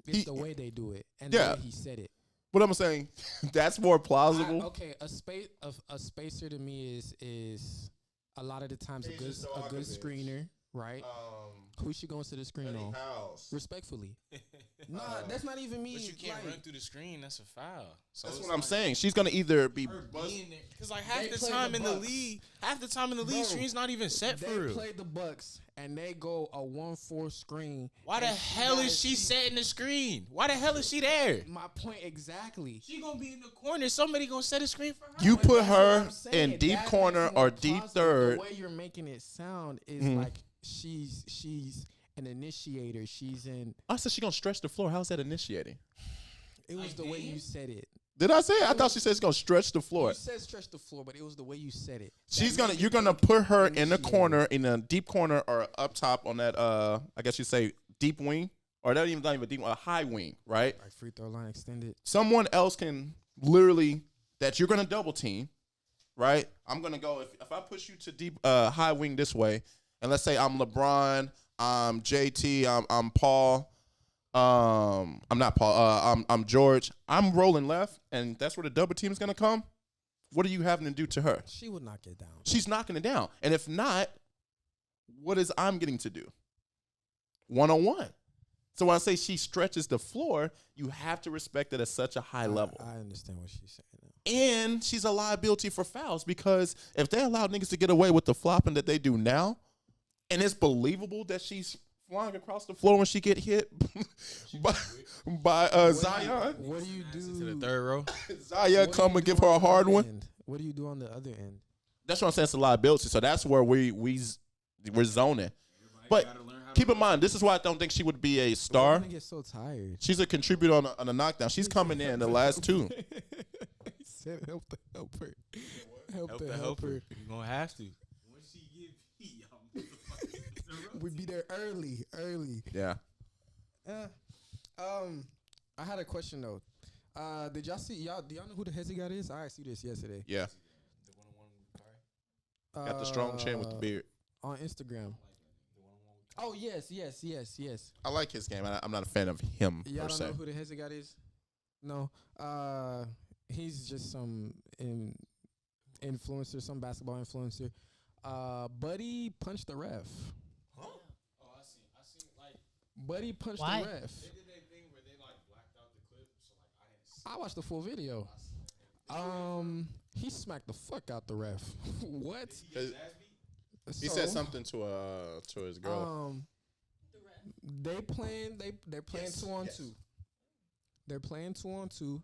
It's the way they do it and Yeah. the way he said it. What I'm saying, that's more plausible. Okay, a spacer to me is a lot of the times a good screener, right? Who's she going to the screen on? Respectfully. Nah, that's not even me. But you can't run through the screen. That's a foul. So That's what I'm saying. She's going to either be because like half the time in the league, screen's not even set for real. They play the Bucks and they go a 1-4 screen. Why the hell is she setting the screen? Why the hell is she there? My point exactly. She gonna be in the corner. Somebody gonna set a screen for her. You put her in deep corner or deep third. The way you're making it sound is like she's an initiator. She's in. I said she gonna stretch the floor. How's that initiating? It was the way you said it. Did I say it? I thought she said it's gonna stretch the floor. You said stretch the floor, but it was the way you said it. You're gonna put her in the corner, in a deep corner, or up top on that. I guess you say deep wing, or not even deep, a high wing, right? Like free throw line extended. Someone else can literally that you're gonna double team, right? I'm gonna go if I push you to deep high wing this way, and let's say I'm LeBron, I'm JT, I'm Paul. I'm not Paul. I'm George. I'm rolling left, and that's where the double team is gonna come. What are you having to do to her? She would knock it down. She's knocking it down, and if not, what is I'm getting to do? 1-on-1. So when I say she stretches the floor, you have to respect it at such a high level. I understand what she's saying now. And she's a liability for fouls because if they allow niggas to get away with the flopping that they do now, and it's believable that she's flying across the floor when she get hit by Zion. What do you do to the third row? Zion come and give her a hard one. What do you do on the other end? That's what I'm saying. It's a liability. So that's where we're zoning. But keep in mind, this is why I don't think she would be a star. I'm gonna get so tired. She's a contributor on a knockdown. She's coming in the last two. He said, "Help the helper, Help the helper. You're gonna have to. We be there early. Yeah. I had a question though. Did y'all see do y'all know who the Hezi guy is? I see this yesterday. Yeah. Got the strong chin with the beard. On Instagram. Oh yes. I like his game. I'm not a fan of him Y'all per don't se. know who the Hezi guy is? No. He's just some influencer, some basketball influencer. Buddy punched the ref. Huh? Oh, I see. Like, Buddy punched Why? the ref. they did that thing where they like blacked out the clip, so like I didn't see. I watched the full video. He smacked the fuck out the ref. What? He said something to his girl. They're playing 2-on-2. They're playing 2-on-2,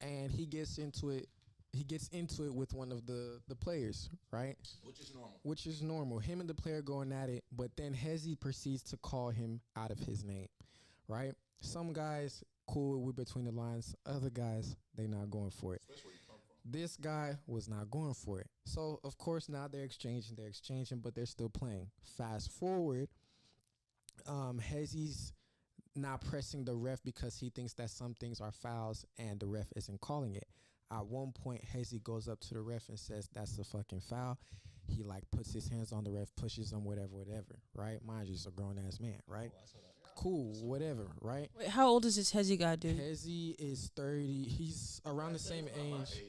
and he gets into it. He gets into it with one of the players, right? Which is normal. Him and the player going at it, but then Hezi proceeds to call him out of his name, right? Some guys cool with between the lines. Other guys, they not going for it. This guy was not going for it. So, of course, now they're exchanging, but they're still playing. Fast forward, Hezi's not pressing the ref because he thinks that some things are fouls and the ref isn't calling it. At one point, Hezi goes up to the ref and says, that's a fucking foul. He, like, puts his hands on the ref, pushes him, whatever, right? Mind you, he's a grown-ass man, right? Cool, whatever, right? Wait, how old is this Hezi guy, dude? Hezi is 30. He's around the same age.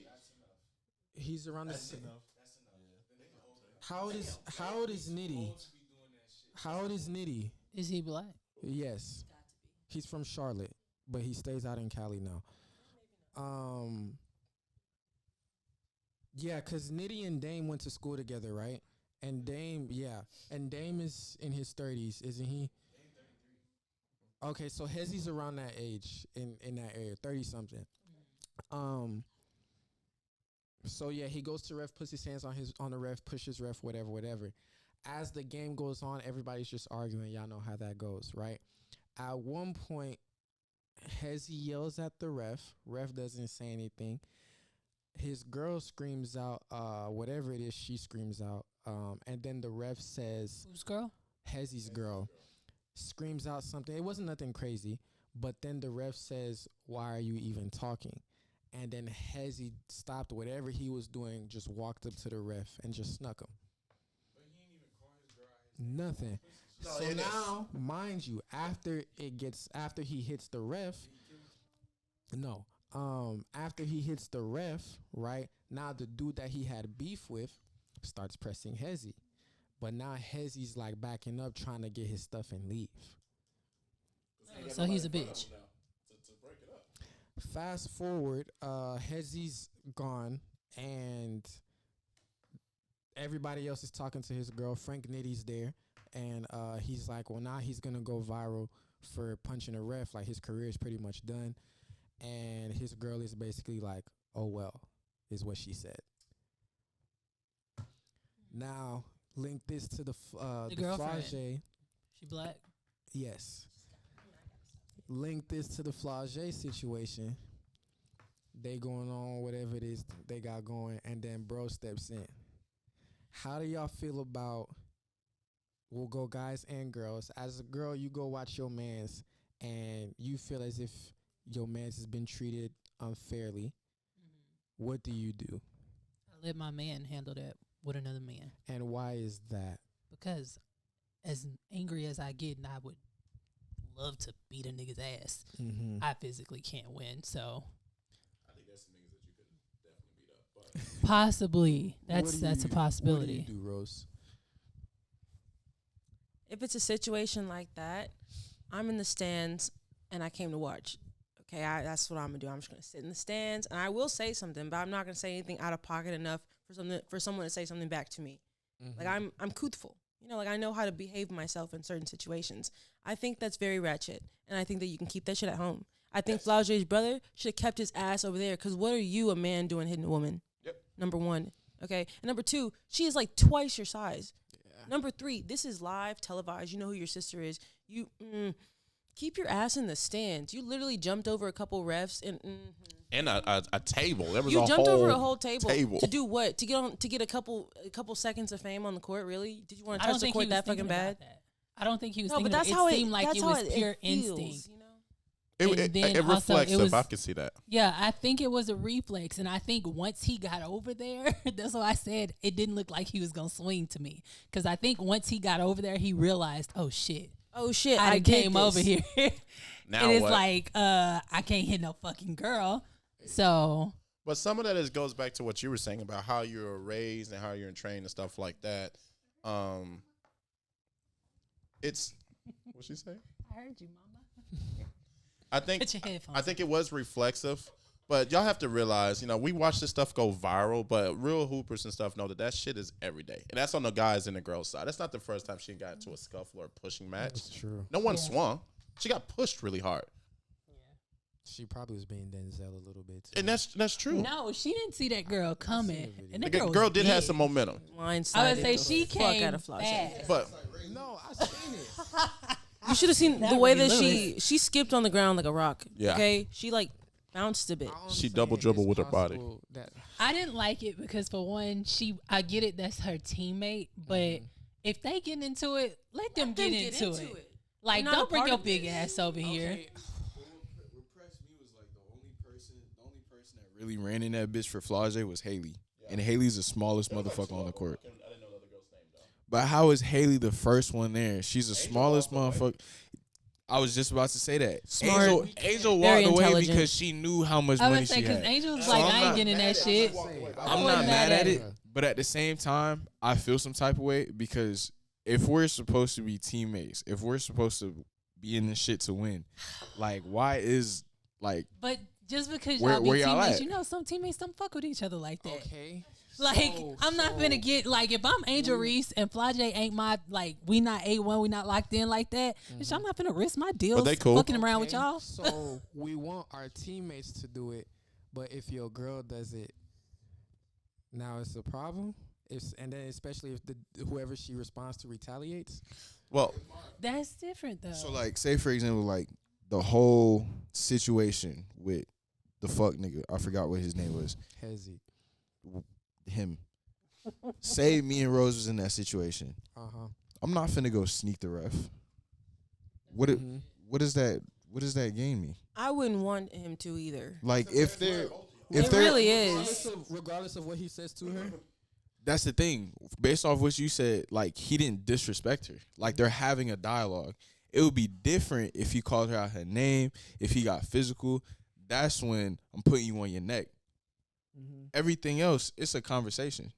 He's around the same. How old is Nitty? How old is Nitty? Is he black? Yes. He's from Charlotte, but he stays out in Cali now. Yeah, because Nitty and Dame went to school together, right? And Dame is in his 30s, isn't he? Okay, so Hezi's around that age in that area, 30-something. So yeah, he goes to ref, puts his hands on the ref, pushes ref, whatever. As the game goes on, everybody's just arguing. Y'all know how that goes, right? At one point, Hezi yells at the ref. Ref doesn't say anything. His girl screams out, whatever it is, she screams out. And then the ref says, whose girl? Hezi's girl. Screams out something. It wasn't nothing crazy, but then the ref says, why are you even talking? And then Hezi stopped whatever he was doing, just walked up to the ref and just snuck him. But he ain't even call his girl. Nothing. So now, mind you, after he hits the ref, after he hits the ref, right, now the dude that he had beef with starts pressing Hezi. But now Hezi's like backing up, trying to get his stuff and leave. So he's a bitch. Fast forward, Hezi's gone, and everybody else is talking to his girl. Frank Nitty's there, and he's like, well, now he's going to go viral for punching a ref. Like, his career is pretty much done. And his girl is basically like, oh, well, is what she said. Now, link this to the girlfriend. Flau'ja. She black? Yes. Link this to the Flau'ja situation. They going on whatever it is they got going, and then bro steps in. How do y'all feel about, we'll go guys and girls. As a girl, you go watch your mans, and you feel as if your mans has been treated unfairly. What do you do? I let my man handle that with another man. And why is that? Because as angry as I get, and I would love to beat a nigga's ass, I physically can't win. So I think that's some niggas that you could definitely beat up. But possibly that's a possibility. What do you do, Rose? If it's a situation like that, I'm in the stands and I came to watch. Okay, that's what I'm gonna do. I'm just gonna sit in the stands, and I will say something, but I'm not gonna say anything out of pocket enough for someone to say something back to me. Like I'm truthful. You know, like I know how to behave myself in certain situations. I think that's very ratchet, and I think that you can keep that shit at home. I think Flau'ja's brother should have kept his ass over there, because what are you, a man, doing hitting a woman? Yep. Number one, okay? And number two, she is like twice your size. Yeah. Number three, this is live, televised. You know who your sister is. You keep your ass in the stands. You literally jumped over a couple refs and a table. There was you a jumped whole over a whole table to do what? To get a couple seconds of fame on the court. Really? Did you want to touch the court that fucking bad? I don't think he was no, thinking but that's it. How it seemed like it was pure feels, instinct. You know? It reflexive. I can see that. Yeah, I think it was a reflex, and I think once he got over there, that's why I said it didn't look like he was gonna swing to me, because I think once he got over there, he realized, oh shit, I came over here, now and it's what? like, I can't hit no fucking girl. So, but some of that goes back to what you were saying about how you were raised and how you're trained and stuff like that. It's what she say? I heard you, mama. I think Put your headphones I think it was reflexive, but y'all have to realize, we watch this stuff go viral, but real hoopers and stuff know that shit is every day, and that's on the guys and the girls side. That's not the first time she got into a scuffle or a pushing match. That's true. No one swung; she got pushed really hard. She probably was being Denzel a little bit. Too. And that's true. No, she didn't see that girl coming. And that The girl, girl did have big. some momentum. I would say she came out of Flau'ja. But No, I seen it. You should have seen That the way would that be she skipped on the ground like a rock. Yeah. Okay, she like bounced a bit. she double dribbled with her body. I didn't like it because for one, I get it, that's her teammate, but if they get into it, let them get into it. Like, They're not don't a bring part your of big this. ass over here. What impressed me was like the only person that really ran in that bitch for Flau'ja was Haley, and Haley's the smallest motherfucker on the court. I didn't know the other girl's name though. But how is Haley the first one there? She's the smallest motherfucker. I was just about to say that. Smart. Angel Very walked away intelligent. because she knew how much I money would say she because had. Angel was So like, I'm I ain't not getting that shit. I'm not mad at it, but at the same time, I feel some type of way because if we're supposed to be teammates, if we're supposed to be in this shit to win, like why is like? But just because Where- y'all be where y'all teammates, at? you know some teammates don't fuck with each other like that. Okay. Like, I'm not finna get, like, if I'm Angel Reese and Flau'ja ain't my, like, we not A1, we not locked in like that, bitch, I'm not finna risk my deals they cool. fucking around with y'all. So we want our teammates to do it, but if your girl does it, now it's a problem. And then especially if whoever she responds to retaliates. Well, That's different, though. So like, say for example, like the whole situation with the fuck nigga, I forgot what his name was. Hezi. Him. Say me and Rose was in that situation. I'm not finna go sneak the ref. What does that gain me? I wouldn't want him to either. Like if they're It really is. Regardless of what he says to her. That's the thing. Based off what you said, like he didn't disrespect her. Like they're having a dialogue. It would be different if he called her out her name, if he got physical. That's when I'm putting you on your neck. Everything else, it's a conversation.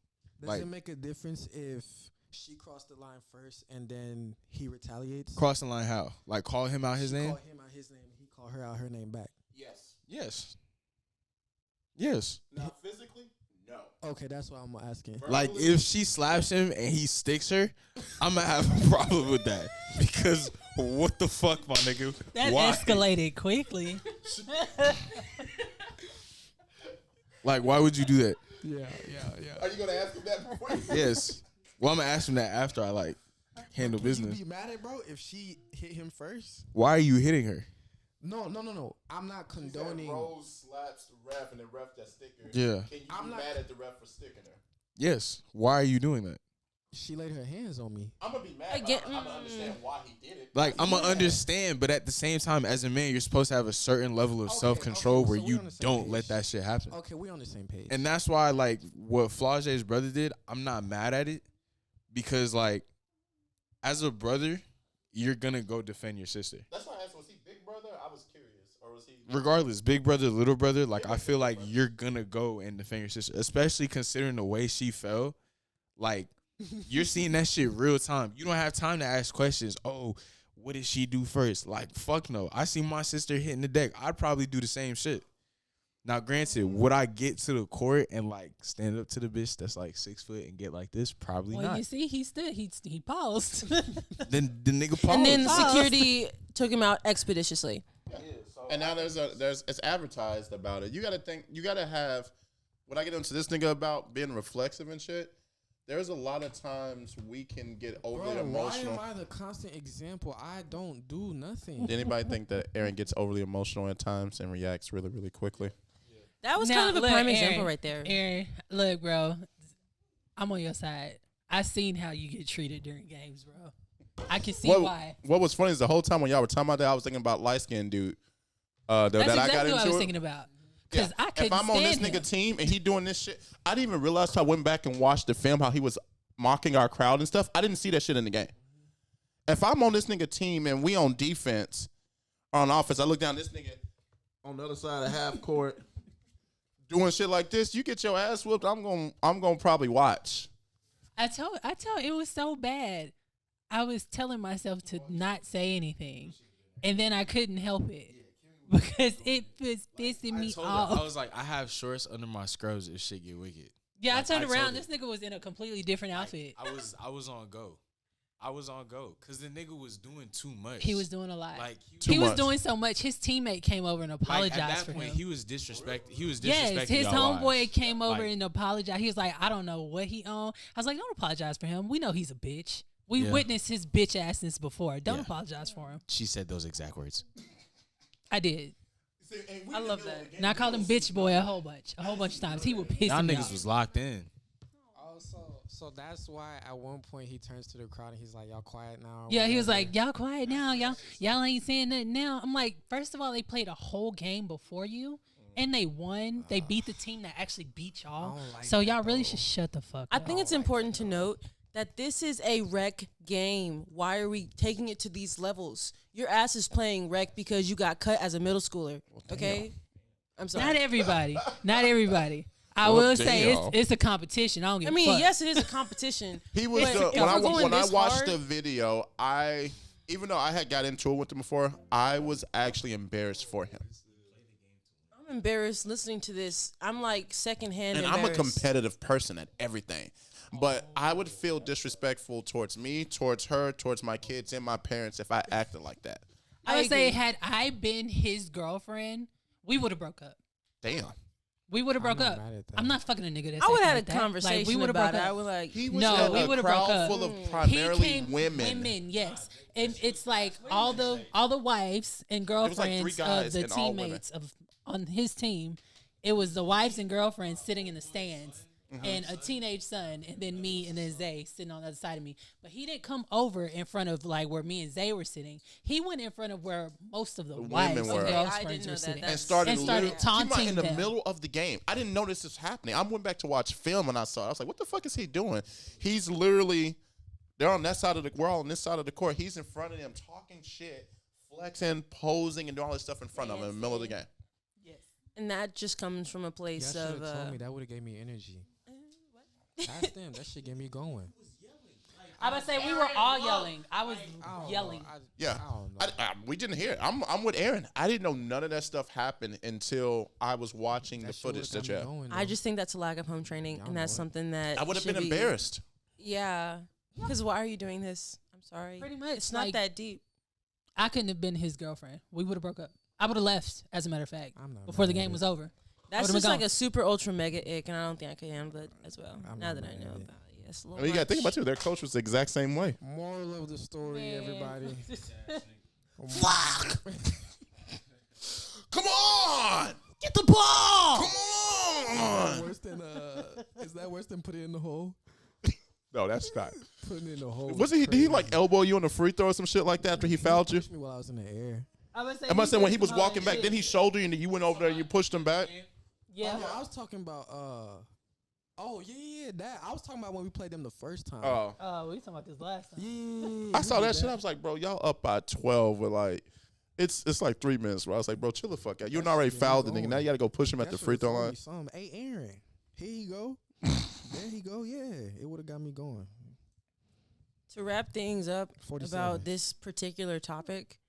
Does it make a difference if she crossed the line first and then he retaliates? Crossing line how? Like call him out his name? Call him out his name. He called her out her name back. Yes. Yes. now physically, no. Okay, that's what I'm asking. Like if she slaps him and he sticks her, I'm gonna have a problem with that because what the fuck, my nigga? That Why? escalated quickly. Like, why would you do that? Yeah. Are you gonna ask him that before? Yes. Well, I'm gonna ask him that after I like handle Would business. you be mad at bro if she hit him first? Why are you hitting her? No. I'm not condoning. Rose slaps the ref and the ref that stick her. Yeah. Can you I'm be not- mad at the ref for sticking her? Yes. Why are you doing that? She laid her hands on me. I'm gonna be mad. Again, I'm gonna understand why he did it. Like, I'm gonna understand, but at the same time, as a man, you're supposed to have a certain level of self-control where so we you on the same don't page. let that shit happen. Okay, we're on the same page. And that's why, like, what Flau'ja's brother did, I'm not mad at it because, like, as a brother, you're gonna go defend your sister. That's why I asked, was he big brother? I was curious. Or was he Regardless, big brother, little brother, like, I feel like you're gonna go and defend your sister, especially considering the way she fell. Like, you're seeing that shit real time. You don't have time to ask questions. Oh, what did she do first? Like, fuck no. I see my sister hitting the deck. I'd probably do the same shit. Now, granted, would I get to the court and, like, stand up to the bitch that's, like, 6 foot and get like this? Probably Well, not. you see, he paused. Then the nigga paused. And then security took him out expeditiously. And now there's it's advertised about it. You gotta think. You gotta have. When I get into this nigga about being reflexive and shit, there's a lot of times we can get overly Bro, emotional. why am I the constant example? I don't do nothing. Did anybody think that Aaron gets overly emotional at times and reacts really, really quickly? That was Now, kind of a look, prime Aaron, example right there. Aaron, look, bro, I'm on your side. I seen how you get treated during games, bro. I can see why. What was funny is the whole time when y'all were talking about that, I was thinking about light skinned dude. That's that exactly I got into what I was it. thinking about. Because I couldn't If I'm on this stand nigga him. team and he doing this shit, I didn't even realize till I went back and watched the film how he was mocking our crowd and stuff. I didn't see that shit in the game. If I'm on this nigga team and we on defense or on offense, I look down this nigga on the other side of half court doing shit like this, you get your ass whooped, I'm gonna probably watch. I told it was so bad. I was telling myself to not say anything, and then I couldn't help it because it was pissing me off. I was like, I have shorts under my scrubs if shit get wicked. Yeah, Like, I turned I around. told This nigga was in a completely different outfit. I was on go. I was on go because the nigga was doing too much. He was doing a lot. Like he was doing so much. His teammate came over and apologized at that for point, him. He was disrespecting. Yes, his homeboy lives. came over Like, and apologized. He was like, I don't know what he owned. I was like, don't apologize for him. We know he's a bitch. We witnessed his bitch assness before. Don't apologize for him. She said those exact words. I did. I love that. And I called him bitch boy a whole bunch of times. He would piss Y'all me niggas off. was locked in. So that's why at one point he turns to the crowd and he's like, "Y'all quiet now." Yeah, he was like, y'all quiet now. Y'all ain't saying nothing now. I'm like, first of all, they played a whole game before you. And they won. They beat the team that actually beat y'all. So y'all really should shut the fuck up. I think it's important to note that this is a rec game. Why are we taking it to these levels? Your ass is playing rec because you got cut as a middle schooler. Okay? I'm sorry. Not everybody. Not everybody. I will say it's a competition. I don't give a fuck. Yes, it is a competition. He was when I watched the video, even though I had got into it with him before, I was actually embarrassed for him. I'm embarrassed listening to this. I'm like secondhand and embarrassed. I'm a competitive person at everything. But I would feel disrespectful towards me, towards her, towards my kids and my parents if I acted like that. I would say had I been his girlfriend, we would have broke up. Damn. We would have broke up. I'm not fucking a nigga that's I would have acting had a like that. conversation Like, we would have about broke it. up. I would like. He was no, in we a would have broke crowd up. full of primarily women. Women, yes. And it's like all the wives and girlfriends of the teammates on his team. It was the wives and girlfriends sitting in the stands. And a teenage son, and then me, and then Zay sitting on the other side of me. But he didn't come over in front of like where me and Zay were sitting. He went in front of where most of the wives and girlfriends were sitting, and started taunting in the them. middle of the game. I didn't know this was happening. I went back to watch film and I saw it. I was like, "What the fuck is he doing?" He's literally they're on that side of the we're all on this side of the court. He's in front of them talking shit, flexing, posing, and doing all this stuff in front of them in the middle of the game. Yes, and that just comes from a place Y'all of. should have told me. That would have gave me energy. Ask them. That shit get me going. I would say we were all yelling. I was yelling. We didn't hear it. I'm with Aaron. I didn't know none of that stuff happened until I was watching the footage that you had. I just think that's a lack of home training, and that's something that I would have been embarrassed. Yeah, because why are you doing this? I'm sorry. Pretty much. It's not that deep. I couldn't have been his girlfriend. We would have broke up. I would have left, as a matter of fact, before the game was over. That's just like a super ultra mega ick, and I don't think I could handle it as well. Now that I know about it, yes. I mean, you got to think about it too. Their coach was the exact same way. Moral of the story, everybody. Fuck! Come on! Get the ball! Come on! Is that worse than put it in the hole? No, that's not. Putting it in the hole. Wasn't he? Did he like elbow you on the free throw or some shit like that after he fouled you? Pushed me while I was in the air. I must say when he was walking back, then he shouldered you and you went over there and you pushed him back. Yeah, I was talking about. That I was talking about when we played them the first time. Oh, we talking about this last time. Yeah, I saw that shit. I was like, bro, y'all up by 12 with like, it's like 3 minutes, bro. I was like, bro, chill the fuck out. You already fouled the nigga. Now you got to go push him at the free throw line. Hey, Aaron, here you go. There you go. Yeah, it would have got me going. To wrap things up 47. about this particular topic,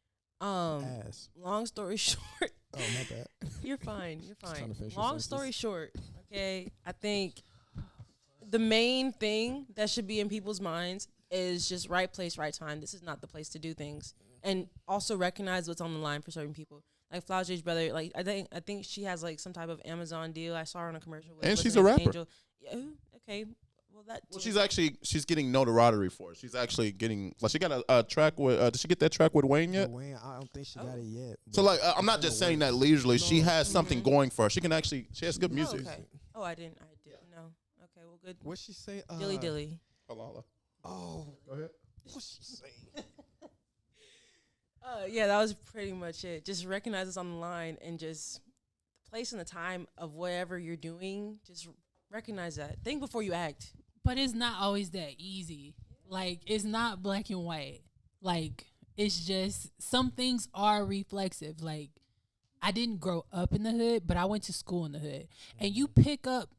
long story short. Oh, my bad. You're fine. You're Just trying to fine. finish your Long sentences. story short, okay, I think the main thing that should be in people's minds is just right place, right time. This is not the place to do things. And also recognize what's on the line for certain people. Like Flau'ja's brother, like I think she has like some type of Amazon deal. I saw her on a commercial. And she's a rapper. Angel. Yeah, okay. Well, she's getting notoriety for it. She's actually getting like she got a track with. Did she get that track with Wayne yet? Wayne, I don't think she got it yet. So like, I'm not just saying that leisurely. She has something going for her. She has good music. Okay. Oh, I didn't know. Okay, well, good. What'd she say? Dilly dilly. Halala. Oh, go ahead. What'd she say? Yeah, that was pretty much it. Just recognize it's on the line and just the place and the time of whatever you're doing. Just recognize that. Think before you act. But it's not always that easy. Like, it's not black and white. Like, it's just some things are reflexive. Like, I didn't grow up in the hood, but I went to school in the hood. And you pick up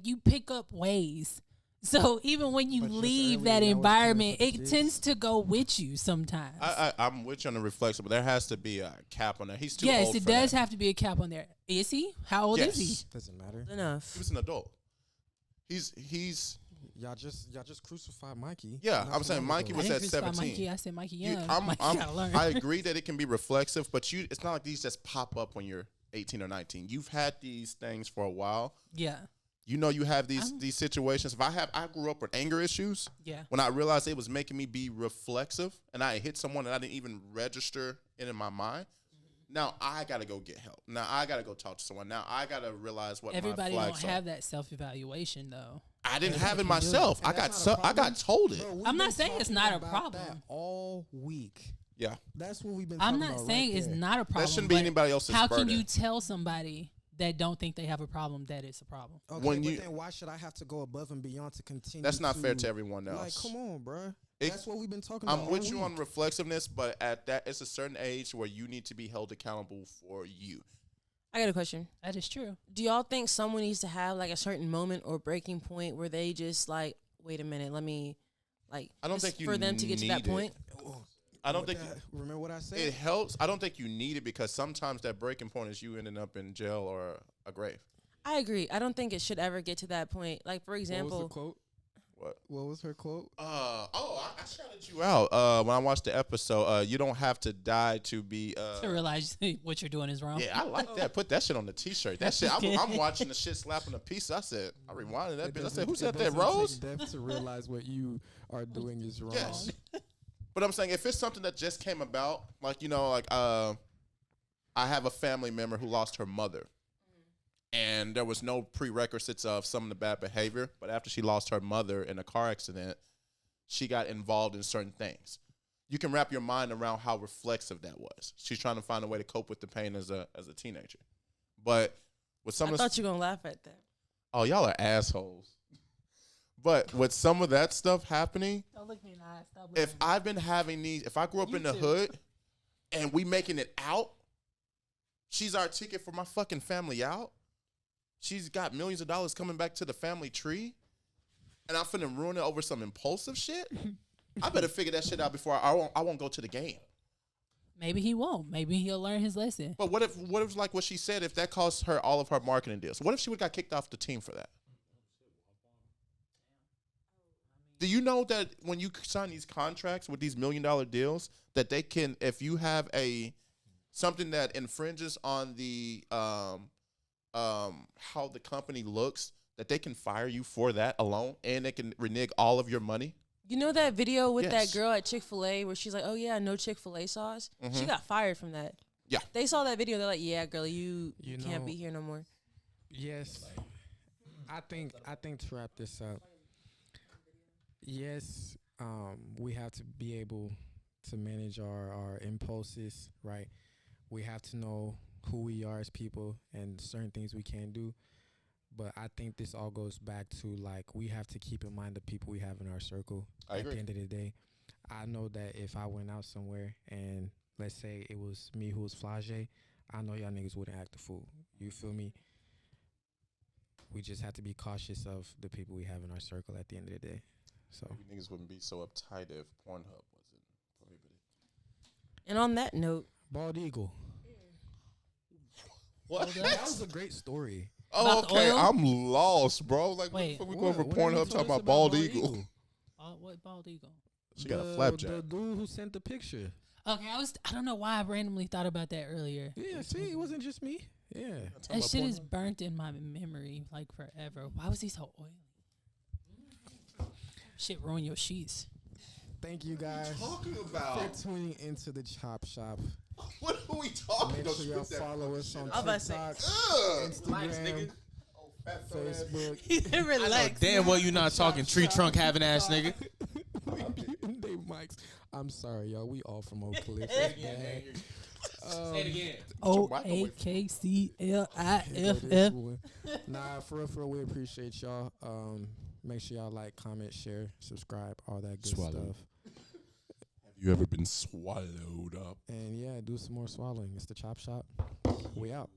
you pick up ways. So even when you leave that environment, it tends to go with you sometimes. I'm with you on the reflexive, but there has to be a cap on that. He's too old. Yes, it does have to be a cap on there. Is he? How old is he? Doesn't matter. Enough. He was an adult. He's Y'all just crucified Mikey. Yeah, Not I'm too saying long Mikey ago. was I didn't at crucify 17. Mikey. I said Mikey You- young. I'm- Mikey I'm- gotta learn. I agree that it can be reflexive, but it's not like these just pop up when you're 18 or 19. You've had these things for a while. Yeah. You know, you have these situations. I grew up with anger issues. Yeah. When I realized it was making me be reflexive, and I hit someone and I didn't even register it in my mind. Now I gotta go get help. Now I gotta go talk to someone. Now I gotta realize what Everybody my don't flags are. have that self-evaluation though. I didn't have it Everybody can do myself. And I that's got not a I got problem. told it. Bro, we've I'm not been saying it's talking not a about problem. that all week. Yeah. That's what we've been I'm talking not about saying right it's there. not a problem. shouldn't be but anybody else's How can burden. you tell somebody that don't think they have a problem that it's a problem? Okay, when but you- then why should I have to go above and beyond to continue? That's not fair to everyone else. Like, come on, bruh. It- That's what we've been talking about. I'm all with you week. on reflexiveness, but at that, it's a certain age where you need to be held accountable for you. I got a question. That is true. Do y'all think someone needs to have like a certain moment or breaking point where they just like, wait a minute, let me, like, I don't just think you for them to get to that need it. point? I don't think Remember what I said? it helps. I don't think you need it because sometimes that breaking point is you ending up in jail or a grave. I agree. I don't think it should ever get to that point. Like, for What was example, the quote? What was her quote? I shouted you out when I watched the episode. You don't have to die to be. To realize what you're doing is wrong. Yeah, I like that. Put that shit on the T-shirt. That shit. I'm watching the shit slapping a piece. I said, I rewinded that bitch. I said, who said that, Rose? Death to realize what you are doing is wrong. Yes. But I'm saying if it's something that just came about, like I have a family member who lost her mother. And there was no prerequisites of some of the bad behavior. But after she lost her mother in a car accident, she got involved in certain things. You can wrap your mind around how reflexive that was. She's trying to find a way to cope with the pain as a teenager. But with some I of the thought you were going to laugh at that. oh, y'all are assholes. But with some of that stuff happening, Don't look me in the eye. Stop if I've been having these, if I grew up in the hood and we making it out, she's our ticket for my fucking family out. She's got millions of dollars coming back to the family tree, and I'm finna ruin it over some impulsive shit. I better figure that shit out before I won't go to the game. Maybe he won't. Maybe he'll learn his lesson. But what if like what she said, if that cost her all of her marketing deals? What if she would got kicked off the team for that? Do you know that when you sign these contracts with these $1 million deals, that they can, if you have something that infringes on the how the company looks, that they can fire you for that alone, and they can renege all of your money? You know that video with Yes. that girl at Chick-fil-A where she's like, oh, yeah, no Chick-fil-A sauce? She Mhm. got fired from that. Yeah. They saw that video. They're like, yeah, girl, you can't know- be here no more. Yes. I think to wrap this up, yes, we have to be able to manage our impulses, right? We have to know who we are as people and certain things we can do. But I think this all goes back to, like, we have to keep in mind the people we have in our circle. I At agree. the end of the day, I know that if I went out somewhere and let's say it was me who was Flau'ja, I know y'all niggas wouldn't act the fool. You feel me? We just have to be cautious of the people we have in our circle at the end of the day. So You niggas wouldn't be so uptight if Pornhub wasn't prohibited. And on that note, Bald Eagle. What? That was a great story. Oh, About the okay. oil? I'm lost, bro. Like, Wait. what the fuck we going for What have you Pornhub told talking us about Bald Eagle? What bald eagle? She got a The flapjack. dude who sent the picture. Okay, I don't know why I randomly thought about that earlier. Yeah, see, it wasn't just me. Yeah. That shit is burnt in my memory like forever. Why was he so oily? Shit ruin your sheets. Thank you guys Talking for about tuning into the Chop Shop. what are we talking Make about? sure y'all follow us on I'm about to say, TikTok, Instagram, Facebook. relax. Damn well you not talking tree trunk having ass nigga. They mics. I'm sorry, y'all. We all from Oak Cliff. Say it again. OAKCLIFF. Nah, for real, we appreciate y'all. Make sure y'all like, comment, share, subscribe, all that good Swallow. stuff. Have you ever been swallowed up? And yeah, do some more swallowing. It's the Chop Shop. We out.